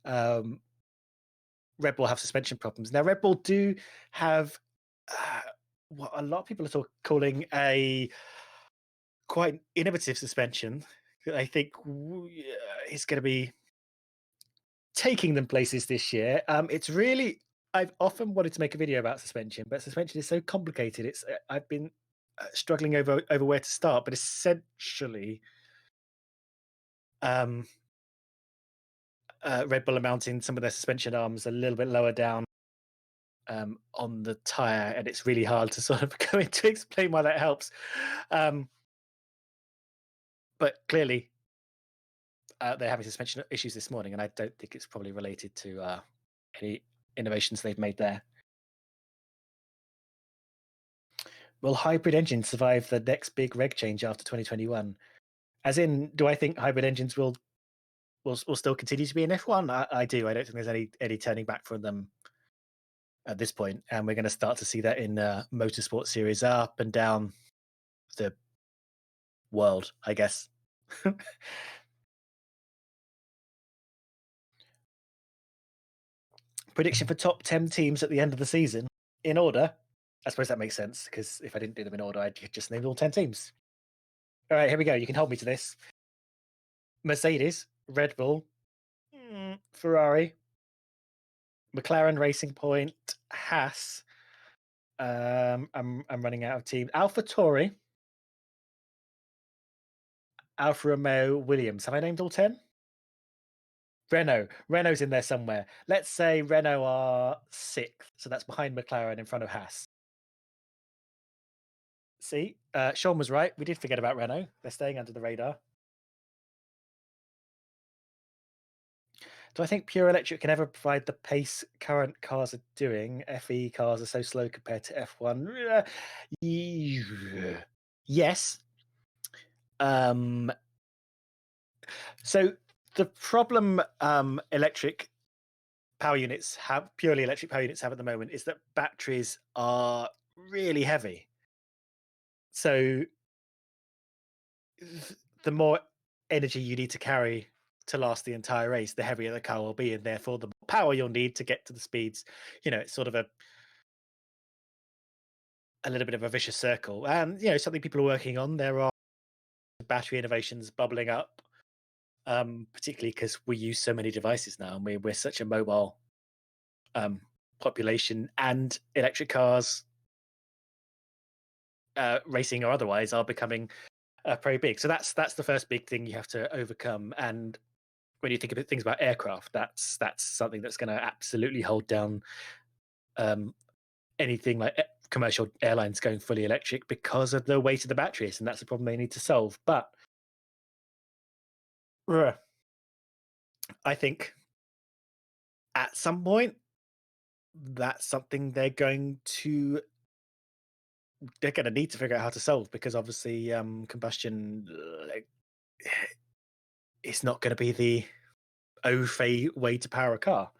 Speaker 2: Red Bull have suspension problems. Now, Red Bull do have what a lot of people are calling a quite innovative suspension that I think is going to be taking them places this year. It's really, I've often wanted to make a video about suspension, but suspension is so complicated. It's I've been struggling over where to start, but essentially, Red Bull are mounting some of their suspension arms a little bit lower down on the tire, and it's really hard to sort of go into explain why that helps. But clearly, they're having suspension issues this morning, and I don't think it's probably related to any innovations they've made there. Will hybrid engines survive the next big reg change after 2021? As in, do I think hybrid engines will still continue to be in F1? I do. I don't think there's any turning back from them at this point, and we're going to start to see that in motorsport series up and down the world, I guess. Prediction for top 10 teams at the end of the season in order. I suppose that makes sense, because if I didn't do them in order, I'd just name all 10 teams. All right, here we go. You can hold me to this. Mercedes, Red Bull, Ferrari, McLaren, Racing Point, Haas. I'm running out of teams. AlphaTauri, Alfa Romeo, Williams. Have I named all 10? Renault's in there somewhere. Let's say Renault are 6th, so that's behind McLaren in front of Haas. See, Sean was right. We did forget about Renault. They're staying under the radar. Do I think pure electric can ever provide the pace current cars are doing? FE cars are so slow compared to F1. Yes. So the problem electric power units have, purely electric power units have at the moment, is that batteries are really heavy. So the more energy you need to carry to last the entire race, the heavier the car will be, and therefore the more power you'll need to get to the speeds. It's sort of a little bit of a vicious circle. And something people are working on. There are battery innovations bubbling up, particularly because we use so many devices now, and we're such a mobile population, and electric cars, racing or otherwise, are becoming very big. So that's the first big thing you have to overcome. And when you think about things about aircraft, that's something that's going to absolutely hold down anything like commercial airlines going fully electric, because of the weight of the batteries, and that's a problem they need to solve. But I think at some point that's something they're going to need to figure out how to solve, because obviously combustion, it's not going to be the way to power a car.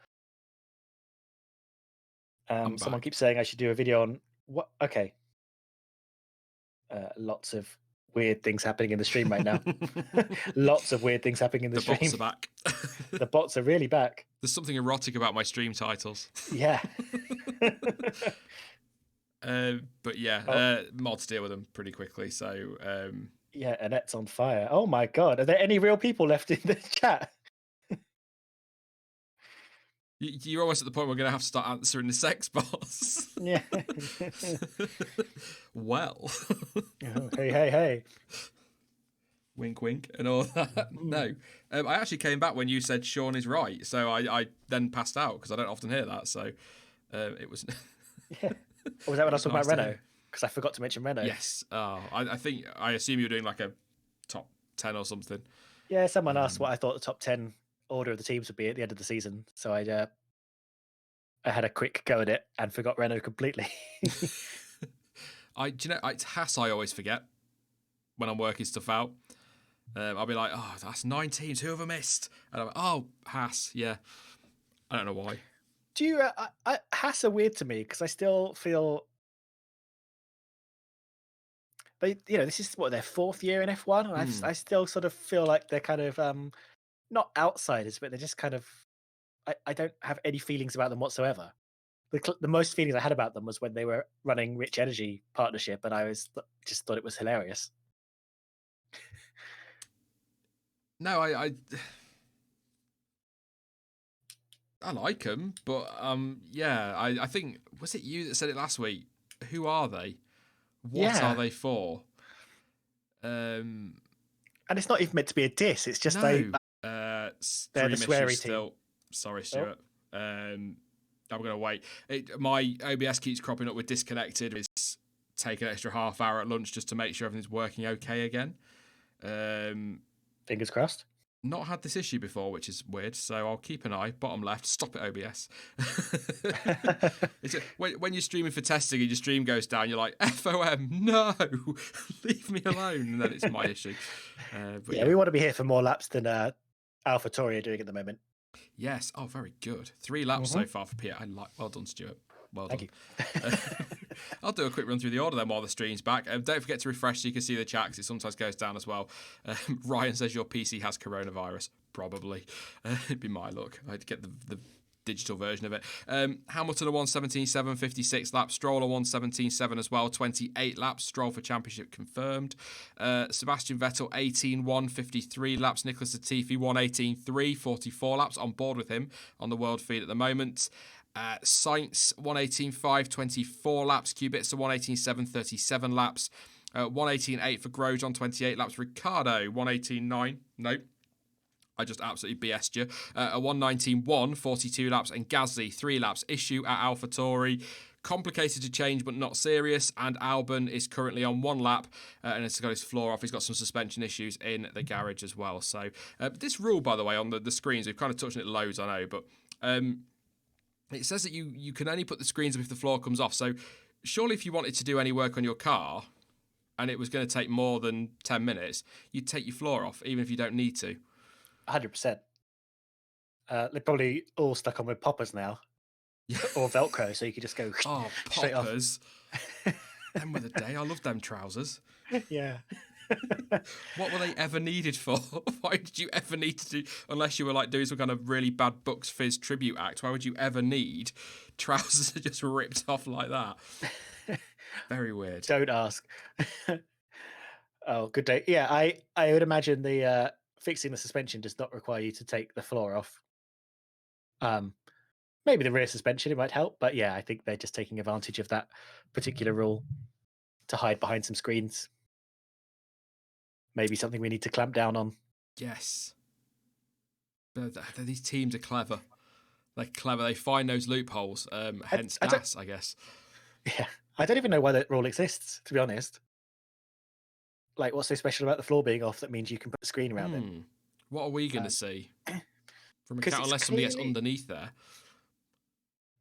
Speaker 2: Someone keeps saying I should do a video on what. Okay. Lots of weird things happening in the stream right now. Lots of weird things happening in the stream.
Speaker 1: The bots are back.
Speaker 2: The bots are really back.
Speaker 1: There's something erotic about my stream titles.
Speaker 2: Yeah.
Speaker 1: But yeah, mods deal with them pretty quickly. So
Speaker 2: Yeah, Annette's on fire. Oh my god, are there any real people left in the chat?
Speaker 1: You're almost at the point where we're going to have to start answering the sex bots.
Speaker 2: Yeah.
Speaker 1: Well,
Speaker 2: Oh, hey, hey, hey.
Speaker 1: wink, wink, and all that. No, I actually came back when you said Sean is right, so I then passed out because I don't often hear that. So it was
Speaker 2: Yeah. Or was that when I was
Speaker 1: it was
Speaker 2: talking
Speaker 1: nice
Speaker 2: about
Speaker 1: to
Speaker 2: Renault?
Speaker 1: hear.
Speaker 2: Because I forgot to mention Renault.
Speaker 1: Yes. Oh, I assume you're doing like a top 10 or something.
Speaker 2: Yeah, someone asked what I thought the top 10 order of the teams would be at the end of the season. So I had a quick go at it and forgot Renault completely.
Speaker 1: It's Haas I always forget when I'm working stuff out. I'll be like, oh, that's 9 teams. Who have I missed? And I'm like, oh, Haas. Yeah. I don't know why.
Speaker 2: Do you? Haas are weird to me because I still feel this is what their fourth year in F1, and I still sort of feel like they're kind of not outsiders, but they're just kind of. I don't have any feelings about them whatsoever. The most feelings I had about them was when they were running Rich Energy partnership, and just thought it was hilarious.
Speaker 1: No, I like them, but yeah, I think was it you that said it last week? Who are they? What are they for?
Speaker 2: And it's not even meant to be a diss. It's just
Speaker 1: no.
Speaker 2: they're
Speaker 1: Stream
Speaker 2: the sweary
Speaker 1: issues
Speaker 2: team.
Speaker 1: still. Sorry, Stuart. I'm gonna wait. My OBS keeps cropping up with disconnected. It's take an extra half hour at lunch just to make sure everything's working okay again.
Speaker 2: Fingers crossed.
Speaker 1: Not had this issue before, which is weird. So I'll keep an eye. Bottom left, stop it, OBS. When you're streaming for testing and your stream goes down, you're like, FOM, no, leave me alone. And then it's my issue.
Speaker 2: Yeah, we want to be here for more laps than AlphaTauri are doing at the moment.
Speaker 1: Yes. Oh, very good. 3 laps so far for Pierre. Well done, Stuart. Well done.
Speaker 2: Thank you.
Speaker 1: I'll do a quick run through the order then while the stream's back. Don't forget to refresh so you can see the chat because it sometimes goes down as well. Ryan says your PC has coronavirus. Probably. It'd be my luck. I'd get the digital version of it. Hamilton a 1:17.7, 56 laps. Stroll a 1:17.7 as well, 28 laps. Stroll for championship confirmed. Sebastian Vettel 18.1, 53 laps. Nicholas Latifi 1:18.3, 44 laps. On board with him on the world feed at the moment. Sainz 1:18.5, 24 laps. Kubica 1:18.7, 37 laps. 1:18.8 for Grosjean, 28 laps. Ricciardo 1:18.9. Nope. I just absolutely BS'd you. A 1:19.1, 42 laps. And Gasly, 3 laps. Issue at AlphaTauri. Complicated to change, but not serious. And Albon is currently on 1 lap and has got his floor off. He's got some suspension issues in the garage as well. So this rule, by the way, on the screens, we've kind of touched on it loads, I know, but it says that you can only put the screens up if the floor comes off. So surely if you wanted to do any work on your car and it was going to take more than 10 minutes, you'd take your floor off, even if you don't need to.
Speaker 2: 100%. They're probably all stuck on with poppers now. Or Velcro, so you could just go straight
Speaker 1: poppers. Them were the day. I love them trousers.
Speaker 2: Yeah.
Speaker 1: What were they ever needed for? Why did you ever need to do, unless you were like doing some kind of really bad Bucks Fizz tribute act, why would you ever need trousers just ripped off like that? Very weird.
Speaker 2: Don't ask. Oh, good day. Yeah, I would imagine the fixing the suspension does not require you to take the floor off. Maybe the rear suspension, it might help, but yeah, I think they're just taking advantage of that particular rule to hide behind some screens. Maybe something we need to clamp down on.
Speaker 1: Yes. These teams are clever. They're clever. They find those loopholes. Hence DAS, I guess.
Speaker 2: Yeah. I don't even know why that rule exists, to be honest. Like, what's so special about the floor being off that means you can put a screen around it?
Speaker 1: What are we going to see from a cat unless somebody gets underneath there?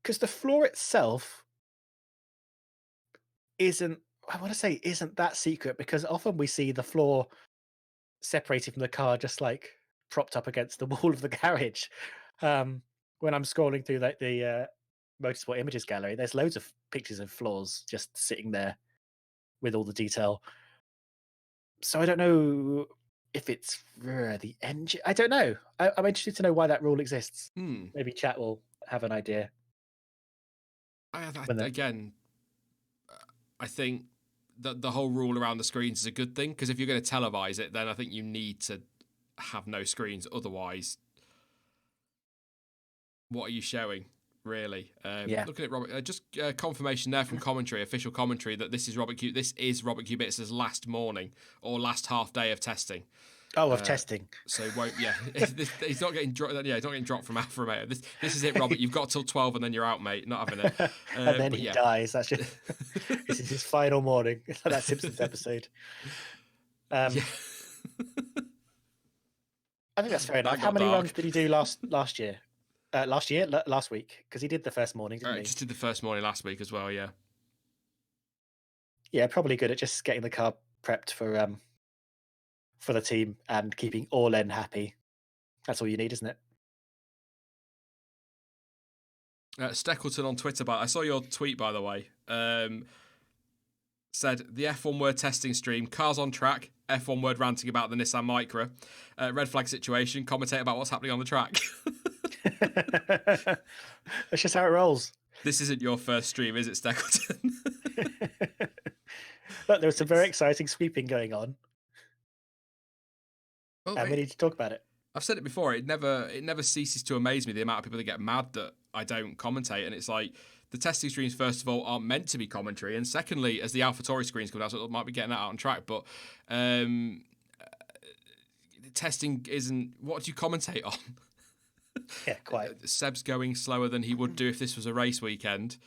Speaker 2: Because the floor itself isn't that secret, because often we see the floor separated from the car, just like propped up against the wall of the garage. When I'm scrolling through like the Motorsport Images gallery, there's loads of pictures of floors just sitting there with all the detail. So I don't know if it's the engine. I don't know. I'm interested to know why that rule exists. Maybe chat will have an idea.
Speaker 1: Again, I think the whole rule around the screens is a good thing, because if you're going to televise it, then I think you need to have no screens. Otherwise, what are you showing, really? Looking at Robert, just confirmation there from commentary, official commentary, that this is Robert Kubica's last morning or last half day of testing.
Speaker 2: Of testing.
Speaker 1: So he won't. Yeah, he's not getting dropped. Yeah, he's not getting dropped from Alpha Romeo. This is it, Robert. You've got till 12, and then you're out, mate. Not having it.
Speaker 2: And then he dies. That's just, this is his final morning. It's like that Simpsons episode. Yeah. I think that's fair enough. How many runs did he do last year? Last week, because he did the first morning, didn't he?
Speaker 1: Just did the first morning last week as well. Yeah.
Speaker 2: Yeah, probably good at just getting the car prepped for the team and keeping all in happy. That's all you need, isn't it?
Speaker 1: Steckleton on Twitter, I saw your tweet, by the way. Said the F1 Word testing stream, cars on track, F1 Word ranting about the Nissan Micra, red flag situation, commentate about what's happening on the track.
Speaker 2: That's just how it rolls.
Speaker 1: This isn't your first stream, is it, Steckleton?
Speaker 2: Look, there was some very exciting sweeping going on.
Speaker 1: Well,
Speaker 2: and we need to talk about it.
Speaker 1: I've said it before. It never ceases to amaze me the amount of people that get mad that I don't commentate. And it's like, the testing streams, first of all, aren't meant to be commentary, and secondly, as the AlphaTauri screens come out, so it might be getting that out on track. But testing isn't. What do you commentate on?
Speaker 2: Yeah, quite.
Speaker 1: Seb's going slower than he would do if this was a race weekend.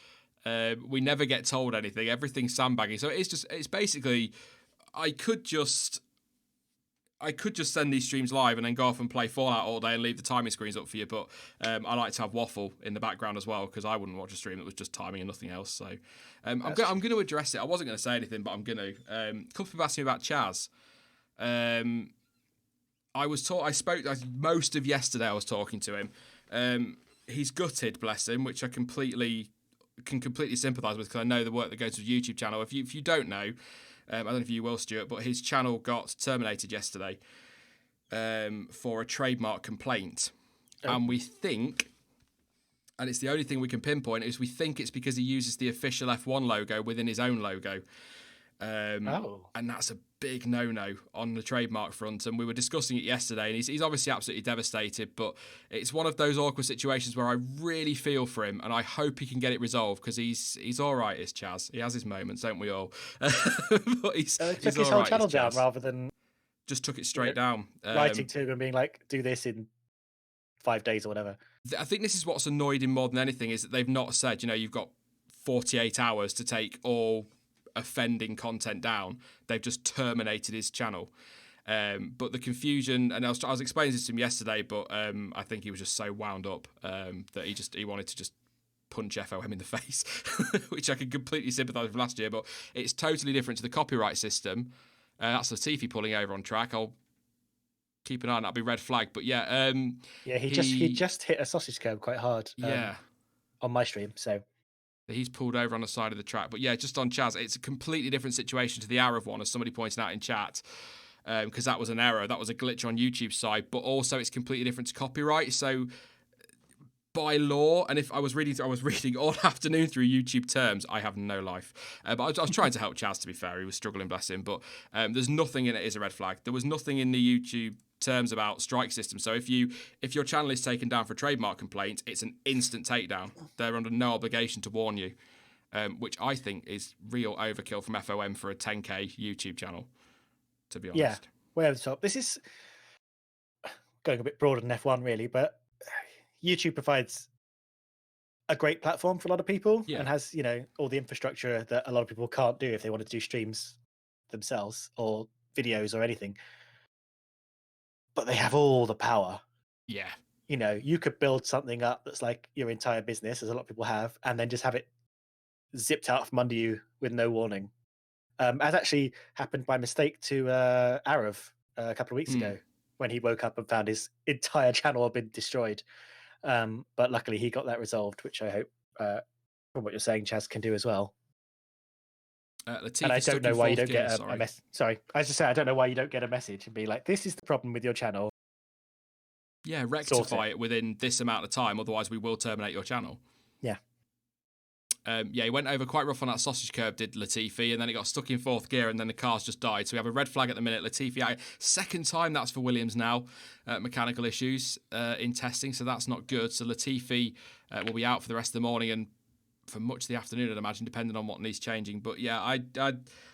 Speaker 1: We never get told anything. Everything's sandbagging. So it's basically, I could just send these streams live and then go off and play Fallout all day and leave the timing screens up for you. But I like to have waffle in the background as well, because I wouldn't watch a stream that was just timing and nothing else. So I'm going to address it. I wasn't going to say anything, but I'm going to. A couple of people asked me about Chaz. I spoke most of yesterday. I was talking to him. He's gutted, bless him, which I can completely sympathise with, because I know the work that goes with YouTube channel. If you don't know. I don't know if you will, Stuart, but his channel got terminated yesterday for a trademark complaint. Oh. And we think, and it's the only thing we can pinpoint, is we think it's because he uses the official F1 logo within his own logo. And that's a big no-no on the trademark front. And we were discussing it yesterday, and he's obviously absolutely devastated, but it's one of those awkward situations where I really feel for him, and I hope he can get it resolved, because he's all right, is Chaz. He has his moments, don't we all? But he's
Speaker 2: took his whole channel down rather than...
Speaker 1: Just took it straight down.
Speaker 2: Writing to him and being like, do this in 5 days or whatever.
Speaker 1: I think this is what's annoyed him more than anything, is that they've not said, you've got 48 hours to take all offending content down. They've just terminated his channel. But the confusion, and I was explaining this to him yesterday, but I think he was just so wound up that he wanted to just punch FOM in the face, which I can completely sympathise with last year. But it's totally different to the copyright system. That's Latifi pulling over on track. I'll keep an eye on that. That'll be red flag. But yeah,
Speaker 2: he just hit a sausage curb quite hard. On my stream, so.
Speaker 1: He's pulled over on the side of the track. But yeah, just on Chaz, it's a completely different situation to the Arav one, as somebody pointed out in chat, because that was an error. That was a glitch on YouTube's side. But also it's completely different to copyright. So by law, and if I was reading all afternoon through YouTube terms, I have no life. But I was trying to help Chaz, to be fair. He was struggling, bless him. But there's nothing in it is a red flag. There was nothing in the YouTube terms about strike system. So if your channel is taken down for a trademark complaint, it's an instant takedown. They're under no obligation to warn you, which I think is real overkill from FOM for a 10k YouTube channel, to be honest.
Speaker 2: Yeah, way over the top. This is going a bit broader than F1 really, but YouTube provides a great platform for a lot of people and has, all the infrastructure that a lot of people can't do if they wanted to do streams themselves or videos or anything. But they have all the power.
Speaker 1: Yeah.
Speaker 2: You could build something up that's like your entire business, as a lot of people have, and then just have it zipped out from under you with no warning. As actually happened by mistake to Arav a couple of weeks ago, when he woke up and found his entire channel had been destroyed. But luckily he got that resolved, which I hope, from what you're saying, Chaz can do as well. And I don't know why you don't get a message. Sorry, I was just saying, I don't know why you don't get a message and be like, this is the problem with your channel.
Speaker 1: Yeah, rectify it within this amount of time, otherwise we will terminate your channel.
Speaker 2: Yeah.
Speaker 1: Yeah, he went over quite rough on that sausage curb, did Latifi, and then it got stuck in fourth gear, and then the car's just died. So we have a red flag at the minute. Latifi out. Second time that's for Williams now. Mechanical issues in testing, so that's not good. So Latifi will be out for the rest of the morning and for much of the afternoon, I'd imagine, depending on what needs changing. But yeah,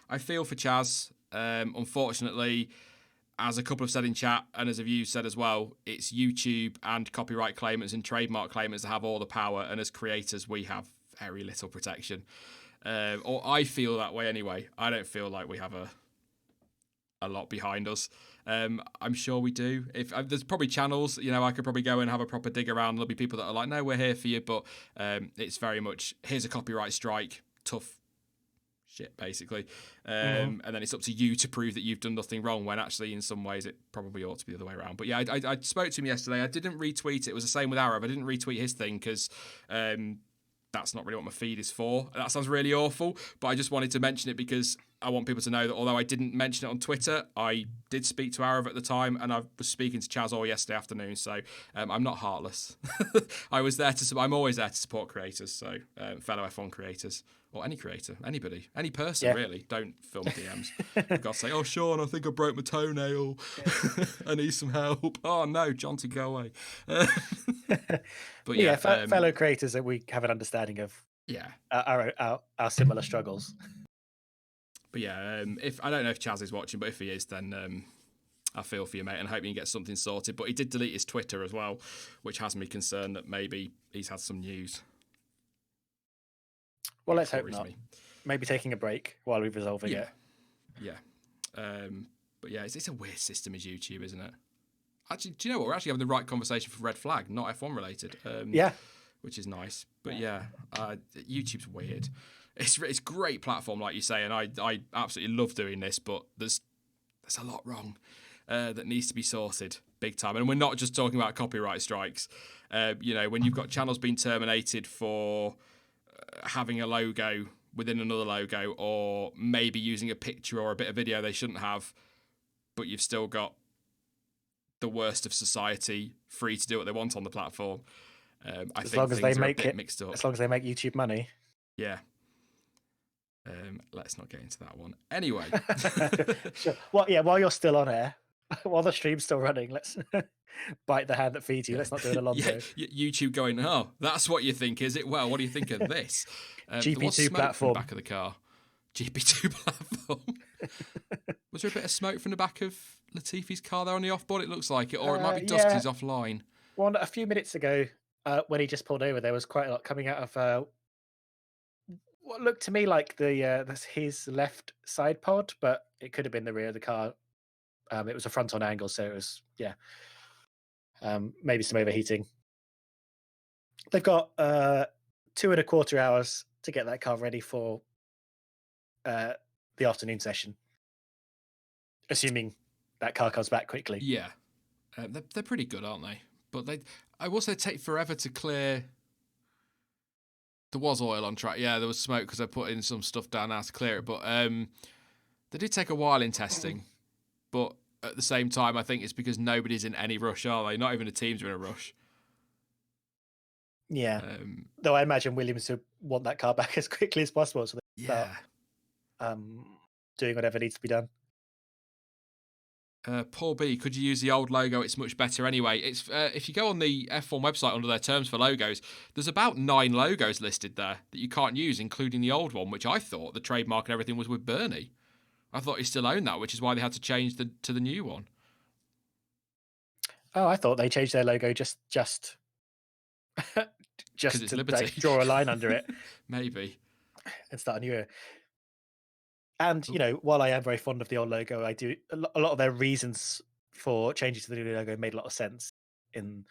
Speaker 1: I feel for Chaz. Unfortunately, as a couple have said in chat, and as you said as well, it's YouTube and copyright claimants and trademark claimants that have all the power, and as creators, we have very little protection. Or I feel that way anyway. I don't feel like we have a lot behind us. I'm sure we do. If there's probably channels, I could probably go and have a proper dig around. There'll be people that are like, no, we're here for you, but it's very much, here's a copyright strike, tough shit, basically. And then it's up to you to prove that you've done nothing wrong, when actually in some ways it probably ought to be the other way around. But yeah, I spoke to him yesterday. I didn't retweet it. It was the same with Arav. I didn't retweet his thing because that's not really what my feed is for. That sounds really awful, but I just wanted to mention it because I want people to know that although I didn't mention it on Twitter, I did speak to Arav at the time, and I was speaking to Chaz all yesterday afternoon, so I'm not heartless. I'm always there to support creators, so fellow F1 creators, or any creator, anybody, any person, really. Don't film DMs. You've got to say, oh, Sean, I think I broke my toenail. I need some help. Oh, no, Jonty, go away.
Speaker 2: But yeah, fellow creators that we have an understanding of our similar struggles.
Speaker 1: But yeah, if I don't know if Chaz is watching, but if he is, then I feel for you, mate, and hope you can get something sorted. But he did delete his Twitter as well, which has me concerned that maybe he's had some news.
Speaker 2: Well, let's hope not. Maybe taking a break while we're resolving it.
Speaker 1: Yeah. But yeah, it's a weird system as YouTube, isn't it? Actually, do you know what? We're actually having the right conversation for Red Flag, not F1 related. Which is nice. But YouTube's weird. It's a great platform, like you say, and I absolutely love doing this, but there's a lot wrong that needs to be sorted big time. And we're not just talking about copyright strikes. When you've got channels being terminated for having a logo within another logo, or maybe using a picture or a bit of video they shouldn't have, but you've still got the worst of society free to do what they want on the platform. I think things are a bit mixed up.
Speaker 2: As long as they make YouTube money.
Speaker 1: Yeah. Let's not get into that one. Anyway.
Speaker 2: Sure. Well, yeah, while you're still on air, while the stream's still running, let's bite the hand that feeds you. Let's not do an Alonso.
Speaker 1: YouTube going, oh, that's what you think, is it? Well, what do you think of this?
Speaker 2: GP2 platform.
Speaker 1: Back of the car. GP2 platform. Was there a bit of smoke from the back of Latifi's car there on the off-board? It looks like it, or it might be dust because he's offline.
Speaker 2: Well, a few minutes ago, when he just pulled over, there was quite a lot coming out of what looked to me like that's his left side pod, but it could have been the rear of the car. It was a front-on angle, so it was maybe some overheating. They've got 2.25 hours to get that car ready for the afternoon session, assuming that car comes back quickly.
Speaker 1: Yeah, they're pretty good, aren't they? But I will say, take forever to clear. There was oil on track. Yeah, there was smoke because I put in some stuff down now to clear it. But they did take a while in testing. But at the same time, I think it's because nobody's in any rush, are they? Not even the teams are in a rush.
Speaker 2: Yeah. Though I imagine Williams would want that car back as quickly as possible. So they start doing whatever needs to be done.
Speaker 1: Paul B, could you use the old logo? It's much better anyway. It's if you go on the F1 website under their terms for logos, there's about 9 logos listed there that you can't use, including the old one, which I thought the trademark and everything was with Bernie. I thought he still owned that, which is why they had to change to the new one.
Speaker 2: Oh, I thought they changed their logo just to like, draw a line under it.
Speaker 1: Maybe.
Speaker 2: And start a new era. And, while I am very fond of the old logo, I do a lot of their reasons for changing to the new logo made a lot of sense. There's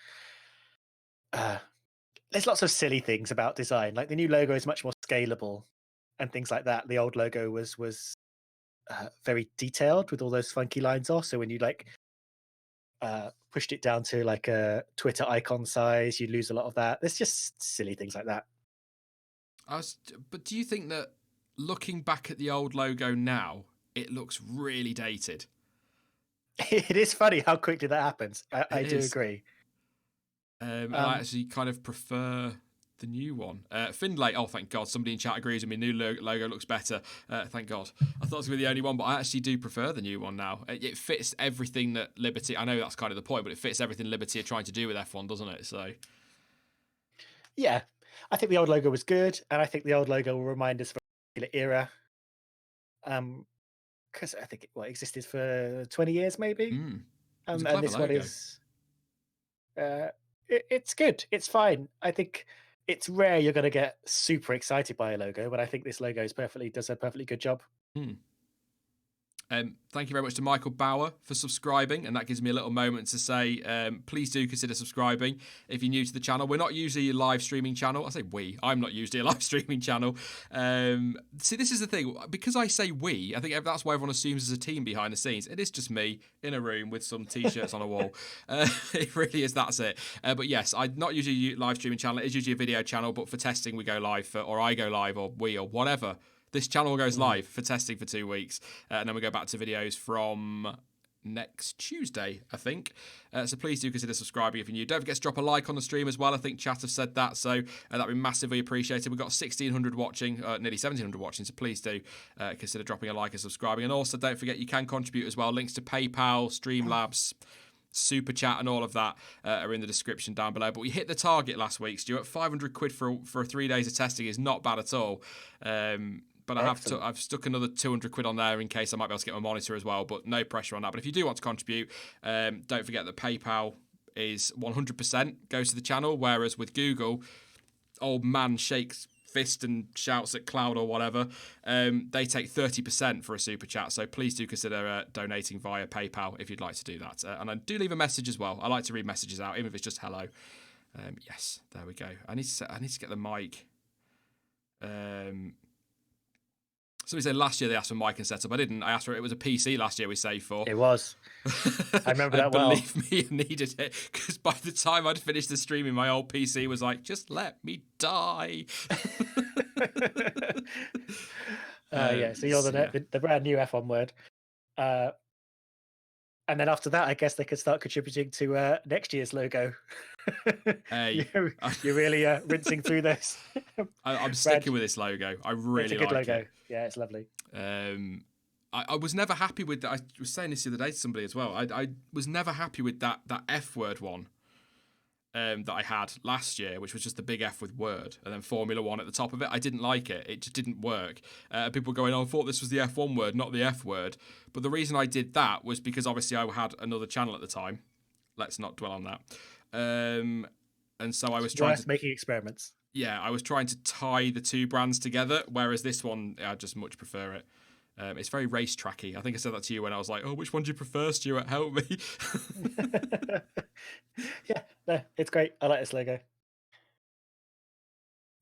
Speaker 2: lots of silly things about design. Like the new logo is much more scalable and things like that. The old logo was very detailed with all those funky lines off. So when you pushed it down to like a Twitter icon size, you lose a lot of that. There's just silly things like that.
Speaker 1: But do you think that looking back at the old logo now, it looks really dated?
Speaker 2: It is funny how quickly that happens. I do agree.
Speaker 1: I actually kind of prefer The new one. Findlay. Oh, thank God. Somebody in chat agrees with me. New logo looks better. Thank God. I thought it was going to be the only one, but I actually do prefer the new one now. It fits everything that Liberty... I know that's kind of the point, but it fits everything Liberty are trying to do with F1, doesn't it? So...
Speaker 2: Yeah. I think the old logo was good, and I think the old logo will remind us of a particular era. Because I think it existed for 20 years, maybe.
Speaker 1: It's a
Speaker 2: And
Speaker 1: clever
Speaker 2: this
Speaker 1: logo.
Speaker 2: one is... it's good. It's fine. I think it's rare you're going to get super excited by a logo, but I think this logo does a perfectly good job.
Speaker 1: Thank you very much to Michael Bauer for subscribing, and that gives me a little moment to say please do consider subscribing if you're new to the channel. We're not usually a live streaming channel. I say we. I'm not usually a live streaming channel. See, this is the thing. Because I say we, I think that's why everyone assumes there's a team behind the scenes. It is just me in a room with some T-shirts on a wall. It really is. That's it. But yes, I'm not usually a live streaming channel. It is usually a video channel, but for testing we go live, or I go live, or we, or whatever. This channel goes live for testing for 2 weeks, and then we go back to videos from next Tuesday, I think. So please do consider subscribing if you're new. Don't forget to drop a like on the stream as well. I think chat have said that, so that'd be massively appreciated. We've got 1,600 watching, nearly 1,700 watching, so please do consider dropping a like and subscribing. And also, don't forget you can contribute as well. Links to PayPal, Streamlabs, Super Chat and all of that are in the description down below. But we hit the target last week, Stuart. 500 quid for 3 days of testing is not bad at all. But I've stuck another 200 quid on there in case I might be able to get my monitor as well, but no pressure on that. But if you do want to contribute, don't forget that PayPal is 100% goes to the channel, whereas with Google, old man shakes fist and shouts at cloud or whatever, they take 30% for a super chat. So please do consider donating via PayPal if you'd like to do that. And I do leave a message as well. I like to read messages out, even if it's just hello. Yes, there we go. I need to get the mic. Somebody said last year they asked for mic and setup. I didn't. I asked for it. It was a PC last year we saved for.
Speaker 2: It was. I remember that well.
Speaker 1: Believe me, I needed it because by the time I'd finished the streaming, my old PC was like, just let me die.
Speaker 2: So you're the brand new F1 word. And then after that, I guess they could start contributing to next year's logo.
Speaker 1: Hey,
Speaker 2: you're really rinsing through this.
Speaker 1: I'm sticking with this logo. I really
Speaker 2: it's a good
Speaker 1: like
Speaker 2: logo.
Speaker 1: it.
Speaker 2: Yeah, it's lovely.
Speaker 1: I was never happy with that. I was saying this the other day to somebody as well. I was never happy with that F word one that I had last year, which was just the big F with word and then Formula One at the top of it. I didn't like it. It just didn't work. People were going, oh, I thought this was the F1 word, not the F word. But the reason I did that was because obviously I had another channel at the time. Let's not dwell on that. And so I was trying to
Speaker 2: making experiments.
Speaker 1: Yeah, I was trying to tie the two brands together, whereas this one, I just much prefer it. It's very racetracky. I think I said that to you when I was like, oh, which one do you prefer, Stuart? Help me.
Speaker 2: Yeah, no, it's great. I like this logo.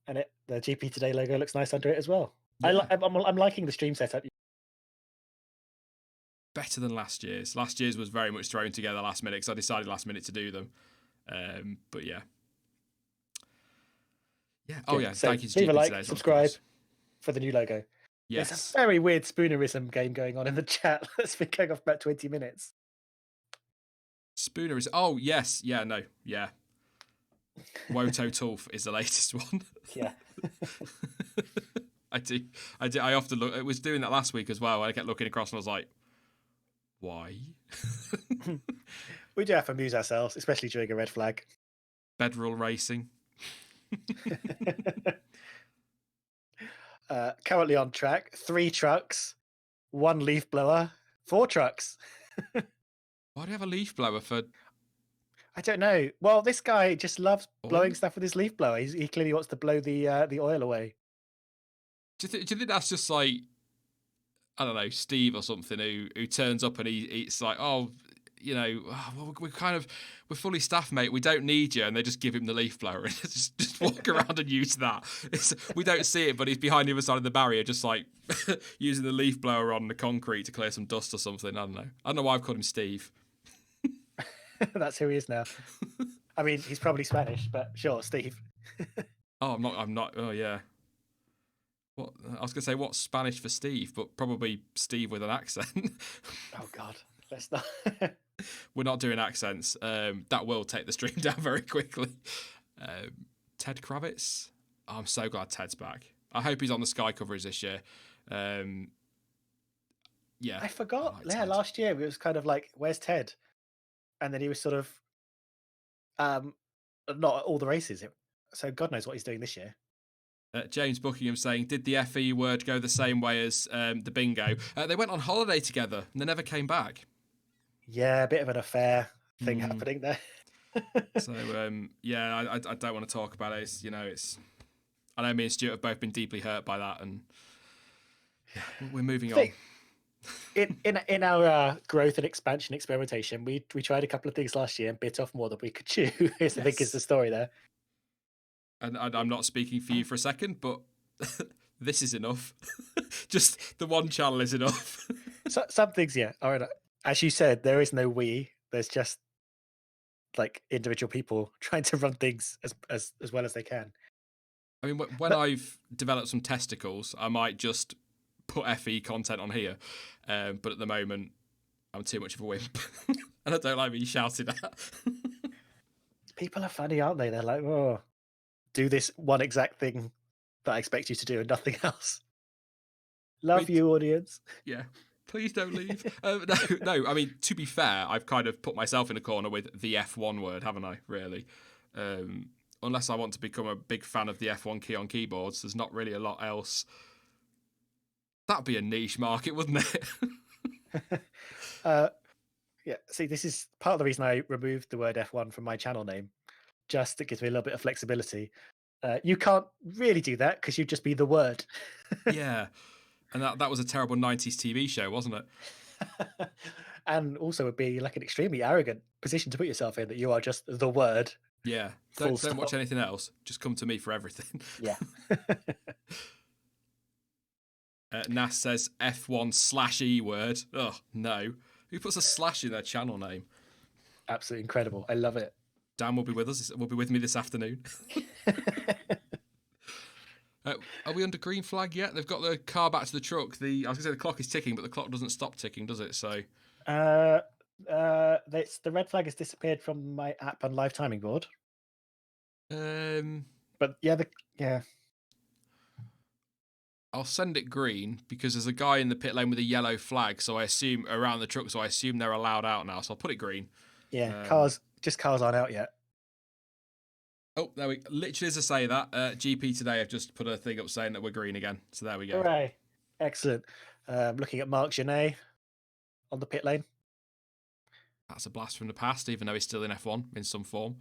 Speaker 2: And the GP Today logo looks nice under it as well. Yeah. I'm liking the stream setup.
Speaker 1: Better than last year's. Last year's was very much thrown together last minute because I decided last minute to do them. But yeah. Yeah. Oh, yeah.
Speaker 2: So
Speaker 1: thank you to
Speaker 2: leave
Speaker 1: GP
Speaker 2: a like,
Speaker 1: Today.
Speaker 2: subscribe for the new logo.
Speaker 1: Yes.
Speaker 2: There's a very weird spoonerism game going on in the chat that's been going off about 20 minutes.
Speaker 1: Spoonerism. Oh, yes. Yeah, no. Yeah. Woto Tulf is the latest one.
Speaker 2: Yeah.
Speaker 1: I do. I often look. It was doing that last week as well. I kept looking across and I was like, why?
Speaker 2: We do have to amuse ourselves, especially during a red flag.
Speaker 1: Bedroll racing.
Speaker 2: Currently on track, 3 trucks, 1 leaf blower, 4 trucks.
Speaker 1: Why do you have a leaf blower for?
Speaker 2: I don't know. Well, this guy just loves blowing stuff with his leaf blower. He clearly wants to blow the oil away.
Speaker 1: Do you think that's just like, I don't know, Steve or something who turns up and it's like, oh, you know, we're fully staffed, mate. We don't need you, and they just give him the leaf blower and just walk around and use that. We don't see it, but he's behind the other side of the barrier, just like using the leaf blower on the concrete to clear some dust or something. I don't know why I've called him Steve.
Speaker 2: That's who he is now. I mean, he's probably Spanish, but sure, Steve.
Speaker 1: Oh, I'm not. Oh, yeah. What I was gonna say, what's Spanish for Steve? But probably Steve with an accent.
Speaker 2: Oh God, let's not.
Speaker 1: We're not doing accents. That will take the stream down very quickly. Ted Kravitz. Oh, I'm so glad Ted's back. I hope he's on the Sky coverage this year. Yeah,
Speaker 2: I forgot.
Speaker 1: like
Speaker 2: Yeah,
Speaker 1: Ted.
Speaker 2: last year it was kind of like, where's Ted? And then he was sort of not at all the races. So God knows what he's doing this year.
Speaker 1: James Buckingham saying, did the FE word go the same way as the bingo? They went on holiday together and they never came back.
Speaker 2: Yeah, a bit of an affair thing happening there.
Speaker 1: So yeah, I don't want to talk about it. It's I know me and Stuart have both been deeply hurt by that, and yeah, we're moving on.
Speaker 2: In our growth and expansion experimentation, we tried a couple of things last year and bit off more than we could chew. I think is the story there.
Speaker 1: And I'm not speaking for you for a second, but this is enough. Just the one channel is enough.
Speaker 2: So, some things, yeah. All right. As you said, there is no we. There's just like individual people trying to run things as well as they can.
Speaker 1: I mean, when I've developed some testicles, I might just put FE content on here. But at the moment, I'm too much of a wimp. And I don't like being shouted at.
Speaker 2: People are funny, aren't they? They're like, oh, do this one exact thing that I expect you to do and nothing else. Love you, audience.
Speaker 1: Yeah. Please don't leave. No. I mean, to be fair, I've kind of put myself in a corner with the F1 word, haven't I? Really, unless I want to become a big fan of the F1 key on keyboards, there's not really a lot else. That'd be a niche market, wouldn't it?
Speaker 2: Yeah. See, this is part of the reason I removed the word F1 from my channel name. Just it gives me a little bit of flexibility. You can't really do that because you'd just be the word.
Speaker 1: Yeah. And that was a terrible 90s TV show, wasn't it?
Speaker 2: And also would be like an extremely arrogant position to put yourself in, that you are just the word.
Speaker 1: Yeah. Don't watch anything else. Just come to me for everything.
Speaker 2: Yeah.
Speaker 1: Nas says F1/E word. Oh, no. Who puts a slash in their channel name?
Speaker 2: Absolutely incredible. I love it.
Speaker 1: Dan will be with us. Will be with me this afternoon. Are we under green flag yet? They've got the car back to the truck. I was going to say the clock is ticking, but the clock doesn't stop ticking, does it? So,
Speaker 2: the red flag has disappeared from my app and live timing board. But yeah,
Speaker 1: I'll send it green because there's a guy in the pit lane with a yellow flag. So I assume around the truck. So I assume they're allowed out now. So I'll put it green.
Speaker 2: Yeah, cars aren't out yet.
Speaker 1: Oh, there we literally as I say that, GP today have just put a thing up saying that we're green again. So there we go.
Speaker 2: Hooray. Excellent. Looking at Marc Genet on the pit lane.
Speaker 1: That's a blast from the past, even though he's still in F1 in some form.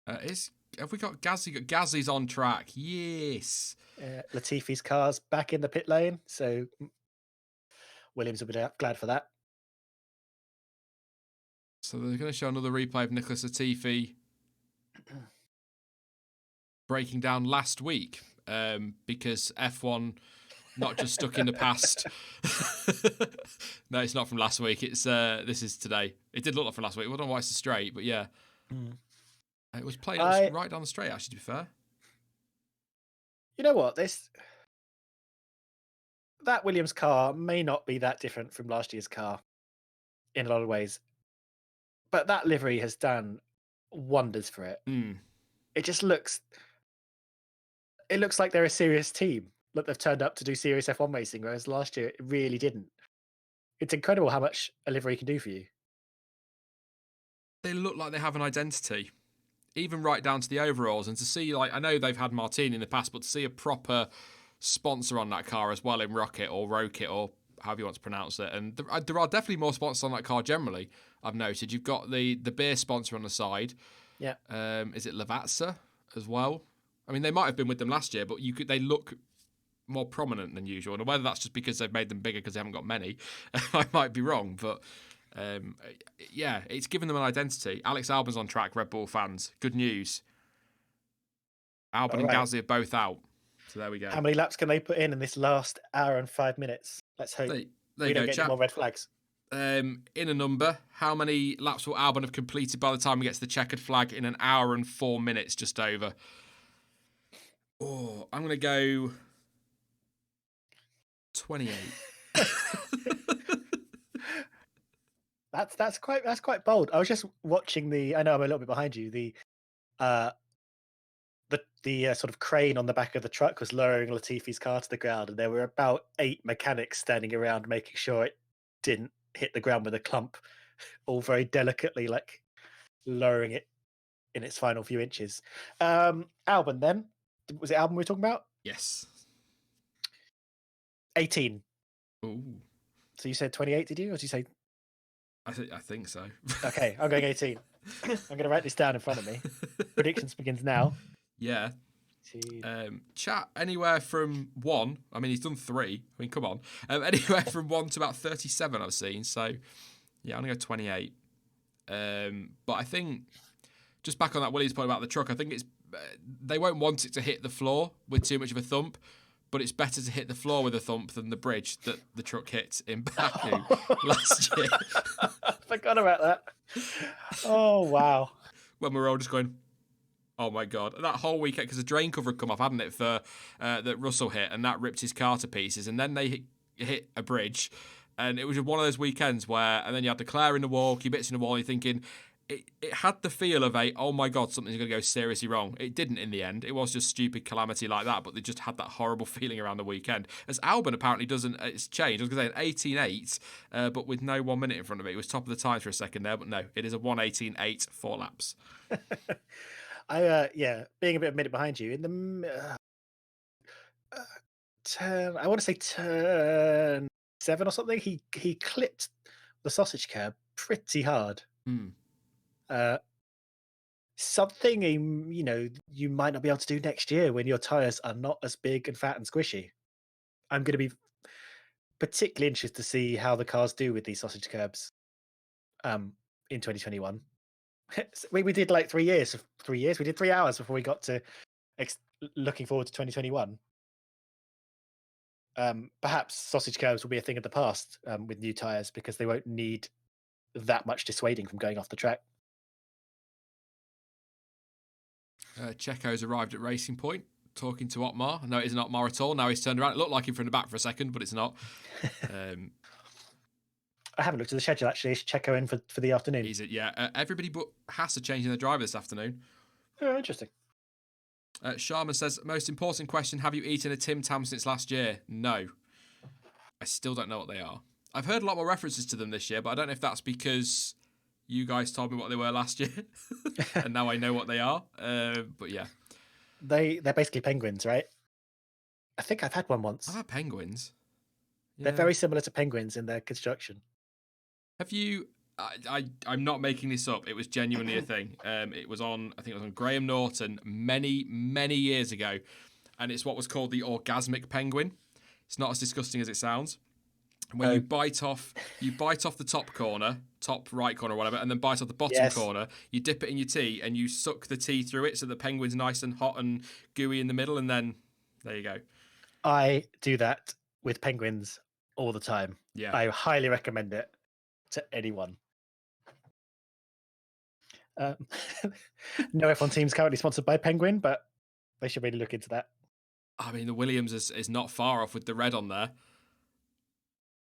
Speaker 1: Have we got Gasly? Gasly's on track. Yes.
Speaker 2: Latifi's car's back in the pit lane, so Williams will be glad for that.
Speaker 1: So they're going to show another replay of Nicholas Latifi breaking down last week because F1 not just stuck in the past. No, it's not from last week. It's this is today. It did look like from last week. I don't know why it's straight, but yeah. It was playing right down the straight, actually, to be fair.
Speaker 2: You know what? That Williams car may not be that different from last year's car in a lot of ways. But that livery has done wonders for it. It just looks like they're a serious team. Look, they've turned up to do serious F1 racing, whereas last year it really didn't. It's incredible how much a livery can do for you.
Speaker 1: They look like they have an identity, even right down to the overalls. And to see, like, I know they've had Martini in the past, but to see a proper sponsor on that car as well in Rocket or Rokit or however you want to pronounce it. And there are definitely more sponsors on that car generally, I've noted. You've got the beer sponsor on the side.
Speaker 2: Yeah.
Speaker 1: Is it Lavazza as well? I mean, they might have been with them last year, but they look more prominent than usual. And whether that's just because they've made them bigger because they haven't got many, I might be wrong. But yeah, it's given them an identity. Alex Albon's on track, Red Bull fans. Good news. Albon and Gasly are both out. So there we go.
Speaker 2: How many laps can they put in this last hour and 5 minutes? Let's hope we don't get any more red flags.
Speaker 1: In a number, how many laps will Albon have completed by the time we get to the checkered flag? In an hour and 4 minutes, just over. Oh, I'm going to go 28.
Speaker 2: That's quite bold. I was just watching I know I'm a little bit behind you. The uh, the sort of crane on the back of the truck was lowering Latifi's car to the ground, and there were about 8 mechanics standing around making sure it didn't hit the ground with a clump, all very delicately, like lowering it in its final few inches. Albon, then was it Albon we were talking about?
Speaker 1: Yes.
Speaker 2: 18.
Speaker 1: Ooh.
Speaker 2: So you said 28, did you? Or did you say?
Speaker 1: I think so.
Speaker 2: Okay, I'm going 18. I'm going to write this down in front of me. Predictions begins now.
Speaker 1: Yeah.
Speaker 2: 18.
Speaker 1: Chat anywhere from 1. I mean, he's done 3. I mean, come on. Anywhere from 1 to about 37 I've seen. So, yeah, I'm going to go 28. But I think, just back on that Willie's point about the truck, I think it's they won't want it to hit the floor with too much of a thump, but it's better to hit the floor with a thump than the bridge that the truck hit in Baku last year.
Speaker 2: I forgot about that. Oh, wow.
Speaker 1: When we were all just going, oh my God. That whole weekend, because the drain cover had come off, hadn't it, for that Russell hit, and that ripped his car to pieces. And then they hit a bridge, and it was one of those weekends where, and then you had Leclerc in the wall, Kubica in the wall, and you're thinking, it had the feel of oh my God, something's going to go seriously wrong. It didn't in the end. It was just stupid calamity like that, but they just had that horrible feeling around the weekend. As Albon apparently doesn't, it's changed. I was going to say an 18.8, but with no 1 minute in front of it. It was top of the times for a second there, but no, it is a 1:18.8, 4 laps.
Speaker 2: Being a bit of a minute behind you in the turn, I want to say turn 7 or something. He clipped the sausage curb pretty hard. Something you might not be able to do next year when your tires are not as big and fat and squishy. I'm going to be particularly interested to see how the cars do with these sausage curbs in 2021. we did like 3 years. 3 years. We did 3 hours before we got to looking forward to 2021. Perhaps sausage curbs will be a thing of the past with new tires because they won't need that much dissuading from going off the track.
Speaker 1: Checo's arrived at Racing Point talking to Otmar. No, it isn't Otmar at all. Now he's turned around. It looked like him from the back for a second, but it's not.
Speaker 2: I haven't looked at the schedule actually. Is Checo in for the afternoon?
Speaker 1: Is it? Yeah. Everybody but Haas are changing their driver this afternoon.
Speaker 2: Oh, interesting.
Speaker 1: Sharma says, most important question, have you eaten a Tim Tam since last year? No. I still don't know what they are. I've heard a lot more references to them this year, but I don't know if that's because you guys told me what they were last year, and now I know what they are. But yeah.
Speaker 2: They're basically penguins, right? I think I've had one once.
Speaker 1: I've had penguins.
Speaker 2: Yeah. They're very similar to penguins in their construction.
Speaker 1: Have you... I'm not making this up. It was genuinely a thing. I think it was on Graham Norton many, many years ago. And it's what was called the orgasmic penguin. It's not as disgusting as it sounds. When you bite off the top right corner or whatever, and then bite off the bottom corner, you dip it in your tea and you suck the tea through it so the penguin's nice and hot and gooey in the middle, and then there you go.
Speaker 2: I do that with penguins all the time.
Speaker 1: Yeah.
Speaker 2: I highly recommend it to anyone. No F1 team's currently sponsored by Penguin, but they should really look into that.
Speaker 1: I mean, the Williams is not far off with the red on there.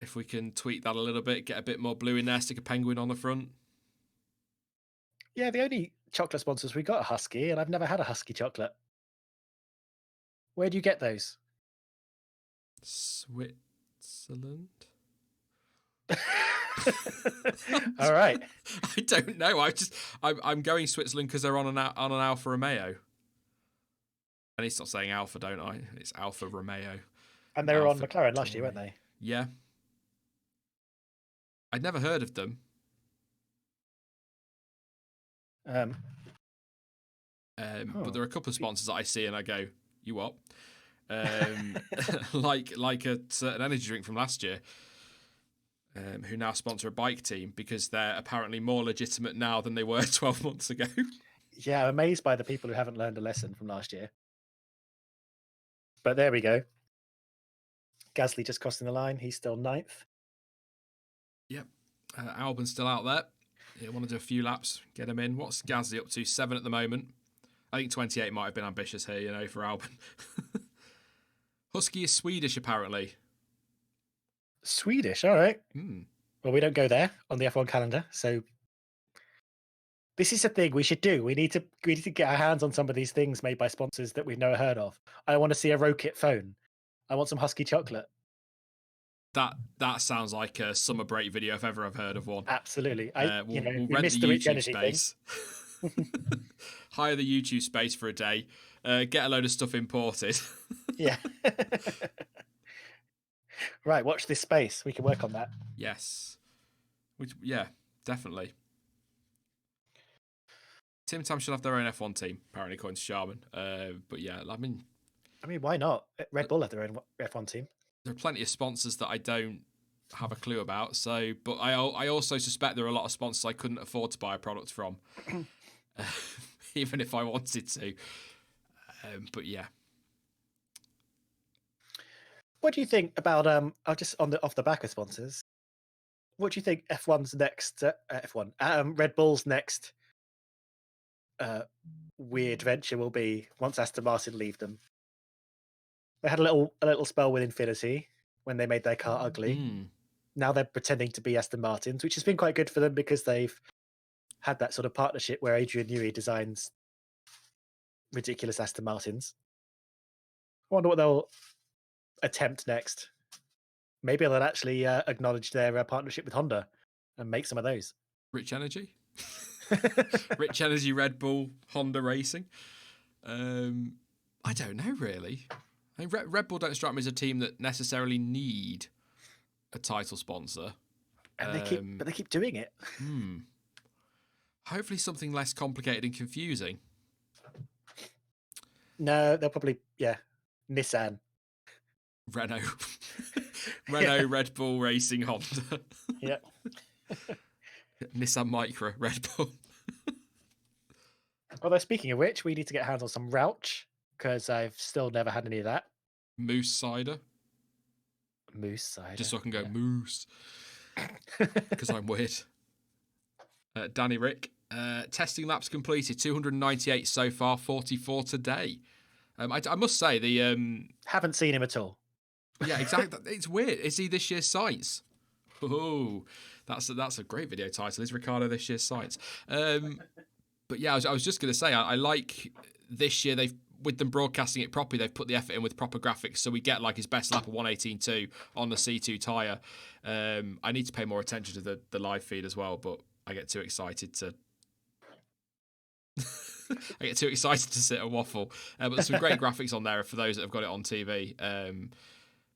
Speaker 1: If we can tweak that a little bit, get a bit more blue in there, stick a penguin on the front.
Speaker 2: Yeah, the only chocolate sponsors we got are Husky, and I've never had a Husky chocolate. Where do you get those?
Speaker 1: Switzerland?
Speaker 2: All right.
Speaker 1: I don't know. I'm going Switzerland because they're on an Alfa Romeo. I need to stop saying Alfa, don't I? It's Alfa Romeo.
Speaker 2: And they were on McLaren last year, weren't they?
Speaker 1: Yeah. I'd never heard of them. But there are a couple of sponsors that I see and I go, you what? like a certain energy drink from last year. Who now sponsor a bike team because they're apparently more legitimate now than they were 12 months ago.
Speaker 2: Yeah, I'm amazed by the people who haven't learned a lesson from last year. But there we go. Gasly just crossing the line. He's still 9th.
Speaker 1: Yep. Albon's still out there. You want to do a few laps, get him in. What's Gasly up to? 7 at the moment. I think 28 might have been ambitious here, for Albon. Husky is Swedish, apparently.
Speaker 2: Swedish, all right.
Speaker 1: Mm.
Speaker 2: Well, we don't go there on the F1 calendar, so This is a thing we should do. We need to get our hands on some of these things made by sponsors that we've never heard of. I want to see a Rokit phone. I want some Husky chocolate.
Speaker 1: That sounds like a summer break video if ever I've heard of one.
Speaker 2: Absolutely.
Speaker 1: We'll
Speaker 2: We
Speaker 1: rent
Speaker 2: missed
Speaker 1: the
Speaker 2: the Rich
Speaker 1: YouTube
Speaker 2: Energy thing.
Speaker 1: space, hire the YouTube space for a day, get a load of stuff imported.
Speaker 2: Yeah. Right, watch this space. We can work on that.
Speaker 1: Yes, yeah, definitely. Tim Tam should have their own F1 team, apparently, according to Sharman. But yeah, I mean,
Speaker 2: why not? Red Bull have their own F1 team.
Speaker 1: there are plenty of sponsors that I don't have a clue about. So, but I also suspect there are a lot of sponsors I couldn't afford to buy a product from, even if I wanted to. But yeah.
Speaker 2: What do you think about I'll just off the back of sponsors? What do you think F1's next F1 Red Bull's next weird venture will be once Aston Martin leave them? They had a little spell with Infinity when they made their car ugly. Now they're pretending to be Aston Martins, which has been quite good for them because they've had that sort of partnership where Adrian Newey designs ridiculous Aston Martins. I wonder what they'll attempt next. Maybe they'll actually acknowledge their partnership with Honda and make some of those.
Speaker 1: Rich Energy? Rich Energy, Red Bull, Honda Racing? I don't know, really. I mean, Red Bull don't strike me as a team that necessarily need a title sponsor.
Speaker 2: And they keep doing it.
Speaker 1: Hopefully something less complicated and confusing.
Speaker 2: No, they'll probably, Nissan.
Speaker 1: Renault. Renault, Red Bull Racing, Honda.
Speaker 2: Yeah.
Speaker 1: Nissan Micra, Red Bull.
Speaker 2: Although, speaking of which, we need to get hands on some Rauch, because I've still never had any of that.
Speaker 1: Moose cider.
Speaker 2: Moose cider.
Speaker 1: Just so I can go moose. Because I'm weird. Danny Rick. Testing laps completed, 298 so far, 44 today. I must say, the...
Speaker 2: Haven't seen him at all.
Speaker 1: Yeah, exactly. It's weird. Is he this year's Science? Oh, that's a great video title. Is Ricardo this year's Science? But yeah, I was just going to say, I like this year with them broadcasting it properly, they've put the effort in with proper graphics, so we get like his best lap of 118.2 on the C2 tyre. I need to pay more attention to the live feed as well, but I get too excited to... I get too excited to sit and waffle. But there's some great graphics on there for those that have got it on TV.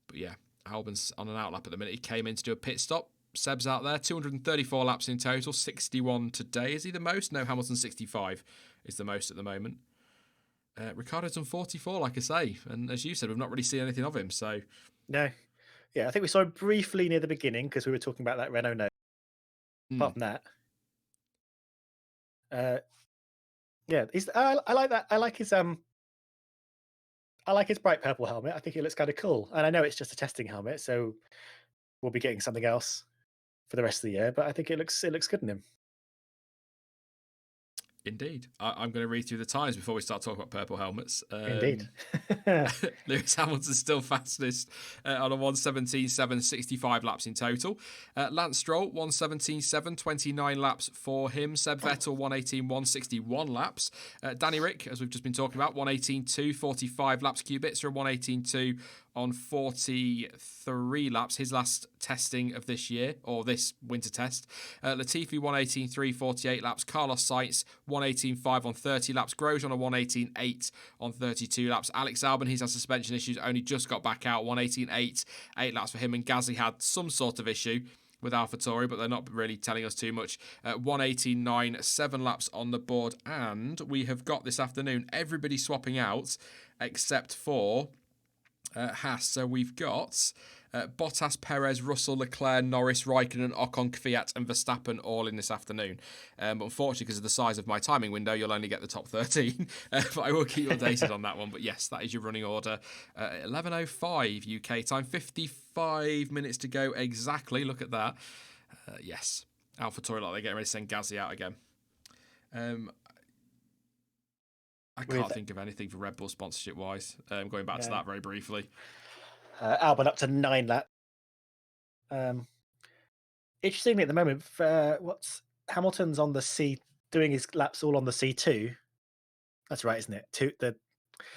Speaker 1: But yeah, Albon's on an outlap at the minute. He came in to do a pit stop. Seb's out there, 234 laps in total, 61 today. Is he the most? No, Hamilton 65 is the most at the moment. Ricardo's on 44, like I say. And as you said, we've not really seen anything of him. So
Speaker 2: no. Yeah, I think we saw him briefly near the beginning because we were talking about that Renault note. Apart from that. Yeah, I like that. I like his bright purple helmet. I think it looks kind of cool. And I know it's just a testing helmet, so we'll be getting something else for the rest of the year. But I think it looks good in him.
Speaker 1: Indeed. I'm going to read through the times before we start talking about purple helmets.
Speaker 2: Indeed.
Speaker 1: Lewis Hamilton's still fastest on a 1:17.7, 65 laps in total. Lance Stroll, 1:17.7, 29 laps for him. Seb Vettel, 1:18.1, 61 laps. Danny Rick, as we've just been talking about, 1:18.2, 45 laps. Kubica, 1:18.2 on 43 laps, his last testing of this year, or this winter test. Latifi, 1:18.3, 48 laps. Carlos Sainz, 1:18.5 on 30 laps. Grosjean, a 1:18.8 on 32 laps. Alex Albon, he's had suspension issues, only just got back out, 1:18.8, 8 laps for him. And Gasly had some sort of issue with AlphaTauri, but they're not really telling us too much. 1:18.9, 7 laps on the board. And we have got this afternoon everybody swapping out except for Haas. So we've got Bottas, Perez, Russell, Leclerc, Norris, Raikkonen, Ocon, Kvyat and Verstappen all in this afternoon. But unfortunately, because of the size of my timing window, you'll only get the top 13. But I will keep you updated on that one. But yes, that is your running order. 11:05 UK time, 55 minutes to go exactly. Look at that. Yes, AlphaTauri, like they're getting ready to send Gasly out again. I can't think of anything for Red Bull sponsorship wise. Going back to that very briefly.
Speaker 2: Albon up to 9 laps. Interestingly, at the moment, what's Hamilton's on the C doing his laps all on the C2. That's right, isn't it?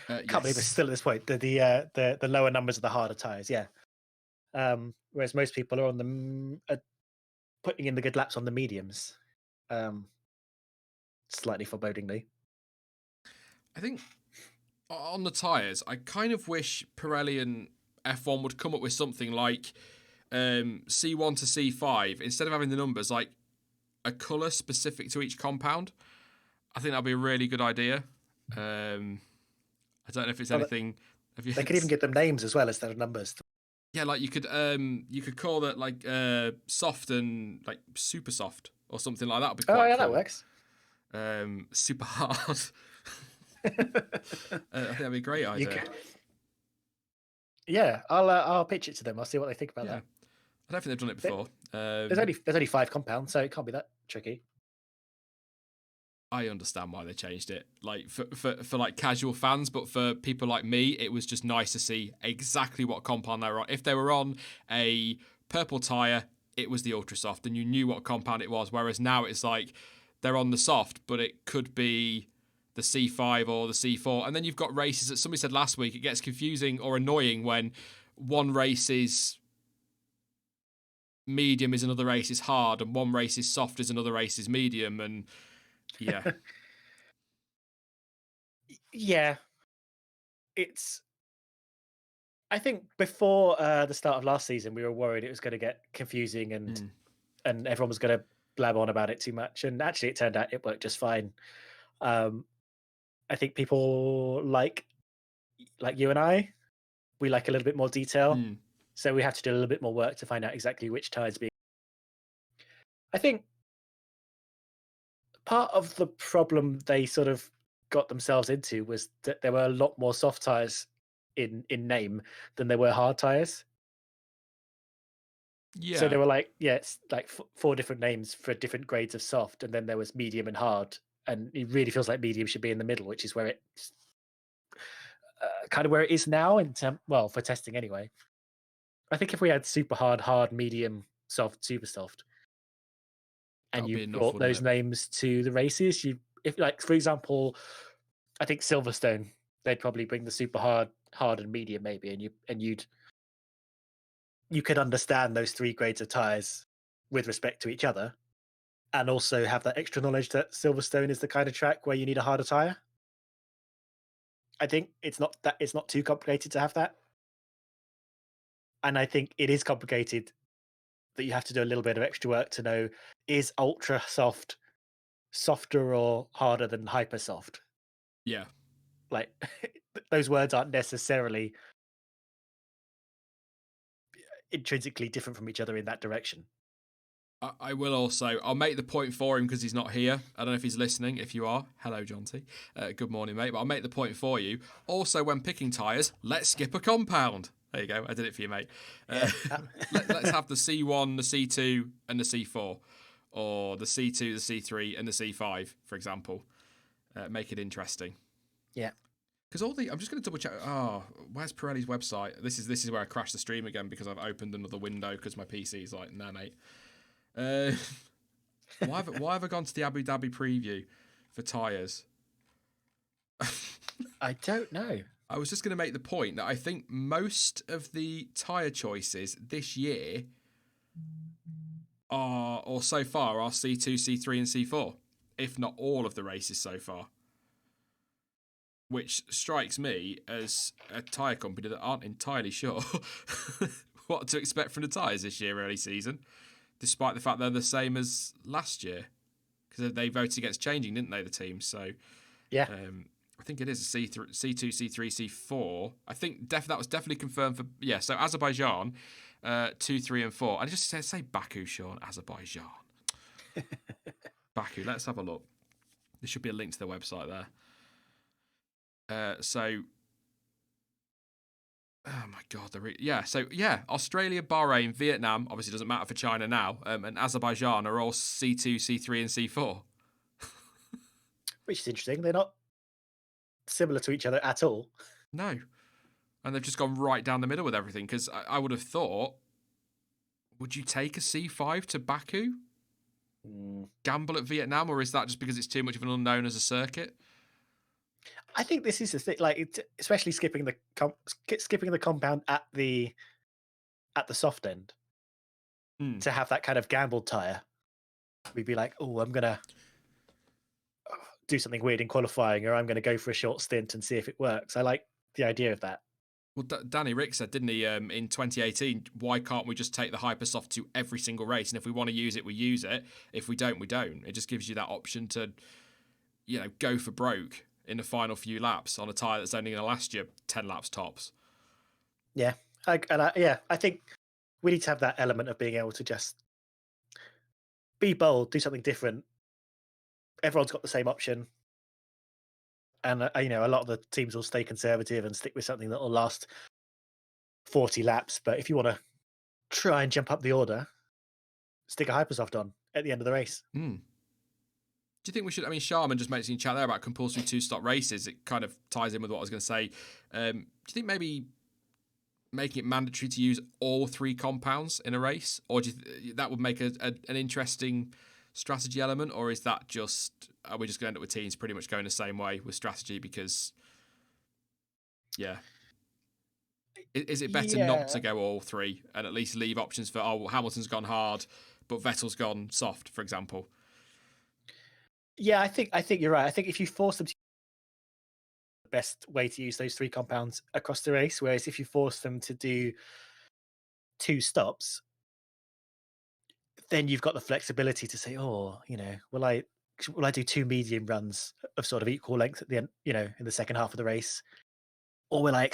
Speaker 2: Can't believe it's
Speaker 1: Yes.
Speaker 2: still at this point. The lower numbers of the harder tires. Yeah. Whereas most people are on putting in the good laps on the mediums. Um, Slightly forebodingly.
Speaker 1: I think on the tyres, I kind of wish Pirelli and F1 would come up with something like C1 to C5, instead of having the numbers, like a colour specific to each compound. I think that'd be a really good idea. I don't know if it's anything.
Speaker 2: They could even give them names as well instead of numbers.
Speaker 1: Yeah, like you could call that like soft and like super soft or something like that. Would be quite cool.
Speaker 2: That works.
Speaker 1: Super hard. I think that'd be a great idea.
Speaker 2: Yeah, I'll pitch it to them. I'll see what they think about that.
Speaker 1: I don't think they've done it before.
Speaker 2: There's only 5 compounds, so it can't be that tricky.
Speaker 1: I understand why they changed it, like for like casual fans, but for people like me, it was just nice to see exactly what compound they were on. If they were on a purple tire, it was the ultra soft, and you knew what compound it was. Whereas now it's like they're on the soft, but it could be the C5 or the C4, and then you've got races that somebody said last week. It gets confusing or annoying when one race is medium, is another race is hard, and one race is soft, is another race is medium, and yeah.
Speaker 2: Yeah. I think before the start of last season, we were worried it was going to get confusing and everyone was going to blab on about it too much. And actually, it turned out it worked just fine. I think people like you and I, we like a little bit more detail. So we have to do a little bit more work to find out exactly which tires being. I think part of the problem they sort of got themselves into was that there were a lot more soft tires in name than there were hard tires.
Speaker 1: Yeah.
Speaker 2: So they were like, it's like 4 different names for different grades of soft, and then there was medium and hard, and it really feels like medium should be in the middle, which is where it's kind of where it is now for testing anyway. I think if we had super hard, medium, soft, super soft, and you brought those names to the races, if like for example, I think Silverstone, they'd probably bring the super hard, and medium maybe, and you could understand those 3 grades of tires with respect to each other, and also have that extra knowledge that Silverstone is the kind of track where you need a harder tire. I think it's not too complicated to have that. And I think it is complicated that you have to do a little bit of extra work to know, is ultra soft softer or harder than hyper soft?
Speaker 1: Yeah.
Speaker 2: Like those words aren't necessarily intrinsically different from each other in that direction.
Speaker 1: I will also, I'll make the point for him because he's not here. I don't know if he's listening. If you are, hello, Jonty. Good morning, mate. But I'll make the point for you. Also, when picking tyres, let's skip a compound. There you go. I did it for you, mate. Let's have the C1, the C2, and the C4. Or the C2, the C3, and the C5, for example. Make it interesting.
Speaker 2: Yeah.
Speaker 1: Because I'm just going to double check. Oh, where's Pirelli's website? This is where I crashed the stream again because I've opened another window because my PC's like, nah, mate. Why have I gone to the Abu Dhabi preview for tyres?
Speaker 2: I don't know.
Speaker 1: I was just going to make the point that I think most of the tyre choices this year so far are C2, C3 and C4, if not all of the races so far. Which strikes me as a tyre company that aren't entirely sure what to expect from the tyres this year early season, despite the fact they're the same as last year. Because they voted against changing, didn't they, the team? So,
Speaker 2: yeah.
Speaker 1: I think it is a C2, C3, C4. I think that was definitely confirmed for... Yeah, so Azerbaijan, 2, 3 and 4. And just say Baku, Sean. Azerbaijan. Baku, let's have a look. There should be a link to their website there. Oh my God, Australia, Bahrain, Vietnam, obviously doesn't matter for China now, and Azerbaijan are all C2, C3 and C4.
Speaker 2: Which is interesting. They're not similar to each other at all.
Speaker 1: No. And they've just gone right down the middle with everything, because I would have thought, would you take a C5 to Baku? gamble at Vietnam, or is that just because it's too much of an unknown as a circuit?
Speaker 2: I think this is the thing, like especially skipping the compound at the soft end to have that kind of gambled tire. We'd be like, oh, I'm gonna do something weird in qualifying, or I'm going to go for a short stint and see if it works. I like the idea of that.
Speaker 1: Well, Danny Rick said, didn't he, in 2018, why can't we just take the Hypersoft to every single race? And if we want to use it, we use it. If we don't, we don't. It just gives you that option to, go for broke in the final few laps on a tyre that's only going to last you 10 laps tops.
Speaker 2: Yeah. I think we need to have that element of being able to just be bold, do something different. Everyone's got the same option. And, a lot of the teams will stay conservative and stick with something that will last 40 laps. But if you want to try and jump up the order, stick a Hypersoft on at the end of the race.
Speaker 1: Do you think we should? I mean, Sharman just mentioned in chat there about compulsory 2-stop races. It kind of ties in with what I was going to say. Do you think maybe making it mandatory to use all 3 compounds in a race, or do that would make an interesting strategy element, or is that just, are we just going to end up with teams pretty much going the same way with strategy because, is it better not to go all 3 and at least leave options for, Hamilton's gone hard, but Vettel's gone soft, for example?
Speaker 2: Yeah, I think you're right. I think if you force them to, the best way to use those 3 compounds across the race, whereas if you force them to do 2 stops, then you've got the flexibility to say, will I do 2 medium runs of sort of equal length at the end, in the second half of the race, or will I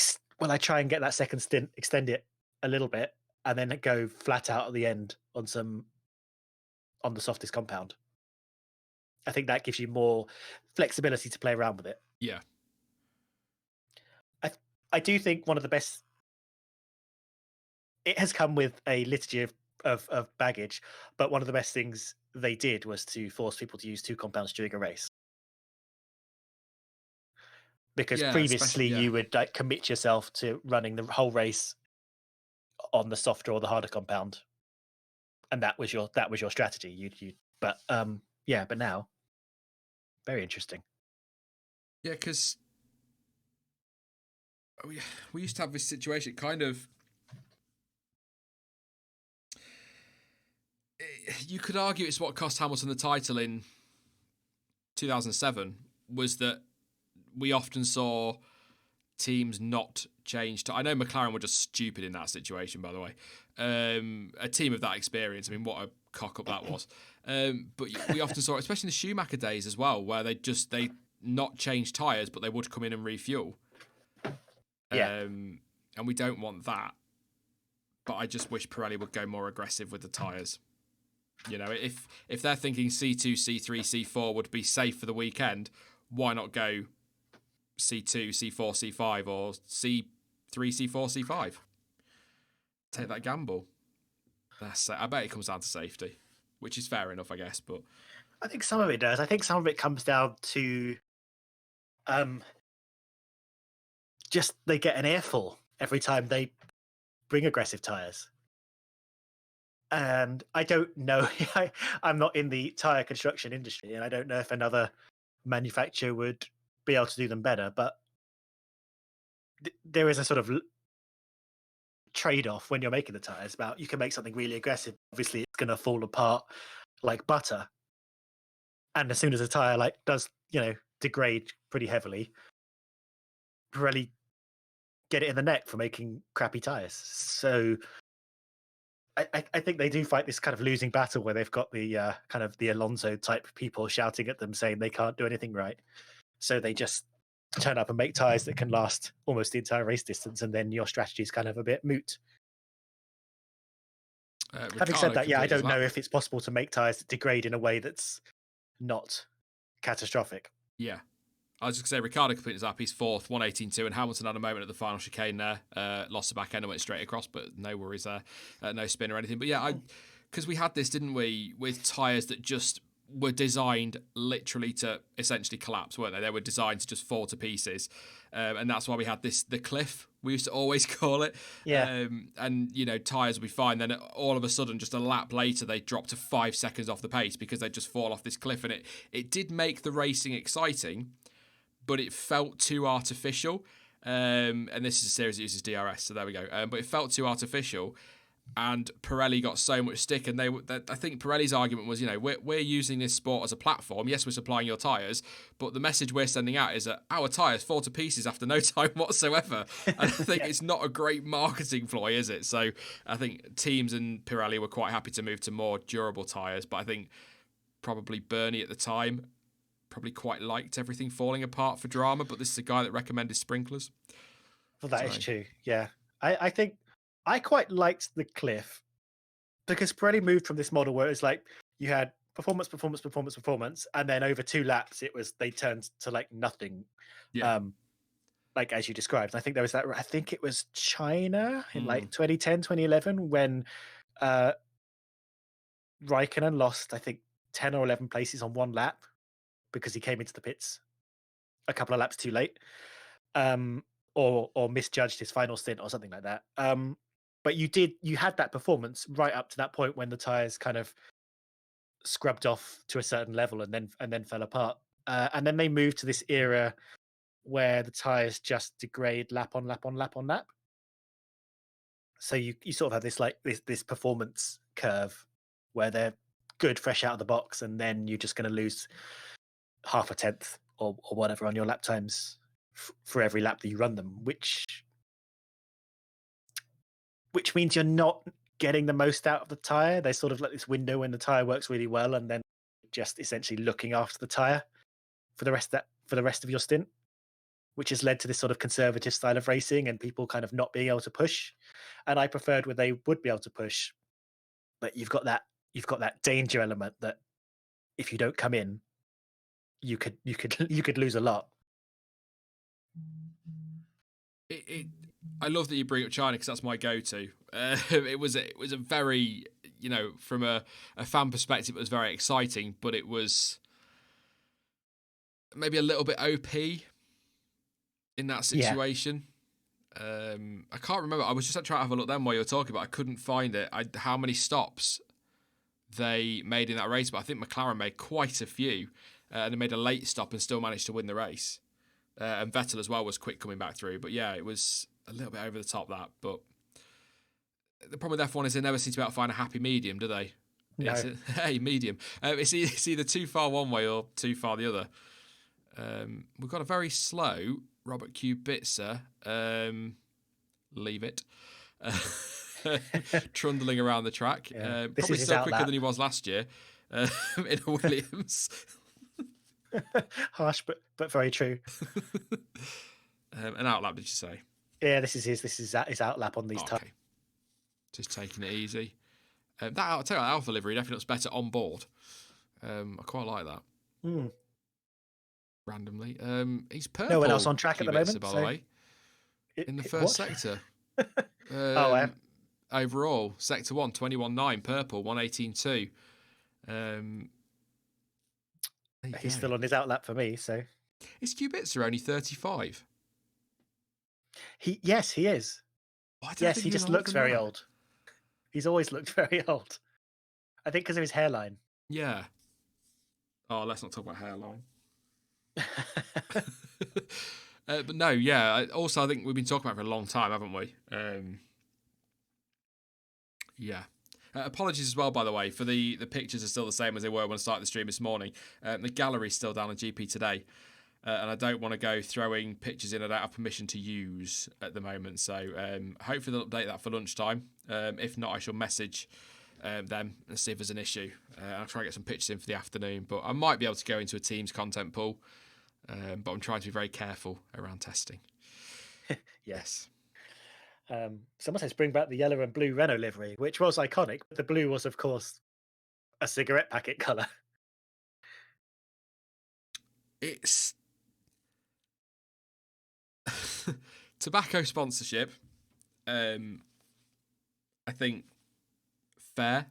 Speaker 2: try and get that second stint, extend it a little bit, and then go flat out at the end on the softest compound. I think that gives you more flexibility to play around with it.
Speaker 1: Yeah.
Speaker 2: I do think one of the best. It has come with a liturgy of baggage, but one of the best things they did was to force people to use 2 compounds during a race. Because previously you would commit yourself to running the whole race on the softer or the harder compound, and that was your strategy. But now, very interesting.
Speaker 1: Yeah, because we used to have this situation, kind of. You could argue it's what cost Hamilton the title in 2007, was that we often saw teams not change. I know McLaren were just stupid in that situation, by the way. A team of that experience, I mean, what a cock-up that was. But we often saw it, especially in the Schumacher days as well, where they not change tyres, but they would come in and refuel.
Speaker 2: Yeah.
Speaker 1: And we don't want that. But I just wish Pirelli would go more aggressive with the tyres. If they're thinking C2, C3, C4 would be safe for the weekend, why not go C2, C4, C5, or C3, C4, C5? Take that gamble. I bet it comes down to safety, which is fair enough, I guess. But
Speaker 2: I think some of it does. I think some of it comes down to just they get an airful every time they bring aggressive tyres. And I don't know, I'm not in the tyre construction industry, and I don't know if another manufacturer would be able to do them better, but there is a sort of trade-off when you're making the tyres about, you can make something really aggressive. Obviously, it's going to fall apart like butter. And as soon as a tyre does, degrade pretty heavily, Pirelli get it in the neck for making crappy tyres. So I think they do fight this kind of losing battle where they've got the kind of the Alonso type people shouting at them saying they can't do anything right. So they just turn up and make tyres that can last almost the entire race distance, and then your strategy is kind of a bit moot. Having said that, I don't know if it's possible to make tyres that degrade in a way that's not catastrophic.
Speaker 1: Yeah. I was just going to say, Ricciardo completed his lap. He's 4th, 1:18.2, and Hamilton had a moment at the final chicane there. Lost the back end and went straight across, but no worries there. No spin or anything. But yeah, because we had this, didn't we, with tyres that just were designed literally to essentially collapse, weren't they? They were designed to just fall to pieces, and that's why we had the cliff. We used to always call it.
Speaker 2: Yeah.
Speaker 1: And tyres will be fine. Then all of a sudden, just a lap later, they drop to 5 seconds off the pace because they just fall off this cliff, and it did make the racing exciting, but it felt too artificial. And this is a series that uses DRS, so there we go. But it felt too artificial. And Pirelli got so much stick, and I think Pirelli's argument was, we're using this sport as a platform. Yes, we're supplying your tyres, but the message we're sending out is that our tyres fall to pieces after no time whatsoever. And I think it's not a great marketing ploy, is it? So I think teams and Pirelli were quite happy to move to more durable tyres, but I think probably Bernie at the time probably quite liked everything falling apart for drama, but this is a guy that recommended sprinklers.
Speaker 2: Well, that is true, yeah. I think I quite liked the cliff because Pirelli moved from this model where it was like you had performance, and then over 2 laps they turned to like nothing.
Speaker 1: Yeah.
Speaker 2: Like as you described. I think there was that. I think it was China in like 2010, 2011 when Raikkonen lost, I think, 10 or 11 places on 1 lap because he came into the pits a couple of laps too late, or misjudged his final stint or something like that. But you had that performance right up to that point when the tires kind of scrubbed off to a certain level and then fell apart. And then they moved to this era where the tires just degrade lap on lap on lap on lap. So you sort of have this performance curve where they're good fresh out of the box, and then you're just going to lose half a tenth or whatever on your lap times for every lap that you run them, which means you're not getting the most out of the tire. There's sort of like this window when the tire works really well, and then just essentially looking after the tire for the rest of your stint, which has led to this sort of conservative style of racing and people kind of not being able to push. And I preferred where they would be able to push, but you've got that danger element that if you don't come in, you could lose a lot.
Speaker 1: I love that you bring up China because that's my go-to. It was a very, from a fan perspective, it was very exciting, but it was maybe a little bit OP in that situation. Yeah. I can't remember. I was just trying to have a look then while you were talking, but I couldn't find it. How many stops they made in that race, but I think McLaren made quite a few, and they made a late stop and still managed to win the race. And Vettel as well was quick coming back through. But yeah, it was a little bit over the top, that. But the problem with F1 is they never seem to be able to find a happy medium, do they?
Speaker 2: No.
Speaker 1: Medium. It's either too far one way or too far the other. We've got a very slow Robert Kubica. Leave it. Trundling around the track.
Speaker 2: Yeah.
Speaker 1: Probably still quicker than he was last year in a Williams.
Speaker 2: Harsh, but very true.
Speaker 1: An outlap, did you say?
Speaker 2: Yeah, this is his outlap on these tires.
Speaker 1: Just taking it easy. I'll tell you, that Alpha livery definitely looks better on board. I quite like that. Randomly, he's purple.
Speaker 2: No one else on track at the moment,
Speaker 1: by the way. In the first sector. Overall, sector 1, 21.9, purple, 118.2.
Speaker 2: He's still on his outlap for me, so.
Speaker 1: Is Kubica only 35?
Speaker 2: Yes, he is. Yes, he just looks very old. He's always looked very old. I think because of his hairline.
Speaker 1: Yeah. Oh, let's not talk about hairline. But no, yeah. Also, I think we've been talking about it for a long time, haven't we? Yeah. Apologies as well, by the way, for the pictures are still the same as they were when I started the stream this morning. The gallery's still down on GP Today. And I don't want to go throwing pictures in I don't have permission to use at the moment. So hopefully they'll update that for lunchtime. If not, I shall message them and see if there's an issue. I'll try and get some pictures in for the afternoon. But I might be able to go into a Teams content pool. But I'm trying to be very careful around testing.
Speaker 2: Yes. Someone says bring back the yellow and blue Renault livery, which was iconic. But the blue was, of course, a cigarette packet colour.
Speaker 1: It's tobacco sponsorship. I think fair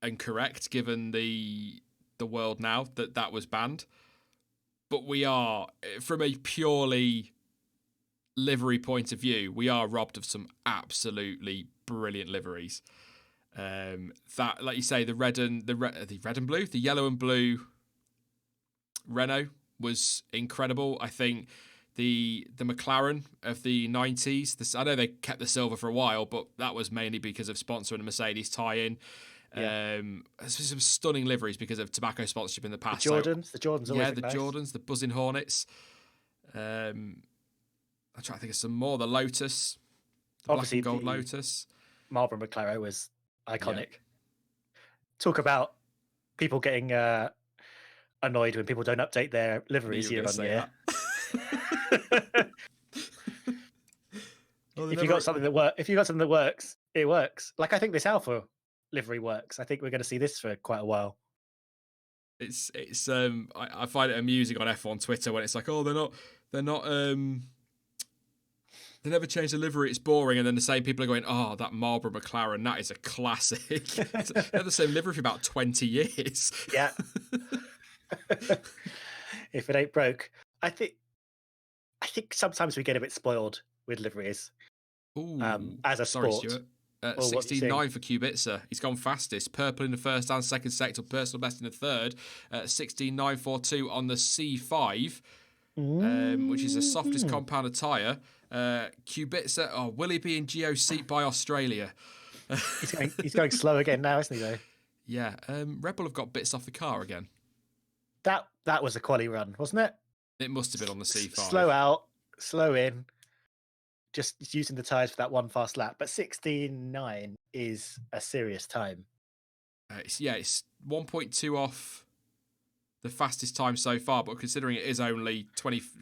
Speaker 1: and correct given the the world now that was banned. But we are, from a purely livery point of view, we are robbed of some absolutely brilliant liveries. That, like you say, the red and blue, the yellow and blue Renault was incredible. I think the McLaren of the 90s, I know they kept the silver for a while, but that was mainly because of sponsoring the Mercedes tie-in. Yeah. Some stunning liveries because of tobacco sponsorship in the past.
Speaker 2: The Jordans,
Speaker 1: yeah, the nice. Jordans, the Buzzing Hornets. I'm trying to think of some more. The Lotus, the obviously black and gold Lotus.
Speaker 2: Marlboro McLaren was iconic. Yeah. Talk about people getting annoyed when people don't update their liveries year on year. Well, if you got something that works, it works. Like I think this Alpha livery works. I think we're going to see this for quite a while.
Speaker 1: It's I find it amusing on F1 Twitter when it's like, oh, they're not they never change the livery, it's boring, and then the same people are going, oh, that Marlboro McLaren, that is a classic. They're the same livery for about 20 years.
Speaker 2: Yeah. If it ain't broke. I think sometimes we get a bit spoiled with liveries.
Speaker 1: Ooh,
Speaker 2: as a
Speaker 1: sorry,
Speaker 2: sport.
Speaker 1: Stuart. 16.9 for Kubica. He's gone fastest. Purple in the first and second sector, personal best in the third. 16.942 on the C5, which is the softest compounded tyre. Kubica, will he be in Geo seat by Australia?
Speaker 2: he's going slow again now, isn't he, though?
Speaker 1: Yeah. Red Bull have got bits off the car again.
Speaker 2: That was a quali run, wasn't it?
Speaker 1: It must have been on the C5.
Speaker 2: Slow out, slow in. Just using the tyres for that one fast lap. But 16.9 is a serious time.
Speaker 1: It's 1.2 off the fastest time so far, but considering it is only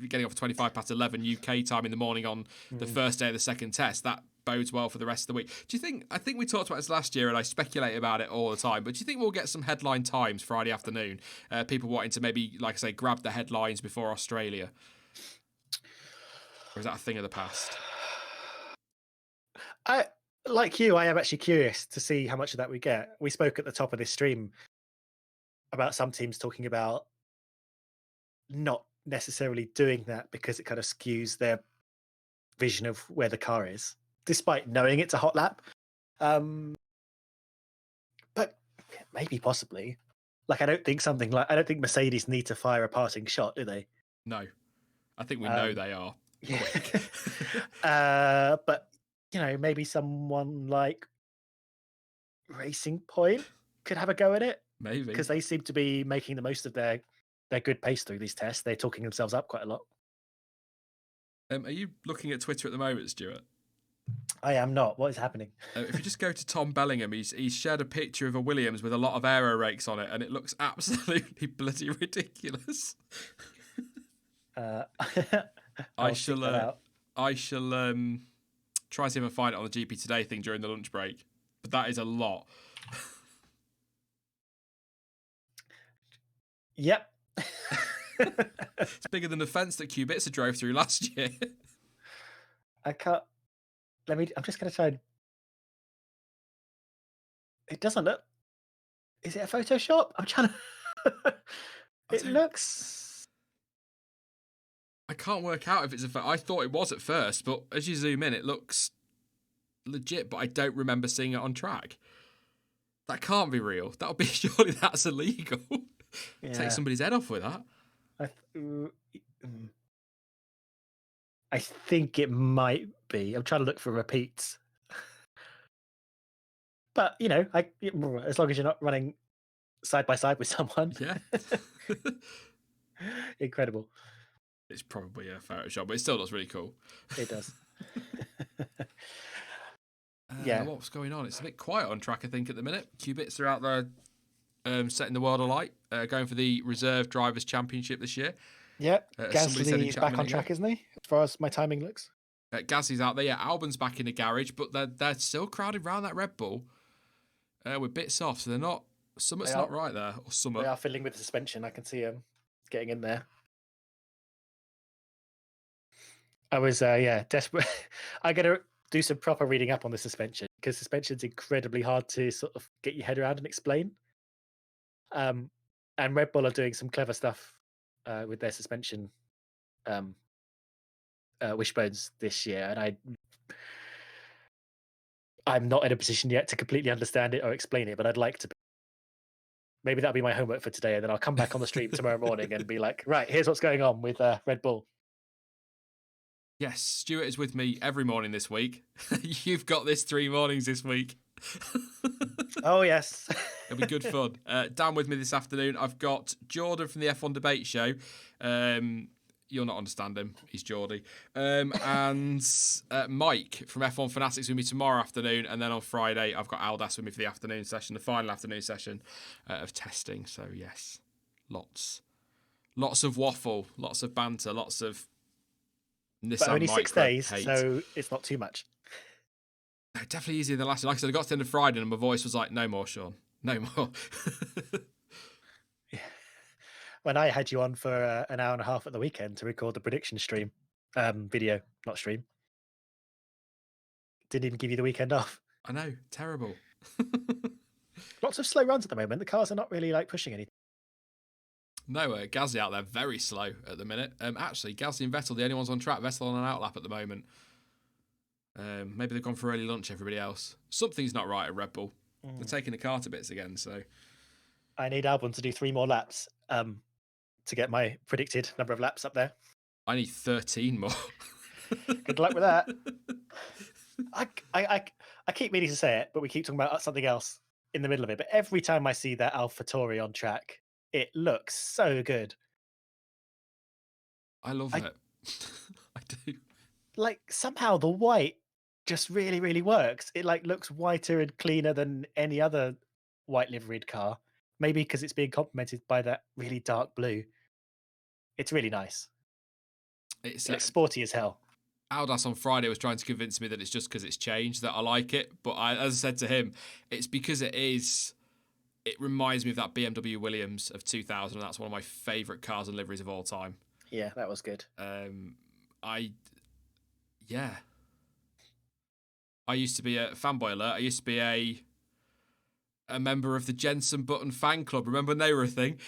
Speaker 1: getting off 25 past 11 UK time in the morning on the first day of the second test, that bodes well for the rest of the week. Do you think, I think we talked about this last year and I speculate about it all the time, but do you think we'll get some headline times Friday afternoon? People wanting to maybe, like I say, grab the headlines before Australia? Or is that a thing of the past?
Speaker 2: Like you, I am actually curious to see how much of that we get. We spoke at the top of this stream about some teams talking about not necessarily doing that because it kind of skews their vision of where the car is, despite knowing it's a hot lap. But maybe possibly. Like I don't think Mercedes need to fire a parting shot, do they?
Speaker 1: No. I think we know they are.
Speaker 2: Yeah. But maybe someone like Racing Point could have a go at it.
Speaker 1: Maybe.
Speaker 2: Because they seem to be making the most of their good pace through these tests. They're talking themselves up quite a lot.
Speaker 1: Are you looking at Twitter at the moment, Stuart?
Speaker 2: I am not. What is happening?
Speaker 1: If you just go to Tom Bellingham, he's shared a picture of a Williams with a lot of aero rakes on it, and it looks absolutely bloody ridiculous. I shall try and see if I find it on the GP Today thing during the lunch break. But that is a lot.
Speaker 2: Yep.
Speaker 1: It's bigger than the fence that Kubica drove through last year.
Speaker 2: I can't. I'm just going to try and. It doesn't look. Is it a Photoshop? I'm trying to. It looks.
Speaker 1: I can't work out if it's I thought it was at first, but as you zoom in, it looks legit, but I don't remember seeing it on track. That can't be real. That would be, surely that's illegal. Yeah. Take somebody's head off with that.
Speaker 2: I think it might be. I'm trying to look for repeats. But, as long as you're not running side by side with someone.
Speaker 1: Yeah.
Speaker 2: Incredible.
Speaker 1: It's probably a Photoshop, but it still looks really cool.
Speaker 2: It does.
Speaker 1: Yeah. What's going on? It's a bit quiet on track, I think, at the minute. Kubica are out there setting the world alight, going for the Reserve Drivers' Championship this year.
Speaker 2: Yeah, Gasly's back on track, isn't he? As far as my timing looks.
Speaker 1: Gasly's out there. Yeah, Albon's back in the garage, but they're still crowded around that Red Bull. We're bits off, so they're not. Something's not right there, or something.
Speaker 2: They are fiddling with the suspension. I can see them getting in there. I was, desperate. I got to do some proper reading up on the suspension because suspension's incredibly hard to sort of get your head around and explain. And Red Bull are doing some clever stuff with their suspension um, wishbones this year, and I'm not in a position yet to completely understand it or explain it, but I'd like to. Maybe that'll be my homework for today, and then I'll come back on the stream tomorrow morning and be like, right, here's what's going on with Red Bull.
Speaker 1: Yes, Stuart is with me every morning this week. You've got this 3 mornings this week.
Speaker 2: Oh, yes.
Speaker 1: It'll be good fun. Dan with me this afternoon. I've got Jordan from the F1 Debate Show. You'll not understand him. He's Geordie. And Mike from F1 Fanatics with me tomorrow afternoon. And then on Friday, I've got Aldas with me for the afternoon session, the final afternoon session of testing. So, yes, lots of waffle, lots of banter, lots of Nissan
Speaker 2: But only 6 days,
Speaker 1: hate.
Speaker 2: so it's not too much.
Speaker 1: Definitely easier than last year. Like I said, I got to the end of Friday and my voice was like, no more, Sean. No more.
Speaker 2: Yeah. When I had you on for an hour and a half at the weekend to record the prediction stream, video, not stream, didn't even give you the weekend off.
Speaker 1: I know, terrible.
Speaker 2: Lots of slow runs at the moment. The cars are not really like pushing anything.
Speaker 1: No, Gasly out there very slow at the minute. Actually, Gasly and Vettel, the only ones on track. Vettel on an outlap at the moment. Maybe they've gone for early lunch, everybody else. Something's not right at Red Bull. They're taking the car to bits again, so...
Speaker 2: I need Albon to do 3 more laps to get my predicted number of laps up there.
Speaker 1: I need 13 more.
Speaker 2: Good luck with that. I keep meaning to say it, but we keep talking about something else in the middle of it. But every time I see that AlphaTauri on track, it looks so good.
Speaker 1: I love it. I do.
Speaker 2: Like, somehow the white just really, really works. It like looks whiter and cleaner than any other white liveried car. Maybe because it's being complemented by that really dark blue. It's really nice.
Speaker 1: It's
Speaker 2: sporty as hell.
Speaker 1: Aldas on Friday was trying to convince me that it's just because it's changed that I like it. But as I said to him, it's because it reminds me of that BMW Williams of 2000, and that's one of my favourite cars and liveries of all time.
Speaker 2: Yeah, that was good.
Speaker 1: I used to be a fanboy alert. I used to be a member of the Jensen Button fan club. Remember when they were a thing?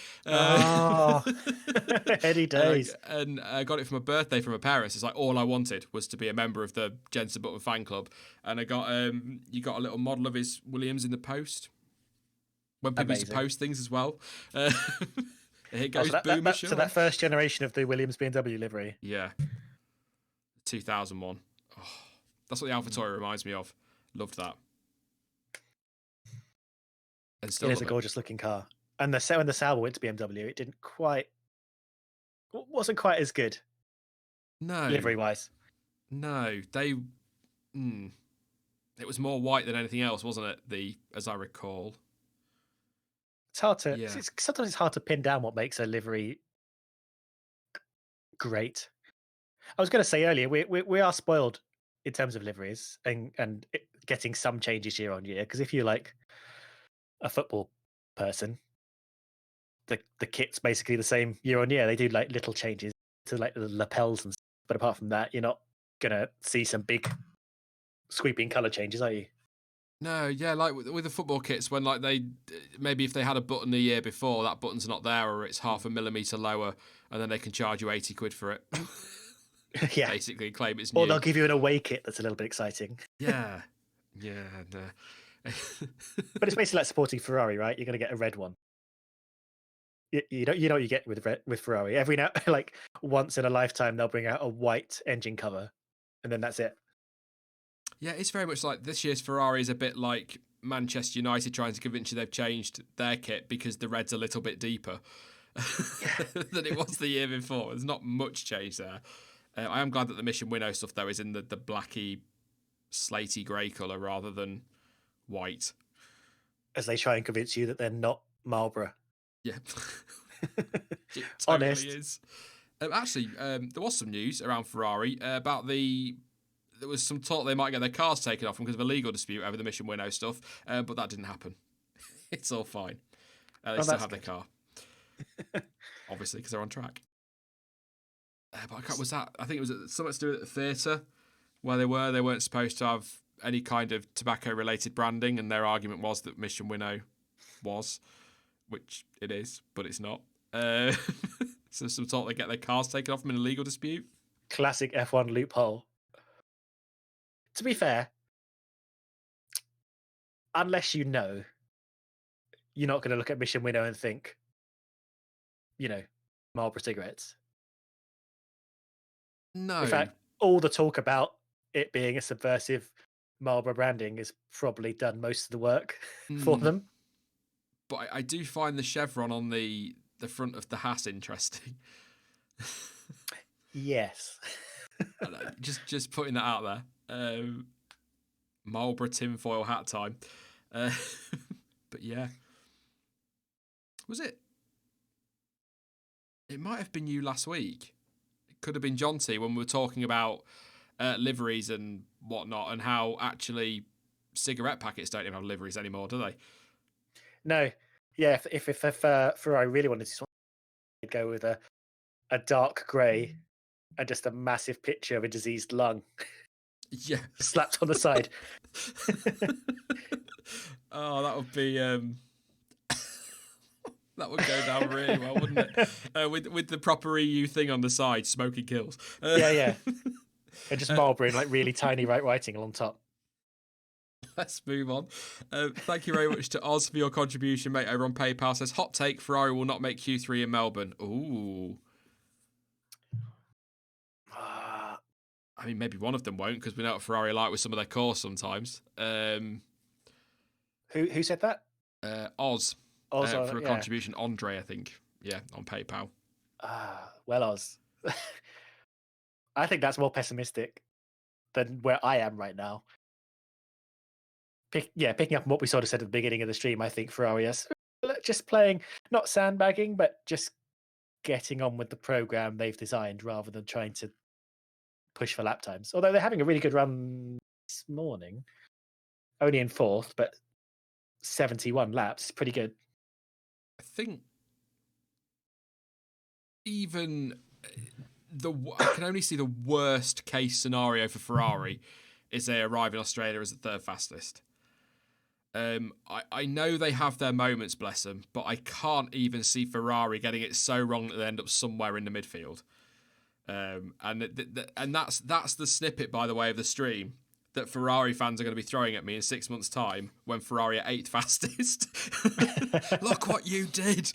Speaker 2: Heady days.
Speaker 1: And I got it for my birthday from my parents. It's like all I wanted was to be a member of the Jensen Button fan club. And I got you got a little model of his Williams in the post. When people used to post things as well. Here goes Boomer.
Speaker 2: So that first generation of the Williams BMW livery.
Speaker 1: Yeah. 2001. Oh, that's what the AlphaTauri reminds me of. Loved that. And still
Speaker 2: it is a gorgeous looking car. And when the Sauber went to BMW, it wasn't quite as good.
Speaker 1: No.
Speaker 2: Livery wise.
Speaker 1: No. It was more white than anything else, wasn't it? As I recall.
Speaker 2: It's hard to sometimes it's hard to pin down what makes a livery great. I was going to say earlier, we are spoiled in terms of liveries and getting some changes year on year. Because if you're like a football person, the kit's basically the same year on year. They do like little changes to like the lapels and stuff, but apart from that, you're not gonna see some big sweeping color changes, are you?
Speaker 1: No, yeah, like with the football kits, when like maybe if they had a button the year before, that button's not there, or it's half a millimeter lower, and then they can charge you 80 quid for it.
Speaker 2: Yeah,
Speaker 1: basically claim it's new.
Speaker 2: Or they'll give you an away kit that's a little bit exciting.
Speaker 1: Yeah.
Speaker 2: But it's basically like supporting Ferrari, right? You're going to get a red one. You know what you get with Ferrari. Every now, like once in a lifetime, they'll bring out a white engine cover, and then that's it.
Speaker 1: Yeah, it's very much like this year's Ferrari is a bit like Manchester United trying to convince you they've changed their kit because the red's a little bit deeper than it was the year before. There's not much change there. I am glad that the Mission Winnow stuff, though, is in the blacky, slatey grey colour rather than white.
Speaker 2: As they try and convince you that they're not Marlboro.
Speaker 1: Yeah. It totally
Speaker 2: Honest.
Speaker 1: is. Actually, there was some news around Ferrari about there was some talk they might get their cars taken off them because of a legal dispute over the Mission Winnow stuff, but that didn't happen. It's all fine. They still have their car. Obviously, because they're on track. But I think it was something to do with the theatre where they weren't supposed to have any kind of tobacco related branding, and their argument was that Mission Winnow was. which it is, but it's not. So some talk they get their cars taken off them in a legal dispute.
Speaker 2: Classic F1 loophole. To be fair, unless you know, you're not going to look at Mission Winnow and think, Marlboro cigarettes.
Speaker 1: No.
Speaker 2: In fact, all the talk about it being a subversive Marlboro branding has probably done most of the work for them.
Speaker 1: But I do find the chevron on the front of the hat interesting.
Speaker 2: Yes.
Speaker 1: just putting that out there. Marlboro tinfoil hat time. But yeah. Was it? It might have been you last week. It could have been John T when we were talking about liveries and whatnot, and how actually cigarette packets don't even have liveries anymore, do they?
Speaker 2: No. Yeah, if Ferrari really wanted to, they'd go with a dark grey and just a massive picture of a diseased lung.
Speaker 1: Yeah.
Speaker 2: Slapped on the side.
Speaker 1: Oh, that would be that would go down really well, wouldn't it? With the proper EU thing on the side, smoking kills.
Speaker 2: Yeah. And just Marlboro in like really tiny writing along top.
Speaker 1: Let's move on. Thank you very much to Oz for your contribution, mate, over on PayPal. Says, hot take, Ferrari will not make Q3 in Melbourne. Ooh. I mean, maybe one of them won't, because we know what Ferrari are like with some of their cores sometimes.
Speaker 2: Who said that?
Speaker 1: Oz.
Speaker 2: Oz
Speaker 1: for a contribution. Andre, I think. Yeah, on PayPal.
Speaker 2: Well, Oz. I think that's more pessimistic than where I am right now. Picking up on what we sort of said at the beginning of the stream, I think Ferrari is just playing, not sandbagging, but just getting on with the program they've designed rather than trying to push for lap times. Although they're having a really good run this morning, only in fourth, but 71 laps is pretty good.
Speaker 1: I think even I can only see the worst case scenario for Ferrari is they arrive in Australia as the third fastest. I know they have their moments, bless them, but I can't even see Ferrari getting it so wrong that they end up somewhere in the midfield. And that's the snippet, by the way, of the stream that Ferrari fans are going to be throwing at me in 6 months' time when Ferrari are 8th fastest. Look what you did.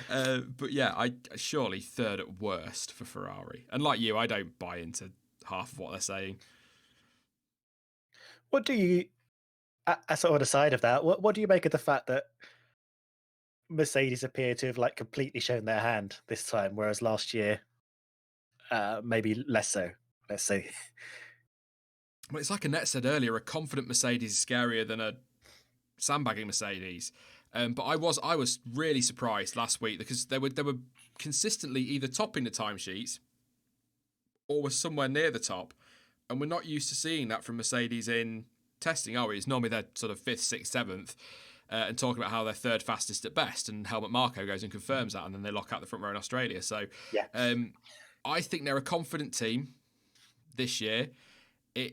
Speaker 1: But yeah, I surely third at worst for Ferrari. And like you, I don't buy into half of what they're saying.
Speaker 2: What do you, as sort of the side of that, what do you make of the fact that Mercedes appear to have like completely shown their hand this time, whereas last year, maybe less so, let's say?
Speaker 1: Well, it's like Annette said earlier, a confident Mercedes is scarier than a sandbagging Mercedes. But I was really surprised last week because they were consistently either topping the timesheets or were somewhere near the top. And we're not used to seeing that from Mercedes in testing, are we? It's normally they're sort of 5th, 6th, 7th, and talking about how they're third fastest at best. And Helmut Marko goes and confirms that, and then they lock out the front row in Australia. So
Speaker 2: yeah.
Speaker 1: I think they're a confident team this year. I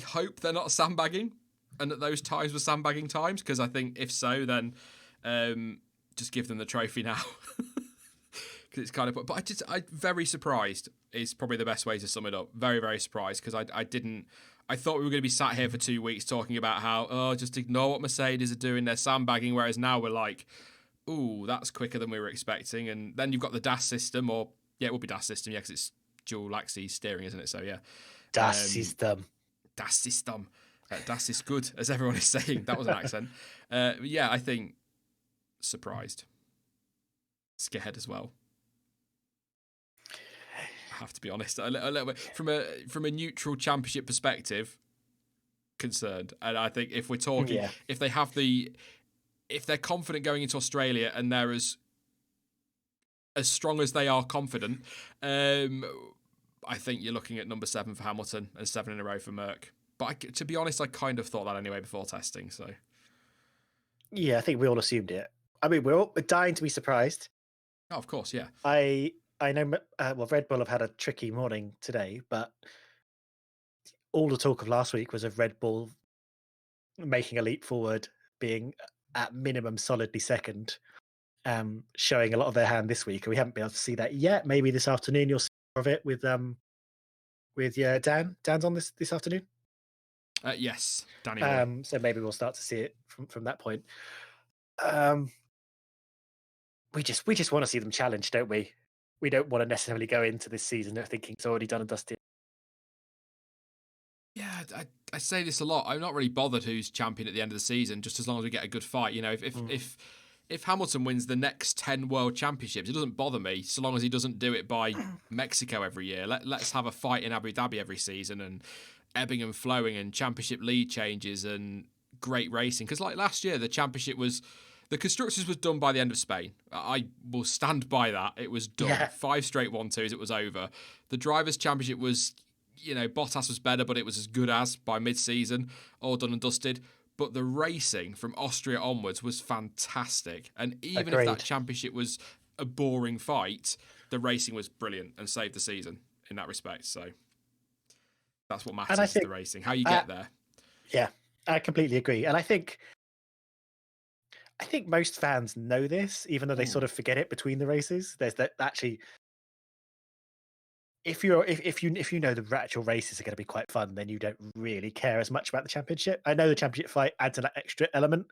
Speaker 1: hope they're not sandbagging and that those times were sandbagging times, because I think if so, then just give them the trophy now. Because it's kind of, but I'm very surprised is probably the best way to sum it up. Very, very surprised, because I thought we were going to be sat here for 2 weeks talking about how, just ignore what Mercedes are doing, they're sandbagging, whereas now we're like, ooh, that's quicker than we were expecting. And then you've got the DAS system, or yeah, it will be DAS system, yeah, because it's dual axis steering, isn't it? So yeah.
Speaker 2: DAS system.
Speaker 1: DAS system. DAS is good, as everyone is saying. That was an accent. Yeah, I think surprised. Scared as well. I have to be honest. A little bit from a neutral championship perspective, concerned. And I think if we're talking, if they're confident going into Australia and they're as strong as they are confident, I think you're looking at number 7 for Hamilton and 7 in a row for Merck. But to be honest, I kind of thought that anyway before testing. So
Speaker 2: yeah, I think we all assumed it. I mean, we're dying to be surprised.
Speaker 1: Oh, of course, yeah.
Speaker 2: I know. Well, Red Bull have had a tricky morning today, but all the talk of last week was of Red Bull making a leap forward, being at minimum solidly second, showing a lot of their hand this week. And we haven't been able to see that yet. Maybe this afternoon you'll see more of it with Dan. Dan's on this afternoon.
Speaker 1: Yes, Danny Boy.
Speaker 2: So maybe we'll start to see it from that point. Um, we just want to see them challenged, don't we? We don't want to necessarily go into this season thinking it's already done and dusted.
Speaker 1: Yeah, I say this a lot. I'm not really bothered who's champion at the end of the season, just as long as we get a good fight. You know, if Hamilton wins the next 10 world championships, it doesn't bother me so long as he doesn't do it by Mexico every year. Let's have a fight in Abu Dhabi every season and ebbing and flowing and championship lead changes and great racing. Because like last year, the championship was. The constructors was done by the end of Spain. I will stand by that. It was done.
Speaker 2: Yeah.
Speaker 1: 5 straight 1-2s. It was over. The drivers' championship was, Bottas was better, but it was as good as by mid-season, all done and dusted. But the racing from Austria onwards was fantastic. And even if that
Speaker 2: Agreed.
Speaker 1: championship was a boring fight, the racing was brilliant and saved the season in that respect. So that's what matters,
Speaker 2: I
Speaker 1: is
Speaker 2: think,
Speaker 1: the racing. How you get there.
Speaker 2: Yeah, I completely agree. And I think most fans know this, even though they sort of forget it between the races. There's that actually, if you know the actual races are going to be quite fun, then you don't really care as much about the championship. I know the championship fight adds an extra element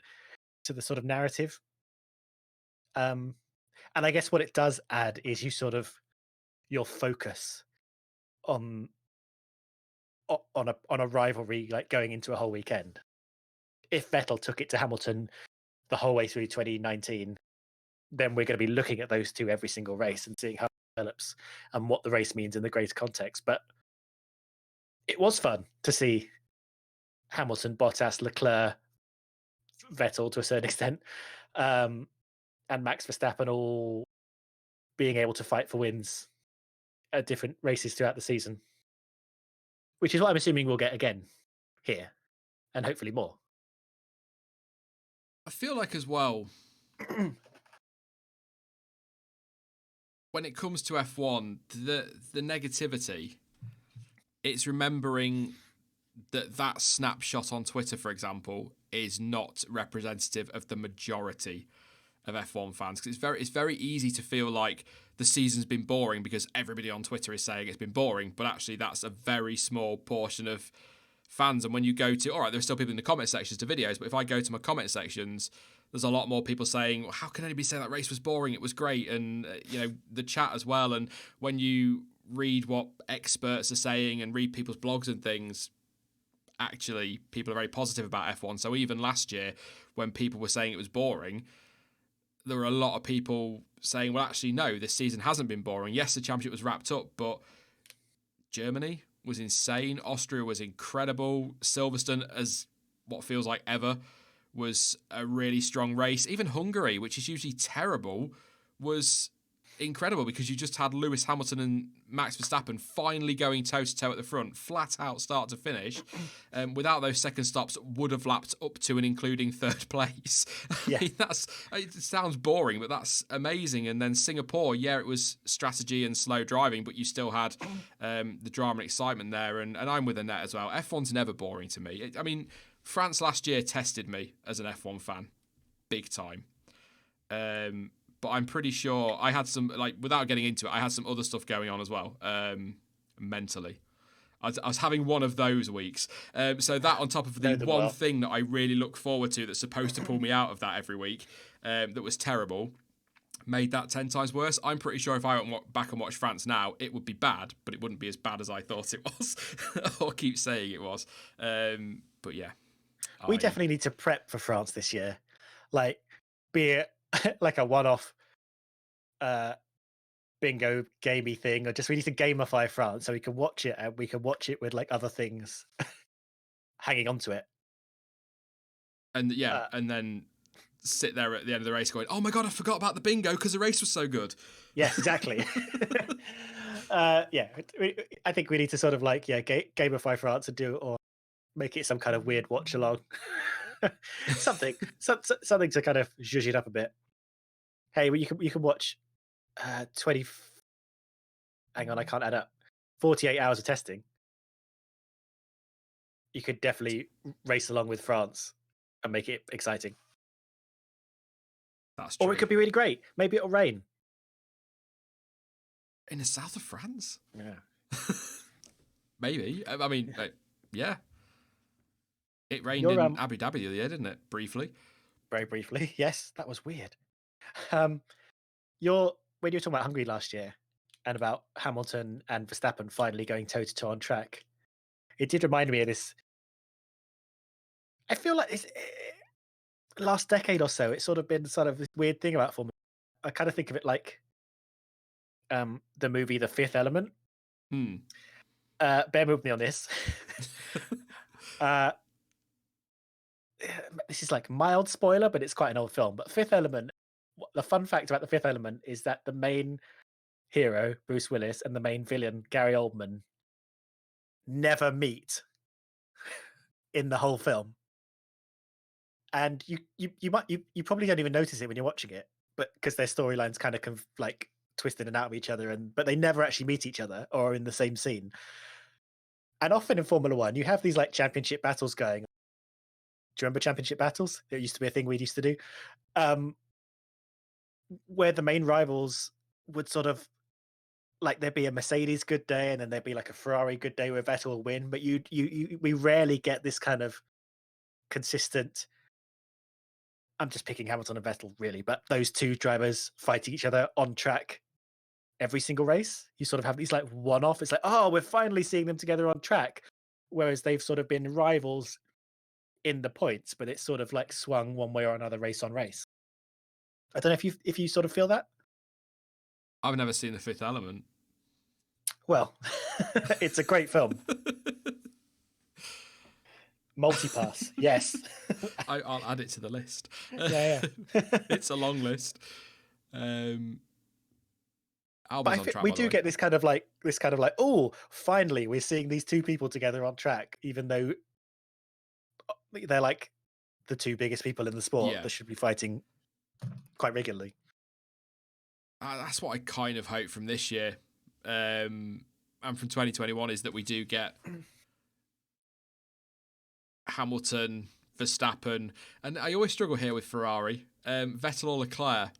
Speaker 2: to the sort of narrative. And I guess what it does add is your focus on on a rivalry, like going into a whole weekend. If Vettel took it to Hamilton the whole way through 2019, then we're going to be looking at those two every single race and seeing how it develops and what the race means in the greater context. But it was fun to see Hamilton, Bottas, Leclerc, Vettel to a certain extent, and Max Verstappen all being able to fight for wins at different races throughout the season, which is what I'm assuming we'll get again here, and hopefully more.
Speaker 1: I feel like as well, when it comes to F1, the negativity, it's remembering that snapshot on Twitter, for example, is not representative of the majority of F1 fans. Because it's very easy to feel like the season's been boring because everybody on Twitter is saying it's been boring, but actually that's a very small portion of fans. And when you go to, all right, there's still people in the comment sections to videos, but if I go to my comment sections, there's a lot more people saying, well, how can anybody say that race was boring? It was great. And, the chat as well. And when you read what experts are saying and read people's blogs and things, actually, people are very positive about F1. So even last year, when people were saying it was boring, there were a lot of people saying, well, actually, no, this season hasn't been boring. Yes, the championship was wrapped up, but Germany was insane. Austria was incredible. Silverstone, as what feels like ever, was a really strong race. Even Hungary, which is usually terrible, was incredible because you just had Lewis Hamilton and Max Verstappen finally going toe-to-toe at the front, flat out start to finish. Without those second stops, would have lapped up to and including third place.
Speaker 2: Yeah.
Speaker 1: I mean, it sounds boring, but that's amazing. And then Singapore, yeah, it was strategy and slow driving, but you still had the drama and excitement there. And I'm with Annette as well. F1's never boring to me. I mean, France last year tested me as an F1 fan, big time. But I'm pretty sure I had some, without getting into it, I had some other stuff going on as well, mentally. I was having one of those weeks. So that on top of the one thing that I really look forward to that's supposed to pull me out of that every week, that was terrible, made that 10 times worse. I'm pretty sure if I went back and watch France now, it would be bad, but it wouldn't be as bad as I thought it was, or keep saying it was. But yeah.
Speaker 2: We definitely need to prep for France this year. Be it like a one-off bingo gamey thing, or just we need to gamify France so we can watch it, and we can watch it with other things hanging on to it.
Speaker 1: And and then sit there at the end of the race going, oh my God, I forgot about the bingo because the race was so good.
Speaker 2: Yes, exactly. I think we need to sort of gamify France and do it, or make it some kind of weird watch along. something to kind of zhuzh it up a bit. Hey, well, you can watch 20. Hang on, I can't add up. 48 hours of testing. you could definitely race along with France and make it exciting.
Speaker 1: That's
Speaker 2: Or
Speaker 1: true.
Speaker 2: it could be really great. Maybe it'll rain.
Speaker 1: In the south of France?
Speaker 2: Yeah.
Speaker 1: Maybe. I mean, yeah. It rained
Speaker 2: You're
Speaker 1: in Abu Dhabi the other year, didn't it? Briefly.
Speaker 2: very briefly. Yes, that was weird. Um, you're when you were talking about Hungary last year and about Hamilton and Verstappen finally going toe to toe on track, it did remind me of this. I feel like it's last decade or so. It's sort of been sort of this weird thing about Formula. I kind of think of it like the movie The Fifth Element.
Speaker 1: Hmm.
Speaker 2: Bear with me on this. uh, this is like mild spoiler, but it's quite an old film. But Fifth Element. The fun fact about The Fifth Element is that the main hero Bruce Willis and the main villain Gary Oldman never meet in the whole film, and you probably don't even notice it when you're watching it, but because their storylines kind of like twist in and out of each other, but they never actually meet each other or are in the same scene. And often in Formula One, you have these like championship battles going. Do you remember championship battles? It used to be a thing we used to do, where the main rivals would sort of like there'd be a Mercedes good day and then there'd be like a Ferrari good day where Vettel will win, but we rarely get this kind of consistent. I'm just picking Hamilton and Vettel really, but those two drivers fighting each other on track every single race. You sort of have these like one-off. It's like, oh, we're finally seeing them together on track, whereas they've sort of been rivals in the points, but it's sort of like swung one way or another race on race. I don't know if you sort of feel that.
Speaker 1: I've never seen The Fifth Element.
Speaker 2: Well, it's a great film. Multipass, yes.
Speaker 1: I'll add it to the list.
Speaker 2: Yeah.
Speaker 1: It's a long list. Album's
Speaker 2: But
Speaker 1: on track,
Speaker 2: we
Speaker 1: by the
Speaker 2: do
Speaker 1: way.
Speaker 2: get this kind of like, oh, finally we're seeing these two people together on track, even though they're like the two biggest people in the sport
Speaker 1: Yeah.
Speaker 2: that should be fighting quite regularly.
Speaker 1: That's what I kind of hope from this year, and from 2021 is that we do get Hamilton, Verstappen, and I always struggle here with Ferrari, Vettel or Leclerc,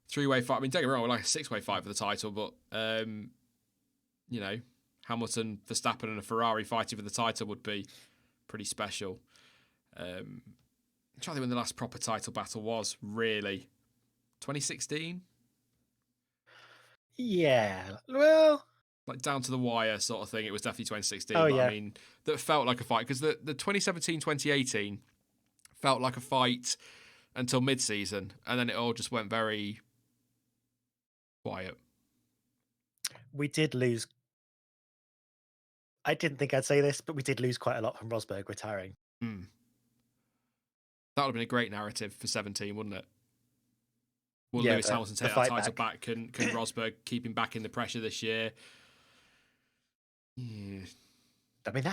Speaker 1: three-way fight. I mean, don't get me wrong, we're like a six-way fight for the title, but you know, Hamilton, Verstappen, and a Ferrari fighting for the title would be pretty special. I'm trying to think when the last proper title battle was. Really, 2016.
Speaker 2: Yeah, well,
Speaker 1: Like down to the wire sort of thing. It was definitely 2016.
Speaker 2: oh
Speaker 1: But
Speaker 2: yeah,
Speaker 1: I mean, that felt like a fight because the 2017, 2018 felt like a fight until mid-season, and then it all just went very quiet.
Speaker 2: we did lose. I didn't think I'd say this, but we did lose quite a lot from Rosberg retiring.
Speaker 1: Hmm. That would have been a great narrative for 17, wouldn't it? Will
Speaker 2: Yeah,
Speaker 1: Lewis Hamilton
Speaker 2: the
Speaker 1: take that
Speaker 2: fight
Speaker 1: title
Speaker 2: back.
Speaker 1: back? Can Rosberg keep him back in the pressure this year? Yeah.
Speaker 2: I mean,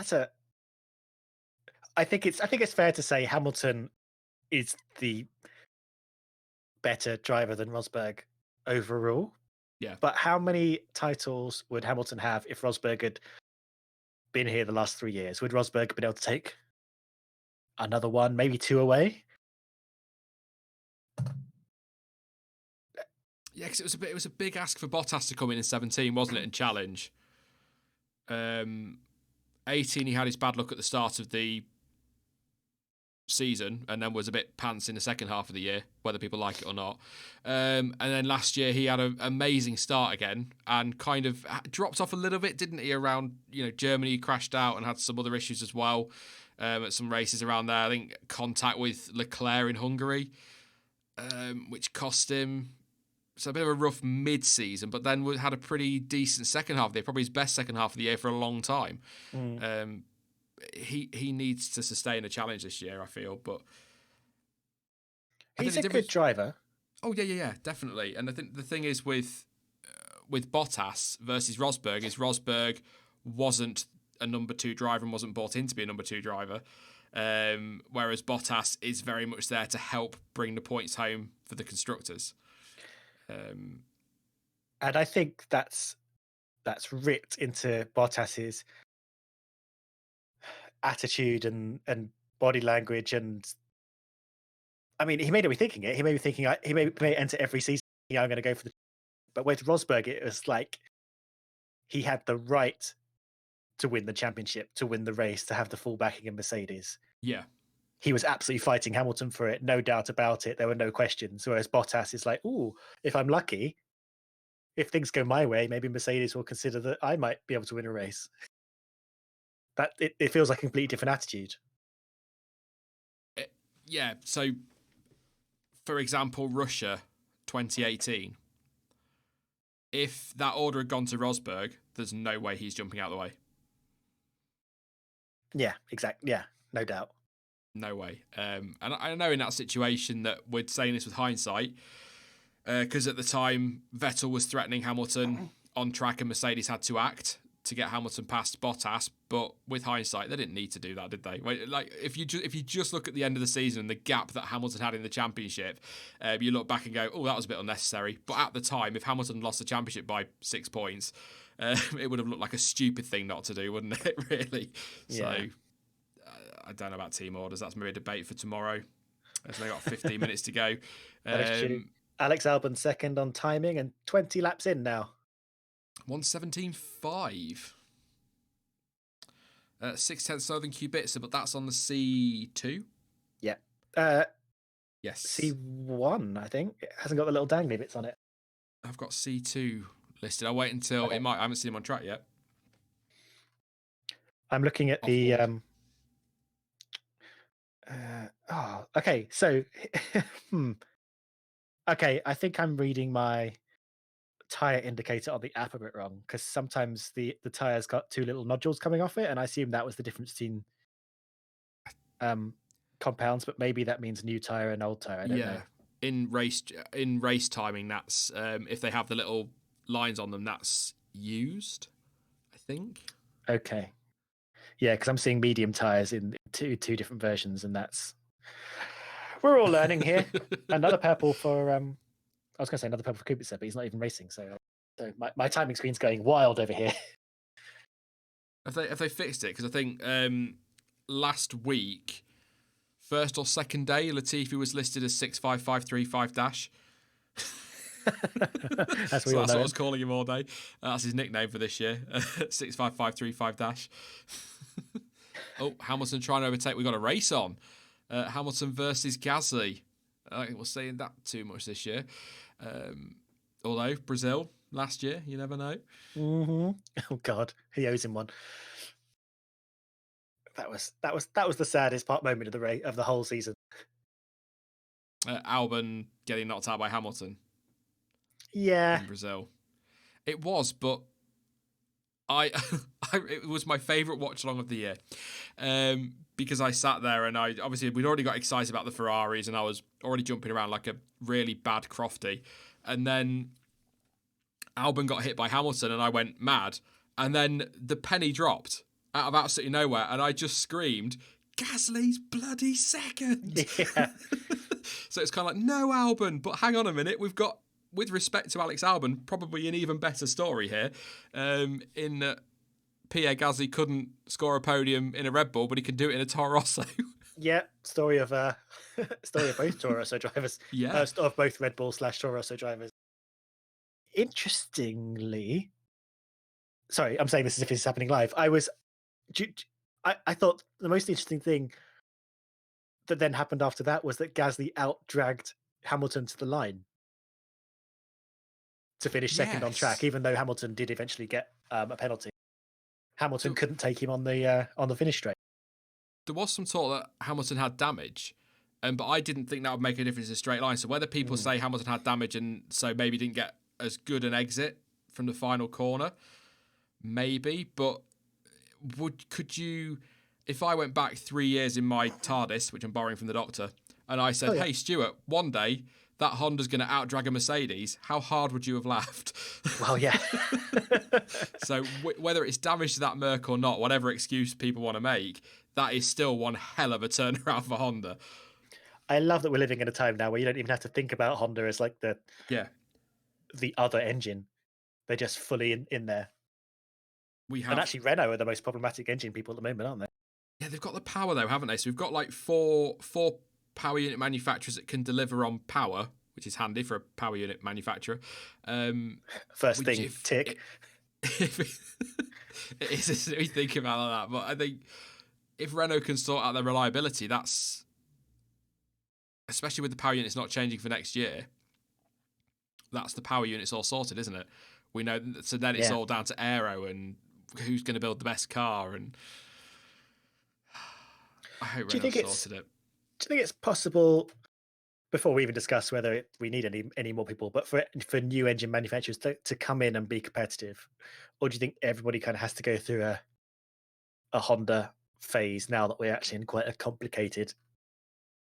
Speaker 2: I think it's fair to say Hamilton is the better driver than Rosberg overall.
Speaker 1: Yeah.
Speaker 2: But how many titles would Hamilton have if Rosberg had been here the last 3 years? Would Rosberg have been able to take another one, maybe two away?
Speaker 1: Yeah, because it was a big ask for Bottas to come in 17, wasn't it, and challenge. 18, he had his bad luck at the start of the season and then was a bit pants in the second half of the year, whether people like it or not. And then last year he had an amazing start again and kind of dropped off a little bit, didn't he? Around Germany, he crashed out and had some other issues as well at some races around there. I think contact with Leclerc in Hungary, which cost him. So a bit of a rough mid-season, but then had a pretty decent second half of the year, probably his best second half of the year for a long time. He needs to sustain a challenge this year, I feel, but
Speaker 2: He's a good driver.
Speaker 1: Oh yeah, definitely. And I think the thing is with Bottas versus Rosberg is Rosberg wasn't a number two driver and wasn't bought in to be a number two driver, whereas Bottas is very much there to help bring the points home for the constructors.
Speaker 2: And I think that's ripped into Bottas's. attitude and body language, and I mean, he made me thinking it. He made me thinking. He may enter every season. Yeah, I'm going to go for the. But with Rosberg, it was like he had the right to win the championship, to win the race, to have the full backing in Mercedes.
Speaker 1: Yeah.
Speaker 2: He was absolutely fighting Hamilton for it, no doubt about it. There were no questions. Whereas Bottas is like, "Ooh, if I'm lucky, if things go my way, maybe Mercedes will consider that I might be able to win a race." That it feels like a completely different attitude.
Speaker 1: Yeah. So, for example, Russia 2018. If that order had gone to Rosberg, there's no way he's jumping out of the way.
Speaker 2: Yeah, exactly. Yeah, no doubt.
Speaker 1: No way. And I know in that situation that we're saying this with hindsight, because at the time Vettel was threatening Hamilton on track and Mercedes had to act to get Hamilton past Bottas. But with hindsight, they didn't need to do that, did they? Like if you just look at the end of the season and the gap that Hamilton had in the championship, you look back and go, "Oh, that was a bit unnecessary." But at the time, if Hamilton lost the championship by 6 points, it would have looked like a stupid thing not to do, wouldn't it? Really.
Speaker 2: Yeah.
Speaker 1: So. I don't know about team orders. That's maybe a debate for tomorrow. There's only got 15 minutes to go.
Speaker 2: That is true. Alex Albon second on timing and 20 laps in now.
Speaker 1: 1:17.5. 6/10 Southern Kubica, but that's on the C2.
Speaker 2: Yeah.
Speaker 1: Yes.
Speaker 2: C1, I think. It hasn't got the little dangly bits on it.
Speaker 1: I've got C2 listed. I'll wait until it might. I haven't seen him on track yet.
Speaker 2: I'm looking at the. Okay. So, okay. I think I'm reading my tire indicator on the app a bit wrong, because sometimes the tire's got 2 little nodules coming off it, and I assume that was the difference between compounds, but maybe that means new tire and old tire. I don't know.
Speaker 1: In race timing, that's if they have the little lines on them, that's used, I think.
Speaker 2: Okay. Yeah, because I'm seeing medium tires in two different versions, and we're all learning here. Another purple for I was going to say another purple for Kubica, but he's not even racing, so my timing screen's going wild over here.
Speaker 1: Have they fixed it? Because I think last week, first or second day, Latifi was listed as 65535 dash.
Speaker 2: That's
Speaker 1: what I was calling him all day. That's his nickname for this year. 65535 dash. Oh, Hamilton trying to overtake. We've got a race on. Hamilton versus Gasly. I don't think we're saying that too much this year. Although Brazil last year, you never know.
Speaker 2: Mm-hmm. Oh God, he owes him one. That was the saddest moment of the whole season.
Speaker 1: Albon getting knocked out by Hamilton.
Speaker 2: Yeah,
Speaker 1: in Brazil. It was, but it was my favourite watch along of the year, because I sat there and we'd already got excited about the Ferraris and I was already jumping around like a really bad crofty, and then Albon got hit by Hamilton and I went mad, and then the penny dropped out of absolutely nowhere and I just screamed, "Gasly's bloody second!"
Speaker 2: Yeah.
Speaker 1: So it's kind of like, no Albon, but hang on a minute, we've got, with respect to Alex Albon, probably an even better story here, in that Pierre Gasly couldn't score a podium in a Red Bull, but he can do it in a Toro Rosso.
Speaker 2: Yeah, story of both Toro Rosso drivers.
Speaker 1: Yeah,
Speaker 2: of both Red Bull / Toro Rosso drivers. Interestingly, sorry, I'm saying this as if it's happening live. I thought the most interesting thing that then happened after that was that Gasly out-dragged Hamilton to the line to finish second on track, even though Hamilton did eventually get a penalty. Hamilton couldn't take him on the finish straight.
Speaker 1: There was some talk that Hamilton had damage, but I didn't think that would make a difference in a straight line. So whether people say Hamilton had damage and so maybe didn't get as good an exit from the final corner, maybe. But could you, if I went back 3 years in my TARDIS, which I'm borrowing from the doctor, and I said, "Hey Stuart, one day that Honda's going to outdrag a Mercedes," how hard would you have laughed?
Speaker 2: Well, yeah.
Speaker 1: So whether it's damage to that Merc or not, whatever excuse people want to make, that is still one hell of a turnaround for Honda.
Speaker 2: I love that we're living in a time now where you don't even have to think about Honda as like the other engine. They're just fully in there. And actually Renault are the most problematic engine people at the moment, aren't they?
Speaker 1: Yeah, they've got the power though, haven't they? So we've got like four power unit manufacturers that can deliver on power, which is handy for a power unit manufacturer.
Speaker 2: First
Speaker 1: Which
Speaker 2: thing, tick.
Speaker 1: if it is, isn't it? We think about that, but I think if Renault can sort out their reliability, that's, especially with the power units not changing for next year, that's the power units all sorted, isn't it? We know. So then it's
Speaker 2: Yeah.
Speaker 1: all down to aero and who's going to build the best car. And I hope
Speaker 2: Do you
Speaker 1: Renault
Speaker 2: think
Speaker 1: sorted it.
Speaker 2: Do you think it's possible, before we even discuss whether we need any more people, but for new engine manufacturers to come in and be competitive, or do you think everybody kind of has to go through a Honda phase now that we're actually in quite a complicated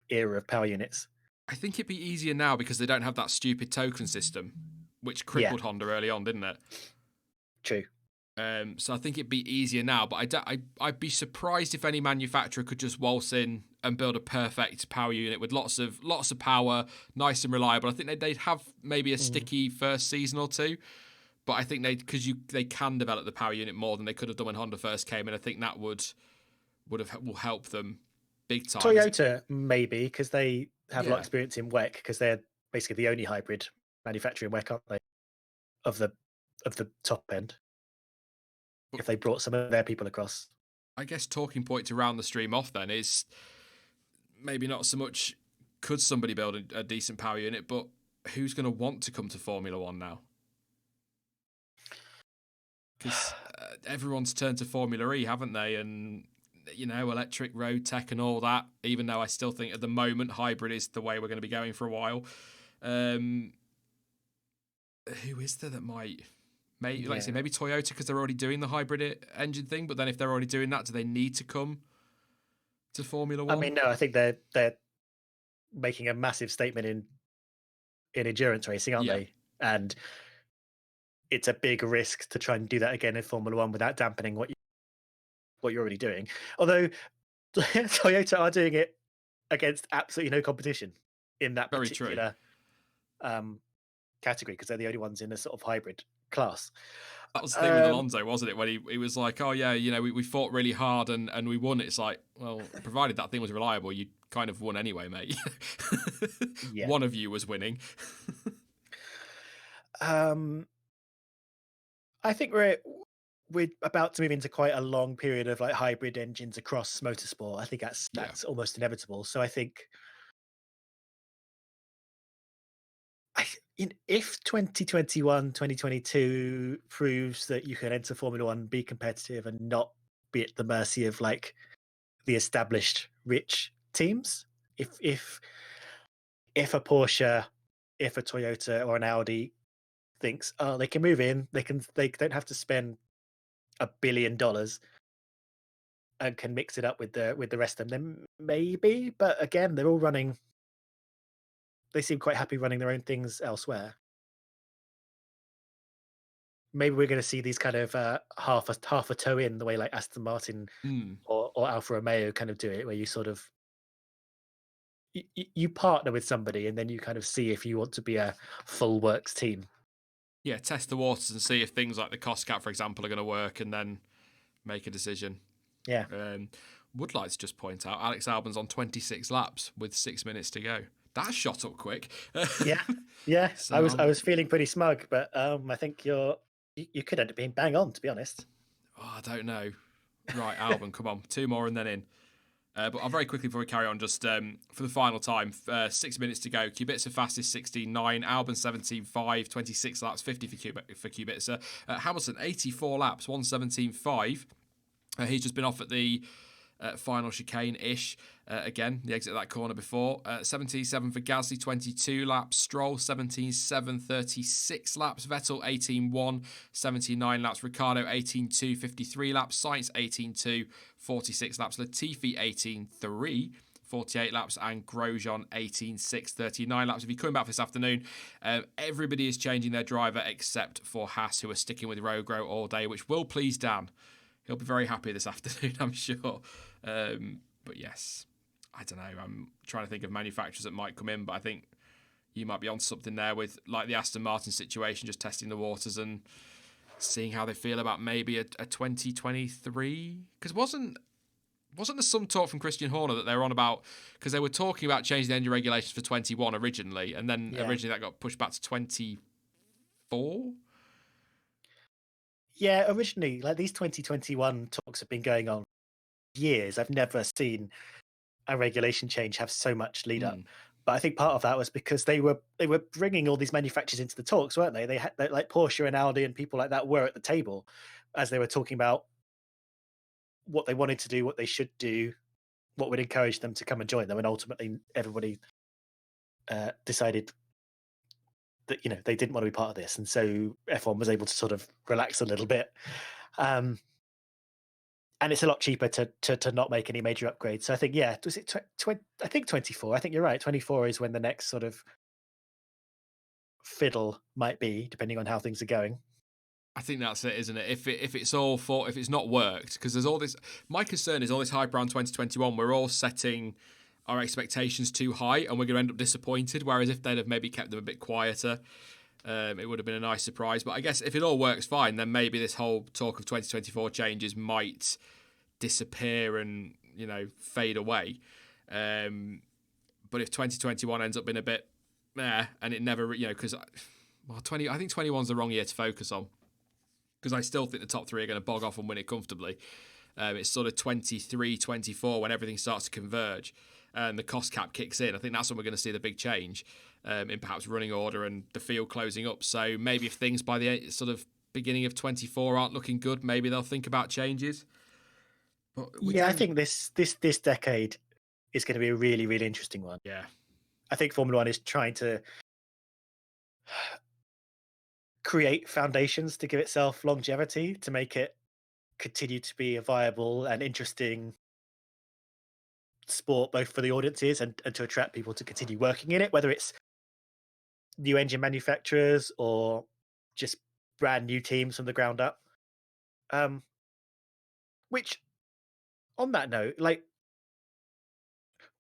Speaker 2: era of power units?
Speaker 1: I think it'd be easier now because they don't have that stupid token system, which
Speaker 2: Yeah,
Speaker 1: crippled Honda early on, didn't it?
Speaker 2: true.
Speaker 1: So I think it'd be easier now, but I'd be surprised if any manufacturer could just waltz in and build a perfect power unit with lots of power, nice and reliable. I think they'd have maybe a sticky first season or two, but I think they can develop the power unit more than they could have done when Honda first came, and I think that will help them big time.
Speaker 2: Toyota maybe, because they have a lot
Speaker 1: Yeah.
Speaker 2: of experience in WEC, because they're basically the only hybrid manufacturer in WEC, aren't they? Of the top end. If they brought some of their people across.
Speaker 1: I guess talking point to round the stream off then is maybe not so much could somebody build a decent power unit, but who's going to want to come to Formula One now? Because everyone's turned to Formula E, haven't they? And, electric road tech and all that, even though I still think at the moment hybrid is the way we're going to be going for a while. Who is there that might... Maybe, like I say, maybe Toyota, because they're already doing the hybrid engine thing. But then, if they're already doing that, do they need to come to Formula One?
Speaker 2: I mean, no. I think they're making a massive statement in endurance racing, aren't they? And it's a big risk to try and do that again in Formula One without dampening what you're already doing. Although Toyota are doing it against absolutely no competition in that particular category, because they're the only ones in a sort of hybrid class.
Speaker 1: That was the thing with Alonso, wasn't it? When he was like, oh yeah, we fought really hard and we won. It's like, well, provided that thing was reliable, you kind of won anyway, mate. One of you was winning.
Speaker 2: I think we're about to move into quite a long period of like hybrid engines across motorsport. I think that's almost inevitable. So I think if 2021, 2022 proves that you can enter Formula One, be competitive, and not be at the mercy of like the established rich teams, if a Porsche, if a Toyota or an Audi thinks, oh, they can move in, they don't have to spend $1 billion and can mix it up with the rest of them, then maybe. But again, they're all running. They seem quite happy running their own things elsewhere. Maybe we're going to see these kind of half a toe in, the way like Aston Martin or Alfa Romeo kind of do it, where you sort of you partner with somebody and then you kind of see if you want to be a full works team.
Speaker 1: Yeah, test the waters and see if things like the cost cap, for example, are going to work, and then make a decision.
Speaker 2: Yeah.
Speaker 1: Would like to just point out Alex Albon's on 26 laps with 6 minutes to go. That shot up quick.
Speaker 2: Yeah.
Speaker 1: So,
Speaker 2: I was feeling pretty smug, but I think you could end up being bang on, to be honest.
Speaker 1: Oh, I don't know. Right, Albon, come on, 2 more and then in. But I'll very quickly, before we carry on, just for the final time, 6 minutes to go. Kubica fastest 16.9, Albon 17.5, 26 laps, 50 for Kubica. Hamilton 84 laps, 117.5. He's just been off at the final chicane-ish. Again, the exit of that corner before. 17.7 for Gasly, 22 laps. Stroll, 17.7, 36 laps. Vettel, 18.1, 79 laps. Ricciardo, 18.2, 53 laps. Sainz, 18.2, 46 laps. Latifi, 18.3, 48 laps. And Grosjean, 18.6, 39 laps. If you're coming back this afternoon, everybody is changing their driver except for Haas, who are sticking with Rogro all day, which will please Dan. He'll be very happy this afternoon, I'm sure. But yes, I don't know. I'm trying to think of manufacturers that might come in, but I think you might be on something there with like the Aston Martin situation, just testing the waters and seeing how they feel about maybe a 2023. Because wasn't wasn't there some talk from Christian Horner that they were on about, because they were talking about changing the engine regulations for 21 originally, and then originally that got pushed back to 24?
Speaker 2: Yeah, originally, like these 2021 talks have been going on years. I've never seen a regulation change have so much lead up. But I think part of that was because they were bringing all these manufacturers into the talks, weren't they? They had like Porsche and Audi and people like that were at the table as they were talking about what they wanted to do, what they should do, what would encourage them to come and join them, and ultimately everybody decided that they didn't want to be part of this, and so F1 was able to sort of relax a little bit. And it's a lot cheaper to not make any major upgrades. So I think, was it I think 24. I think you're right. 24 is when the next sort of fiddle might be, depending on how things are going.
Speaker 1: I think that's it, isn't it? If it's not worked, because there's all this. My concern is all this hype around 2021. We're all setting our expectations too high, and we're going to end up disappointed. Whereas if they'd have maybe kept them a bit quieter, it would have been a nice surprise. But I guess if it all works fine, then maybe this whole talk of 2024 changes might disappear and fade away. But if 2021 ends up being a bit and it never, because I think 21's the wrong year to focus on, because I still think the top three are going to bog off and win it comfortably. It's sort of 23, 24 when everything starts to converge and the cost cap kicks in. I think that's when we're going to see the big change in perhaps running order and the field closing up. So maybe if things by the sort of beginning of 24 aren't looking good, maybe they'll think about changes. But
Speaker 2: I think this decade is going to be a really, really interesting one.
Speaker 1: Yeah.
Speaker 2: I think Formula One is trying to create foundations to give itself longevity, to make it continue to be a viable and interesting sport, both for the audiences and to attract people to continue working in it, whether it's new engine manufacturers or just brand new teams from the ground up. Which, on that note, like,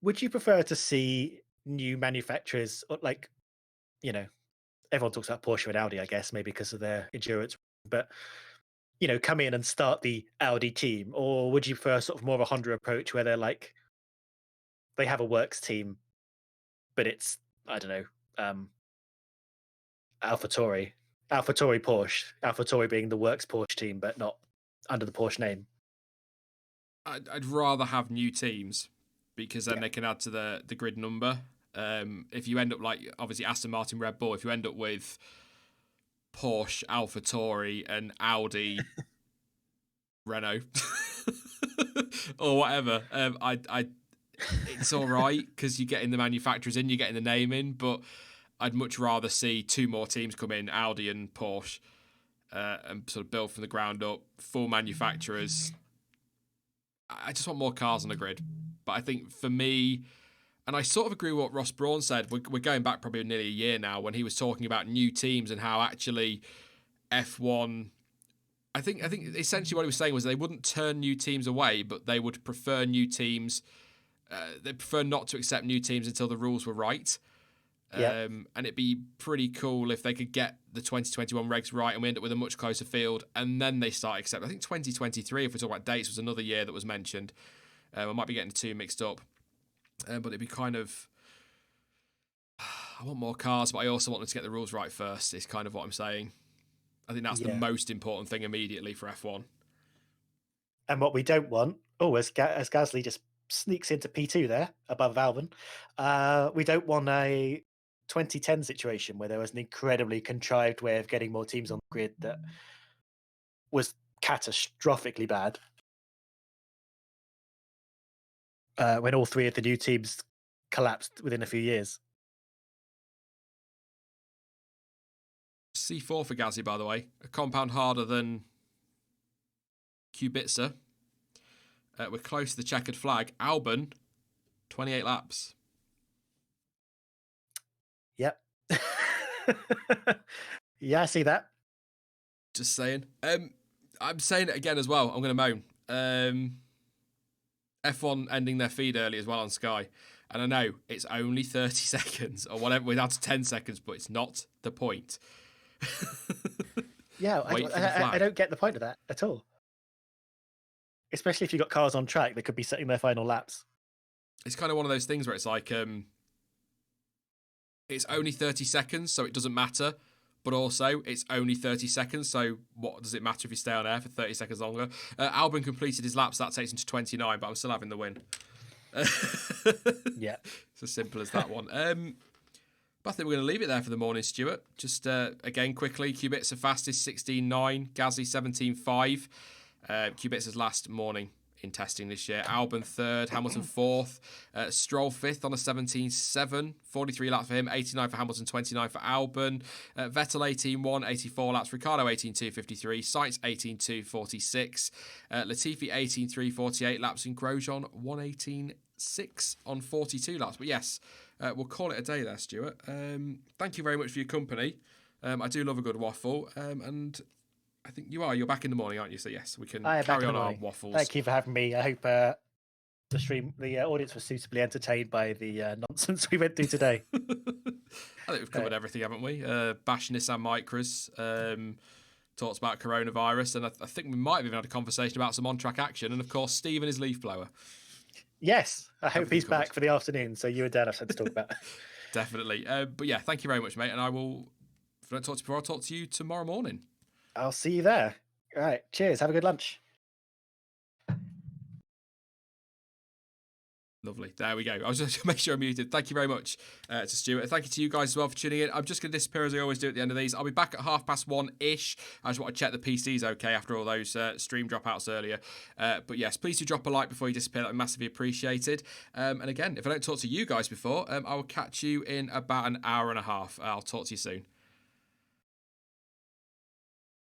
Speaker 2: would you prefer to see new manufacturers, like, everyone talks about Porsche and Audi, I guess, maybe because of their endurance, but come in and start the Audi team, or would you prefer sort of more of a Honda approach where they're like, they have a works team, but it's, I don't know, AlphaTauri Porsche, AlphaTauri being the works Porsche team, but not under the Porsche name?
Speaker 1: I'd rather have new teams, because then they can add to the grid number. If you end up like, obviously, Aston Martin, Red Bull, if you end up with Porsche, AlphaTauri, and Audi, Renault, or whatever, it's all right, because you're getting the manufacturers in, you're getting the name in, but I'd much rather see two more teams come in, Audi and Porsche, and sort of build from the ground up, full manufacturers. I just want more cars on the grid. But I think for me, and I sort of agree with what Ross Brawn said, we're going back probably nearly a year now, when he was talking about new teams and how actually F1, I think essentially what he was saying was they wouldn't turn new teams away, but they would prefer new teams. They prefer not to accept new teams until the rules were right. And it'd be pretty cool if they could get the 2021 regs right and we end up with a much closer field, and then they start accepting. I think 2023, if we talk about dates, was another year that was mentioned. I might be getting the two mixed up, but it'd be kind of, I want more cars, but I also want them to get the rules right first, is kind of what I'm saying. I think that's the most important thing immediately for F1.
Speaker 2: And what we don't want, as Gasly just sneaks into P2 there above Albon, we don't want a 2010 situation where there was an incredibly contrived way of getting more teams on the grid that was catastrophically bad. When all three of the new teams collapsed within a few years.
Speaker 1: C4 for Gasly, by the way, a compound harder than Kubica. We're close to the checkered flag. Albon, 28 laps.
Speaker 2: Yep. Yeah, I see that.
Speaker 1: Just saying. I'm saying it again as well. I'm going to moan. F1 ending their feed early as well on Sky. And I know it's only 30 seconds or whatever, we're down to 10 seconds, but it's not the point.
Speaker 2: Yeah, I don't get the point of that at all. especially if you've got cars on track that could be setting their final laps.
Speaker 1: It's kind of one of those things where it's like, it's only 30 seconds, so it doesn't matter. But also, it's only 30 seconds, so what does it matter if you stay on air for 30 seconds longer? Albon completed his laps, that takes him to 29, but I'm still having the win.
Speaker 2: Yeah.
Speaker 1: It's as simple as that one. But I think we're going to leave it there for the morning, Stuart. Just, again, quickly, Kubica fastest, 16.9. Gasly, 17.5. Kubica's last morning in testing this year. Albon third, Hamilton fourth, Stroll fifth on a 17.7, 43 laps for him, 89 for Hamilton, 29 for Albon, Vettel 18.1, 84 laps, Ricciardo 18.2, 53, Sainz 18.2, 46, Latifi 18.3, 48 laps, and Grosjean 118.6 on 42 laps. But yes, we'll call it a day there, Stuart. Thank you very much for your company. I do love a good waffle, and I think you're back in the morning, aren't you? So yes, we can carry on our waffles.
Speaker 2: Thank you for having me. I hope the audience was suitably entertained by the nonsense we went through today.
Speaker 1: I think we've covered everything, haven't we? Bash Nissan Micras, talked about coronavirus, and I think we might have even had a conversation about some on-track action, and of course, Steve and his leaf blower.
Speaker 2: Yes, I hope he's back for the afternoon, so you and Dan have something to talk about.
Speaker 1: Definitely. But yeah, thank you very much, mate, and I will, if I don't talk to you before, I'll talk to you tomorrow morning.
Speaker 2: I'll see you there. All right. Cheers. Have a good lunch.
Speaker 1: Lovely. There we go. I was just going to make sure I'm muted. Thank you very much to Stuart. Thank you to you guys as well for tuning in. I'm just going to disappear as I always do at the end of these. I'll be back at 1:30-ish. I just want to check the PC's okay after all those stream dropouts earlier. But yes, please do drop a like before you disappear. That would be massively appreciated. And again, if I don't talk to you guys before, I will catch you in about an hour and a half. I'll talk to you soon.